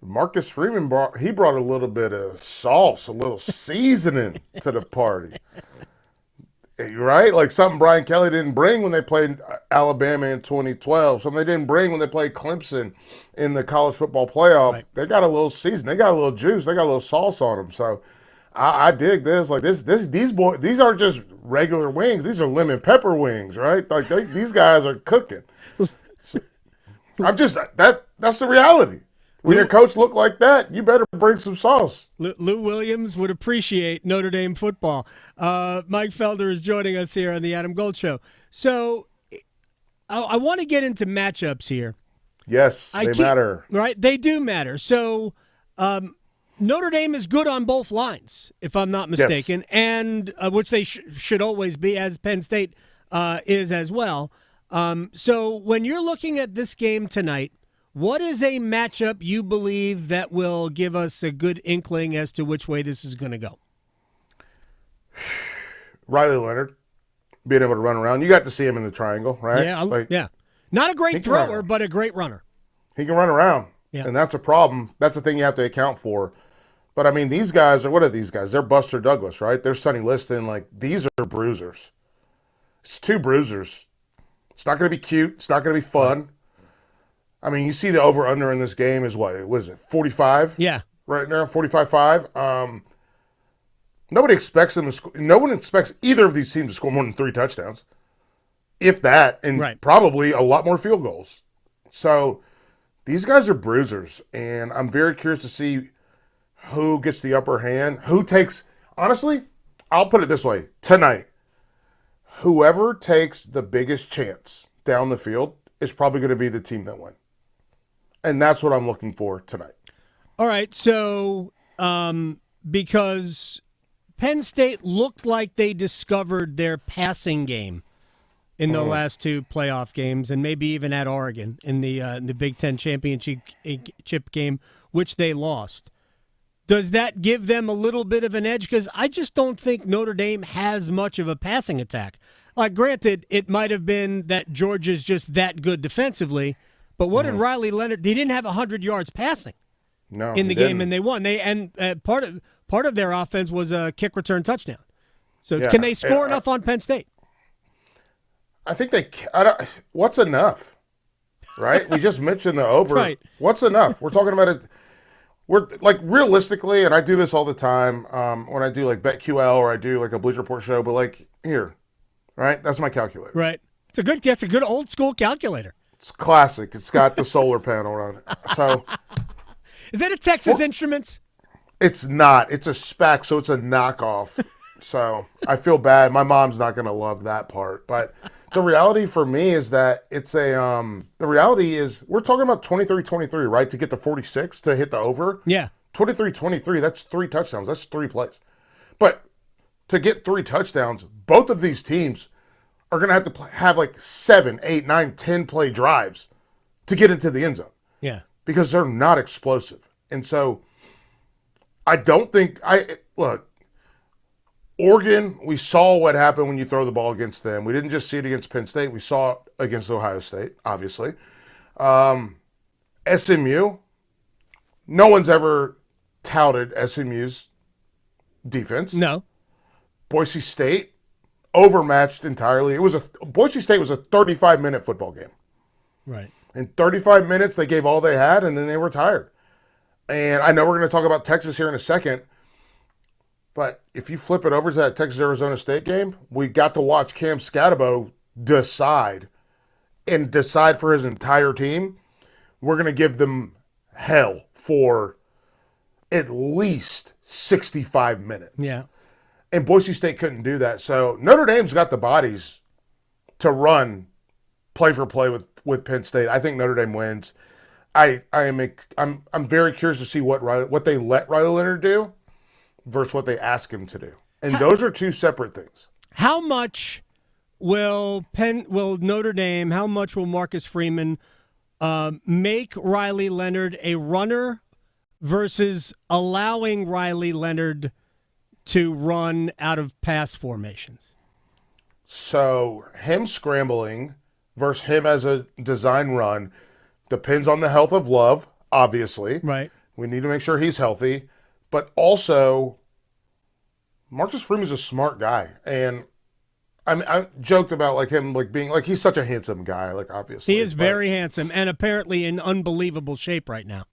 Marcus Freeman brought a little bit of sauce, a little seasoning to the party. Right? Like something Brian Kelly didn't bring when they played Alabama in 2012. Something they didn't bring when they played Clemson in the college football playoff. Right. They got a little season. They got a little juice. They got a little sauce on them. So I dig this. Like these aren't just regular wings. These are lemon pepper wings, right? Like these guys are cooking. So, that's the reality. When your coach look like that, you better bring some sauce. Lou Williams would appreciate Notre Dame football. Mike Felder is joining us here on the Adam Gold Show. So I want to get into matchups here. Yes, they matter. Right? They do matter. So Notre Dame is good on both lines, if I'm not mistaken, yes. and which they should always be, as Penn State is as well. So when you're looking at this game tonight, what is a matchup you believe that will give us a good inkling as to which way this is going to go? Riley Leonard, being able to run around. You got to see him in the triangle, right? Yeah, yeah. Not a great thrower, but a great runner. He can run around, and that's a problem. That's the thing you have to account for. But, I mean, these guys what are these guys? They're Buster Douglas, right? They're Sonny Liston. Like, these are bruisers. It's two bruisers. It's not going to be cute. It's not going to be fun. Right. I mean, you see the over-under in this game is what is it, 45? Yeah. Right now, 45-5. Nobody expects them to score. No one expects either of these teams to score more than 3 touchdowns, if that, and probably a lot more field goals. So these guys are bruisers, and I'm very curious to see who gets the upper hand, who takes – honestly, I'll put it this way. Tonight, whoever takes the biggest chance down the field is probably going to be the team that wins. And that's what I'm looking for tonight. All right, so because Penn State looked like they discovered their passing game in the last 2 playoff games, and maybe even at Oregon in the Big Ten championship game, which they lost. Does that give them a little bit of an edge? Because I just don't think Notre Dame has much of a passing attack. Like, granted, it might have been that Georgia's just that good defensively, but what did Riley Leonard? They didn't have 100 yards passing in the game, and they won. Part of their offense was a kick return touchdown. So can they score enough on Penn State? I think they. What's enough? Right? We just mentioned the over. Right. What's enough? We're talking about it. We're like realistically, and I do this all the time when I do like BetQL or I do like a Bleacher Report show. But like here, right? That's my calculator. Right. That's a good old school calculator. It's classic. It's got the solar panel on it. So, is that a Texas Instruments? It's not. It's a spec, so it's a knockoff. So I feel bad. My mom's not going to love that part. But the reality for me is that it's a. The reality is we're talking about 23-23, right? To get to 46 to hit the over. Yeah. 23-23. That's 3 touchdowns. That's 3 plays. But to get 3 touchdowns, both of these teams are going to have to have like 7, 8, 9, 10 play drives to get into the end zone. Yeah. Because they're not explosive. And so I don't think look, Oregon, we saw what happened when you throw the ball against them. We didn't just see it against Penn State. We saw it against Ohio State, obviously. SMU, no one's ever touted SMU's defense. No. Boise State, overmatched entirely. Boise State was a 35-minute football game. Right. In 35 minutes, they gave all they had, and then they were tired. And I know we're going to talk about Texas here in a second, but if you flip it over to that Texas-Arizona State game, we got to watch Cam Scatabo decide for his entire team. We're going to give them hell for at least 65 minutes. Yeah. And Boise State couldn't do that. So Notre Dame's got the bodies to run play for play with Penn State. I think Notre Dame wins. I'm very curious to see what they let Riley Leonard do versus what they ask him to do. And those are 2 separate things. How much will Notre Dame, how much will Marcus Freeman make Riley Leonard a runner versus allowing Riley Leonard to run out of pass formations? So him scrambling versus him as a design run depends on the health of Love, obviously. Right. We need to make sure he's healthy. But also, Marcus Freeman's a smart guy. And I joked about like him like being like he's such a handsome guy, like obviously. He is very handsome and apparently in unbelievable shape right now.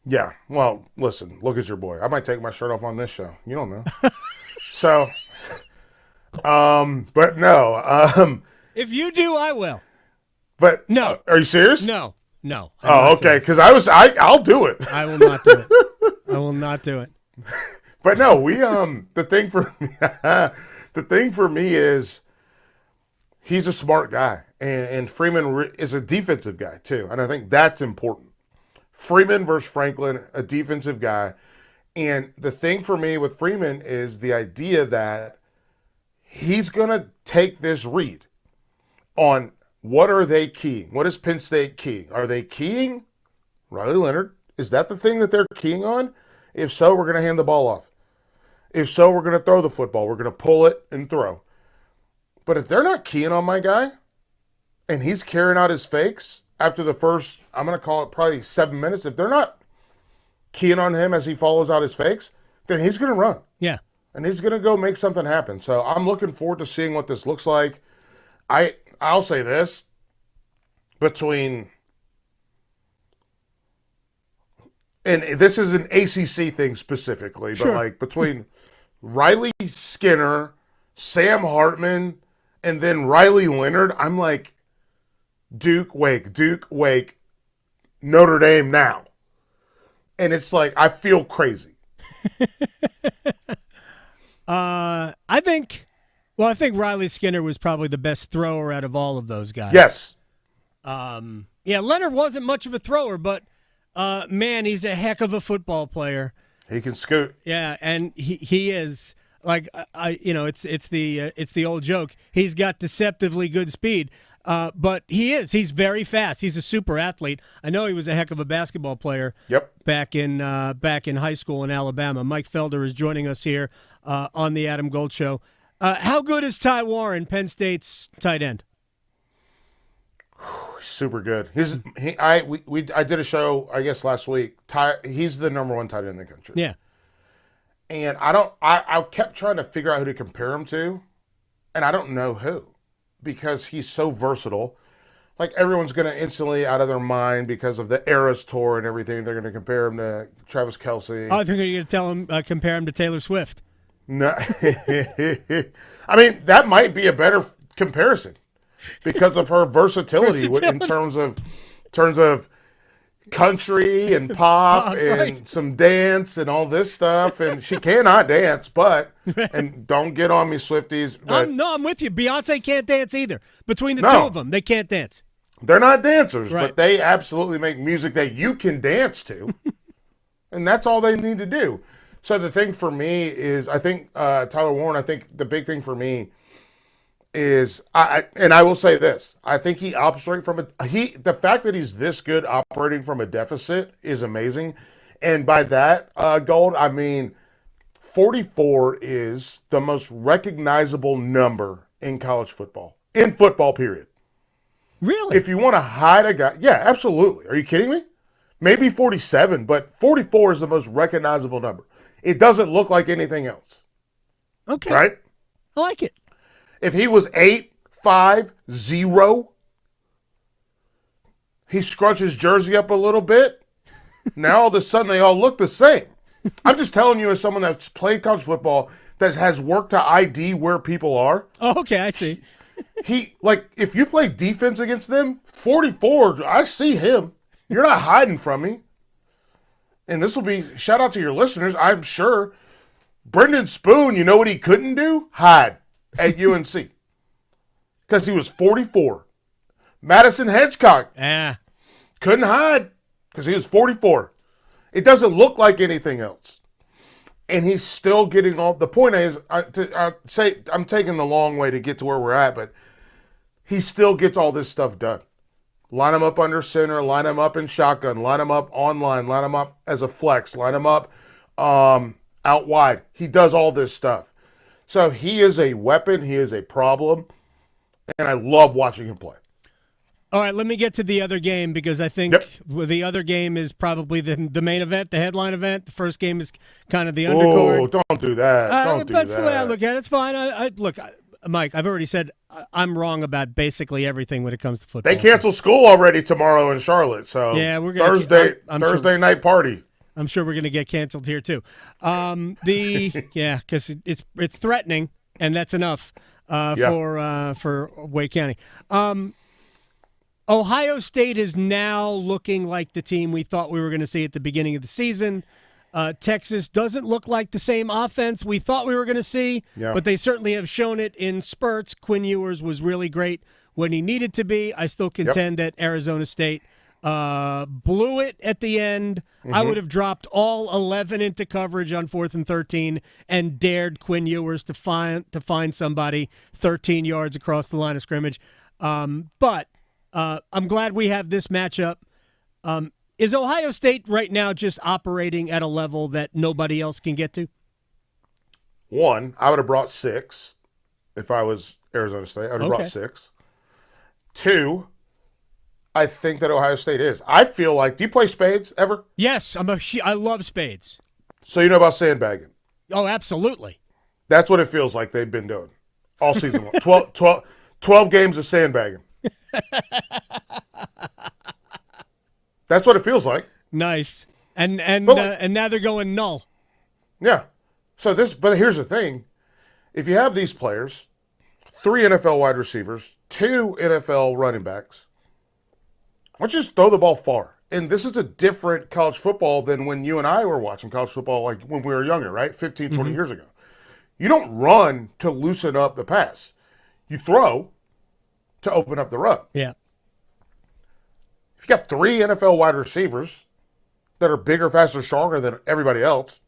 Yeah. Well, listen, look at your boy. I might take my shirt off on this show. You don't know. So, but no. If you do, I will. But no. Are you serious? No. No. Oh, okay. Because I'll do it. I will not do it. I will not do it. But no, the thing for me is he's a smart guy, and Freeman is a defensive guy too, and I think that's important. Freeman versus Franklin, a defensive guy, and the thing for me with Freeman is the idea that he's gonna take this read on what are they keying? What is Penn State keying? Are they keying Riley Leonard? Is that the thing that they're keying on? If so, we're gonna hand the ball off. If so, we're going to throw the football. We're going to pull it and throw. But if they're not keying on my guy and he's carrying out his fakes after the first, I'm going to call it probably 7 minutes, if they're not keying on him as he follows out his fakes, then he's going to run. Yeah. And he's going to go make something happen. So I'm looking forward to seeing what this looks like. I'll say this. And this is an ACC thing specifically, but like between Riley Skinner, Sam Hartman, and then Riley Leonard, I'm like, Duke, Wake, Notre Dame now. And it's like, I feel crazy. I think Riley Skinner was probably the best thrower out of all of those guys. Yes. Leonard wasn't much of a thrower, but man, he's a heck of a football player. He can scoot. Yeah, and he is like it's the old joke. He's got deceptively good speed, but he's very fast. He's a super athlete. I know he was a heck of a basketball player. Yep. Back in high school in Alabama. Mike Felder is joining us here on the Adam Gold Show. How good is Ty Warren, Penn State's tight end? Super good. I did a show, I guess, last week. He's the number one tight end in the country. Yeah. And I kept trying to figure out who to compare him to, and I don't know who, because he's so versatile. Like, everyone's going to instantly out of their mind because of the Eras Tour and everything. They're going to compare him to Travis Kelce. Oh, I think you're going to compare him to Taylor Swift. No. I mean, that might be a better comparison because of her versatility. In terms of country and pop and some dance and all this stuff. And she cannot dance, and don't get on me, Swifties. I'm with you. Beyonce can't dance either. Between the two of them, they can't dance. They're not dancers, but they absolutely make music that you can dance to. And that's all they need to do. So the thing for me is, I think Tyler Warren, I think the big thing for me is, I will say this, I think he operates from the fact that he's this good operating from a deficit is amazing. And by that, Gold, I mean 44 is the most recognizable number in college football. In football, period. Really? If you want to hide a guy, yeah, absolutely. Are you kidding me? Maybe 47, but 44 is the most recognizable number. It doesn't look like anything else. Okay. Right? I like it. If he was 8-5-0, he scrunches his jersey up a little bit. Now all of a sudden they all look the same. I'm just telling you, as someone that's played college football, that has worked to ID where people are. Oh, okay, I see. If you play defense against them, 44, I see him. You're not hiding from me. And this will be, shout out to your listeners, I'm sure. Brendan Spoon, you know what he couldn't do? Hide at UNC. Because he was 44. Madison Hedgecock. Couldn't hide because he was 44. It doesn't look like anything else. And he's still getting all, the point is, I'm taking the long way to get to where we're at, but he still gets all this stuff done. Line him up under center, line him up in shotgun, line him up online, line him up as a flex, line him up out wide. He does all this stuff. So he is a weapon. He is a problem. And I love watching him play. All right, let me get to the other game because I think the other game is probably the main event, the headline event. The first game is kind of the undercard. Oh, don't do that. Don't do that. That's the way I look at it. It's fine. Look, Mike, I've already said I'm wrong about basically everything when it comes to football. They cancel school already tomorrow in Charlotte, so yeah, we're gonna Thursday night party. I'm sure we're going to get canceled here too. Because it's threatening, and that's enough for Wake County. Ohio State is now looking like the team we thought we were going to see at the beginning of the season. Texas doesn't look like the same offense we thought we were going to see, but they certainly have shown it in spurts. Quinn Ewers was really great when he needed to be. I still contend that Arizona State blew it at the end. I would have dropped all 11 into coverage on 4th and 13 and dared Quinn Ewers to find somebody 13 yards across the line of scrimmage. But I'm glad we have this matchup. Is Ohio State right now just operating at a level that nobody else can get to? One, I would have brought 6 if I was Arizona State. I would have brought 6. 2, I think that Ohio State is. I feel like, do you play spades ever? Yes, I love spades. So you know about sandbagging? Oh, absolutely. That's what it feels like they've been doing all season long. 12 games of sandbagging. That's what it feels like. Nice. And now they're going null. Yeah. But here's the thing. If you have these players, 3 NFL wide receivers, 2 NFL running backs, let's just throw the ball far. And this is a different college football than when you and I were watching college football, like when we were younger, right? 15, 20 years ago. You don't run to loosen up the pass. You throw to open up the run. Yeah. If you got 3 NFL wide receivers that are bigger, faster, stronger than everybody else,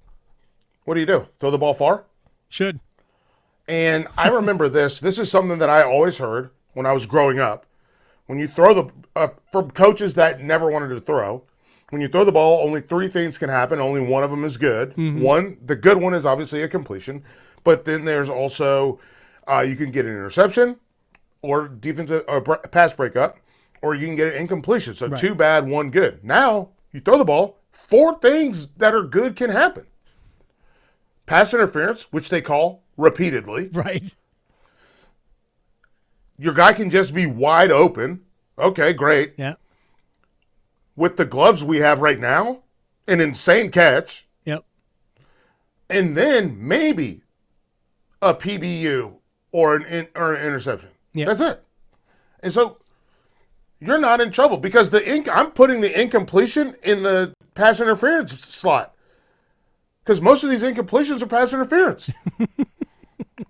what do? Throw the ball far? Should. And I remember this. This is something that I always heard when I was growing up. When you throw from coaches that never wanted to throw, when you throw the ball, only 3 things can happen. Only one of them is good. The good one is obviously a completion. But then there's also, you can get an interception or defensive or pass breakup, or you can get an incompletion. So 2 bad, 1 good. Now, you throw the ball, 4 things that are good can happen. Pass interference, which they call repeatedly. Right. Your guy can just be wide open. Okay, great. Yeah. With the gloves we have right now, an insane catch. Yep. And then maybe a PBU or an interception. Yep. That's it. And so you're not in trouble because I'm putting the incompletion in the pass interference slot because most of these incompletions are pass interference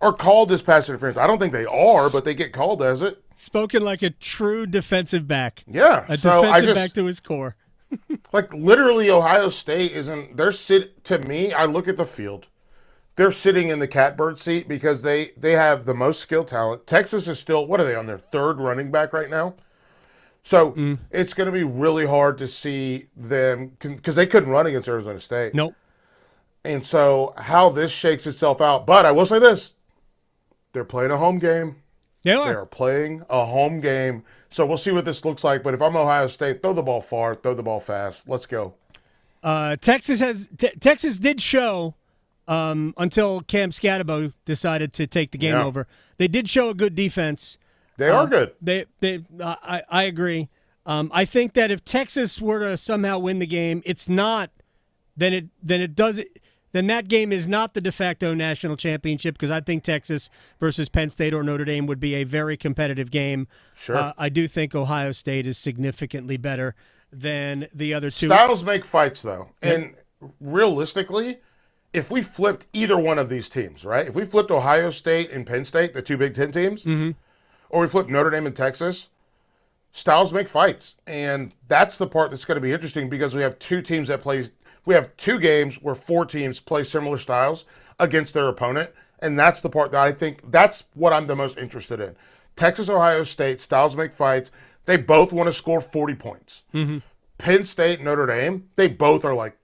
or called as pass interference. I don't think they are, but they get called as it. Spoken like a true defensive back. Yeah. A defensive back to his core. Like literally Ohio State to me, I look at the field. They're sitting in the catbird seat because they have the most skilled talent. Texas is still, what are they, on their 3rd running back right now? So it's going to be really hard to see them because they couldn't run against Arizona State. Nope. And so how this shakes itself out. But I will say this. They're playing a home game. They are. They're playing a home game. So we'll see what this looks like. But if I'm Ohio State, throw the ball far, throw the ball fast. Let's go. Texas did show until Cam Scatterbo decided to take the game over. They did show a good defense. They are good. I agree. I think that if Texas were to somehow win the game, it's not. Then that game is not the de facto national championship because I think Texas versus Penn State or Notre Dame would be a very competitive game. Sure. I do think Ohio State is significantly better than the other 2. Styles make fights though, Yep. and realistically, if we flipped either one of these teams, right? If we flipped Ohio State and Penn State, the 2 Big Ten teams. Or we flip Notre Dame and Texas, styles make fights. And that's the part that's going to be interesting because we have 2 teams we have 2 games where 4 teams play similar styles against their opponent. And that's the part that I think, that's what I'm the most interested in. Texas, Ohio State, styles make fights. They both want to score 40 points. Penn State, Notre Dame, they both are like,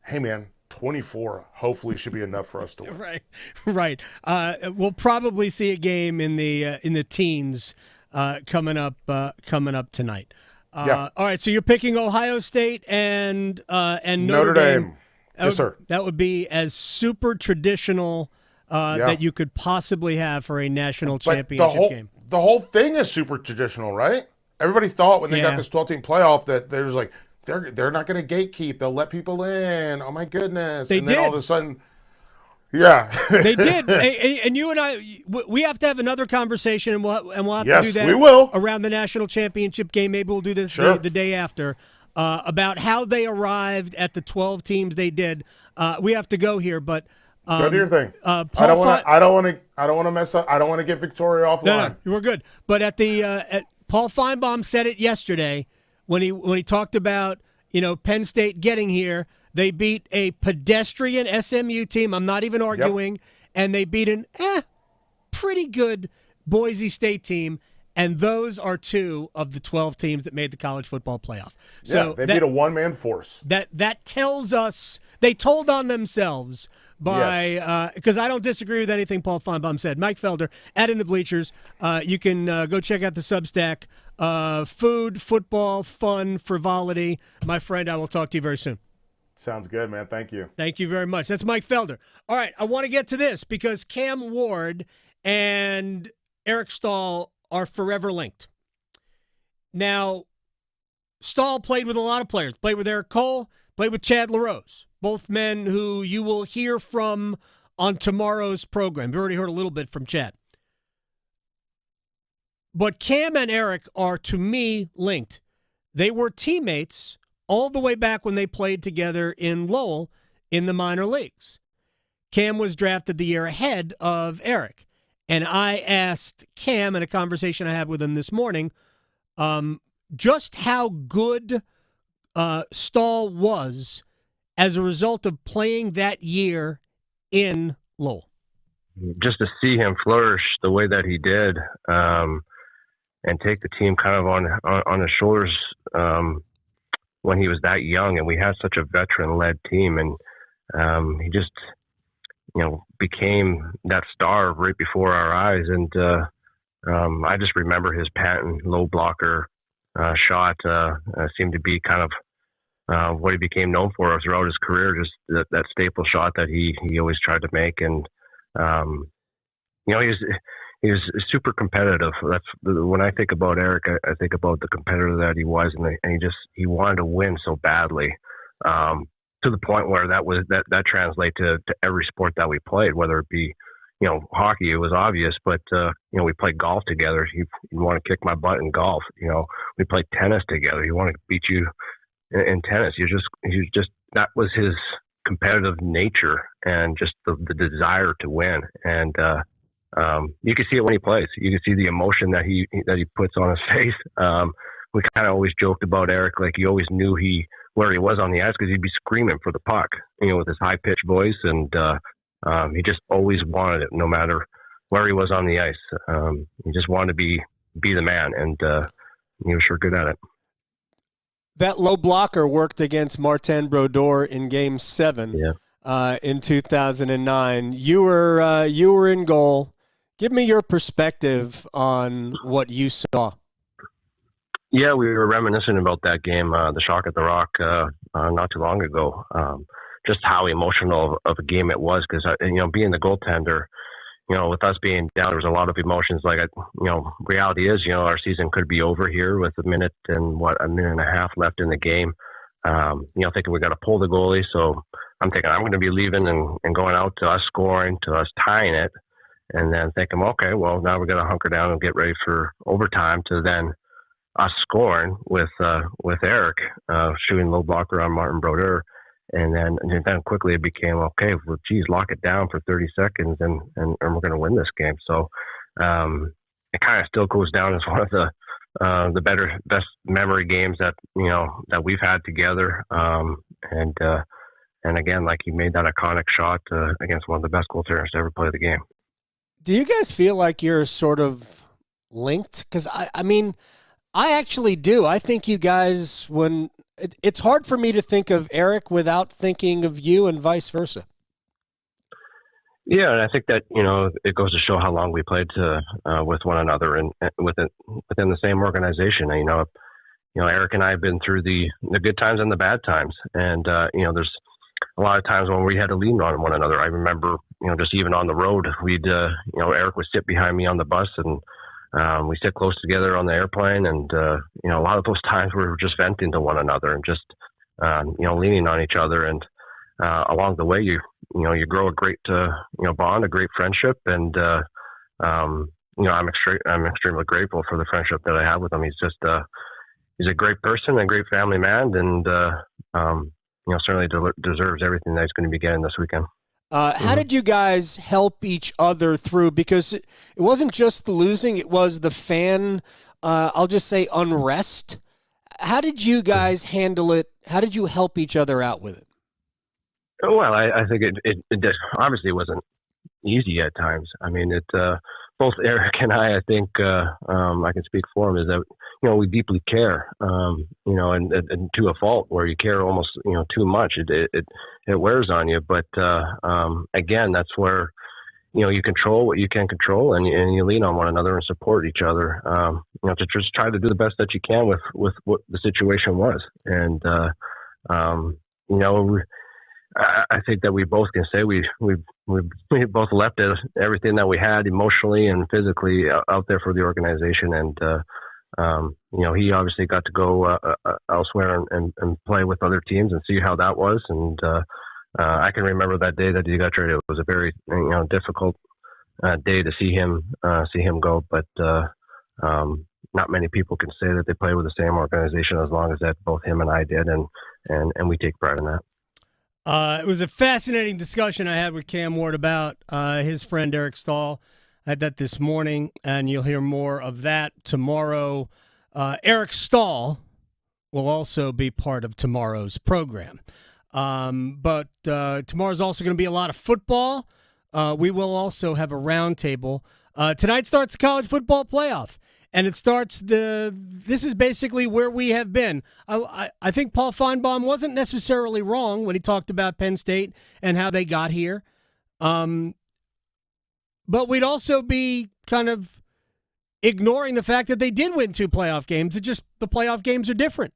hey man, 24 hopefully should be enough for us to win. Right. We'll probably see a game in the teens coming up tonight. All right, so you're picking Ohio State and Notre Dame. Yes, sir. That would be as super traditional that you could possibly have for a national championship game. The whole thing is super traditional, right? Everybody thought when they got this 12-team playoff that there was like, they're not going to gatekeep. They'll let people in. Oh, my goodness. They and then did. all of a sudden, Yeah. They did. And you and I, we have to have another conversation, and we'll have to do that we will. around the national championship game. Maybe we'll do this Sure. the day after, about how they arrived at the 12 teams they did. We have to go here, but go do your thing. I don't want to mess up. I don't want to get Victoria offline. No, we're good. But at Paul Feinbaum said it yesterday when he talked about Penn State getting here. They beat a pedestrian SMU team. I'm not even arguing. Yep. And they beat an pretty good Boise State team. And those are 2 of the 12 teams that made the college football playoff. So they beat a one-man force. That tells us they told on themselves by because I don't disagree with anything Paul Feinbaum said. Mike Felder at In the Bleachers. You can go check out the Substack. Food, football, fun, frivolity. My friend, I will talk to you very soon. Sounds good, man. Thank you. Thank you very much. That's Mike Felder. All right, I want to get to this because Cam Ward and Eric Stahl are forever linked. Now, Stahl played with a lot of players. Played with Eric Cole, played with Chad LaRose, both men who you will hear from on tomorrow's program. You've already heard a little bit from Chad. But Cam and Eric are, to me, linked. They were teammates all the way back when they played together in Lowell in the minor leagues. Cam was drafted the year ahead of Eric. And I asked Cam in a conversation I had with him this morning just how good Stahl was as a result of playing that year in Lowell. Just to see him flourish the way that he did and take the team kind of on his shoulders when he was that young, and we had such a veteran-led team, and he just, became that star right before our eyes. And I just remember his patent low blocker shot seemed to be kind of what he became known for throughout his career, just that staple shot that he always tried to make. And he was super competitive. That's when I think about Eric, I think about the competitor that he was, and he wanted to win so badly, to the point where that translates to every sport that we played, whether it be, hockey. It was obvious, but we played golf together. He want to kick my butt in golf. We played tennis together. He wanted to beat you in tennis. He just that was his competitive nature and just the desire to win. And you can see it when he plays. You can see the emotion that he puts on his face. We kind of always joked about Eric, like he always knew where he was on the ice because he'd be screaming for the puck, with his high pitched voice, and he just always wanted it, no matter where he was on the ice. He just wanted to be the man, and he was sure good at it. That low blocker worked against Martin Brodeur in Game 7 in 2009. You were in goal. Give me your perspective on what you saw. Yeah, we were reminiscing about that game, the Shock at the Rock, not too long ago. Just how emotional of a game it was, because being the goaltender, with us being down, there was a lot of emotions. Like, reality is, our season could be over here with a minute and a half left in the game. Thinking we got to pull the goalie. So I'm thinking I'm going to be leaving and going out to us scoring, to us tying it. And then thinking, okay, well, now we're going to hunker down and get ready for overtime, to then us scoring with Eric shooting low blocker on Martin Brodeur. And then quickly it became, okay, well, geez, lock it down for 30 seconds and we're going to win this game. So it kind of still goes down as one of the best memory games that we've had together. And again, like, he made that iconic shot against one of the best goaltenders to ever play the game. Do you guys feel like you're sort of linked? Because I actually do. I think you guys, it's hard for me to think of Eric without thinking of you, and vice versa. Yeah, and I think that it goes to show how long we played with one another and within the same organization. Eric and I have been through the good times and the bad times, and there's a lot of times when we had to lean on one another. I remember, just even on the road, we'd Eric would sit behind me on the bus, and we sit close together on the airplane, and a lot of those times we were just venting to one another and just leaning on each other. And along the way, you you grow a great, bond, a great friendship. And, I'm extremely grateful for the friendship that I have with him. He's just, he's a great person, a great family man, and, certainly deserves everything that he's going to be getting this weekend. How did you guys help each other through? Because it wasn't just the losing, it was the fan, I'll just say unrest. How did you guys handle it? How did you help each other out with it? Well, I think it obviously wasn't easy at times. I mean, both Eric and I think I can speak for him, is that, we deeply care, and to a fault where you care almost, too much. It wears on you. But again, that's where, you control what you can control, and you lean on one another and support each other, to just try to do the best that you can with what the situation was. And, I think that we both can say we both left everything that we had emotionally and physically out there for the organization. And, he obviously got to go elsewhere and play with other teams and see how that was. And I can remember that day that he got traded. It was a very difficult day to see him go. But not many people can say that they play with the same organization as long as that both him and I did, and we take pride in that. It was a fascinating discussion I had with Cam Ward about his friend Eric Stahl. I had that this morning, and you'll hear more of that tomorrow. Eric Stahl will also be part of tomorrow's program. But tomorrow's also going to be a lot of football. We will also have a roundtable. Tonight starts the college football playoff. And it starts this is basically where we have been. I think Paul Feinbaum wasn't necessarily wrong when he talked about Penn State and how they got here. But we'd also be kind of ignoring the fact that they did win 2 playoff games. It's just the playoff games are different.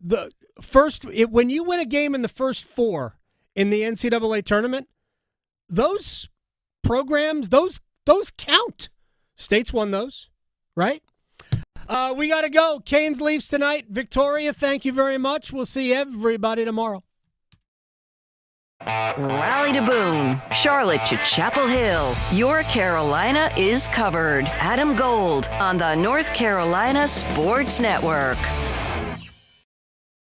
When you win a game in the first 4 in the NCAA tournament, those programs, those count. State's won those. Right? We got to go. Canes Leafs tonight. Victoria, thank you very much. We'll see everybody tomorrow. Raleigh to Boone, Charlotte to Chapel Hill. Your Carolina is covered. Adam Gold on the North Carolina Sports Network.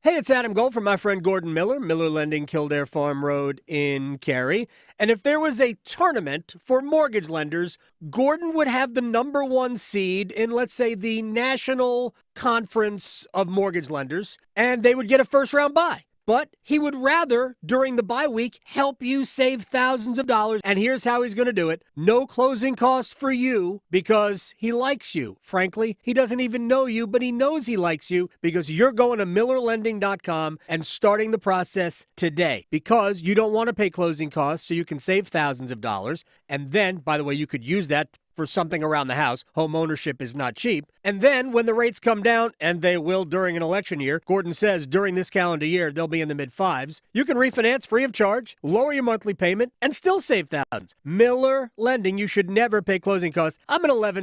Hey, it's Adam Gold from my friend Gordon Miller, Miller Lending, Kildare Farm Road in Cary. And if there was a tournament for mortgage lenders, Gordon would have the number 1 seed in, let's say, the National Conference of Mortgage Lenders, and they would get a first-round bye. But he would rather, during the bye week, help you save thousands of dollars. And here's how he's going to do it. No closing costs for you because he likes you. Frankly, he doesn't even know you, but he knows he likes you because you're going to MillerLending.com and starting the process today because you don't want to pay closing costs so you can save thousands of dollars. And then, by the way, you could use that for something around the house. Home ownership is not cheap. And then when the rates come down, and they will during an election year, Gordon says during this calendar year, they'll be in the mid-5s, you can refinance free of charge, lower your monthly payment, and still save thousands. Miller Lending, you should never pay closing costs. I'm an 11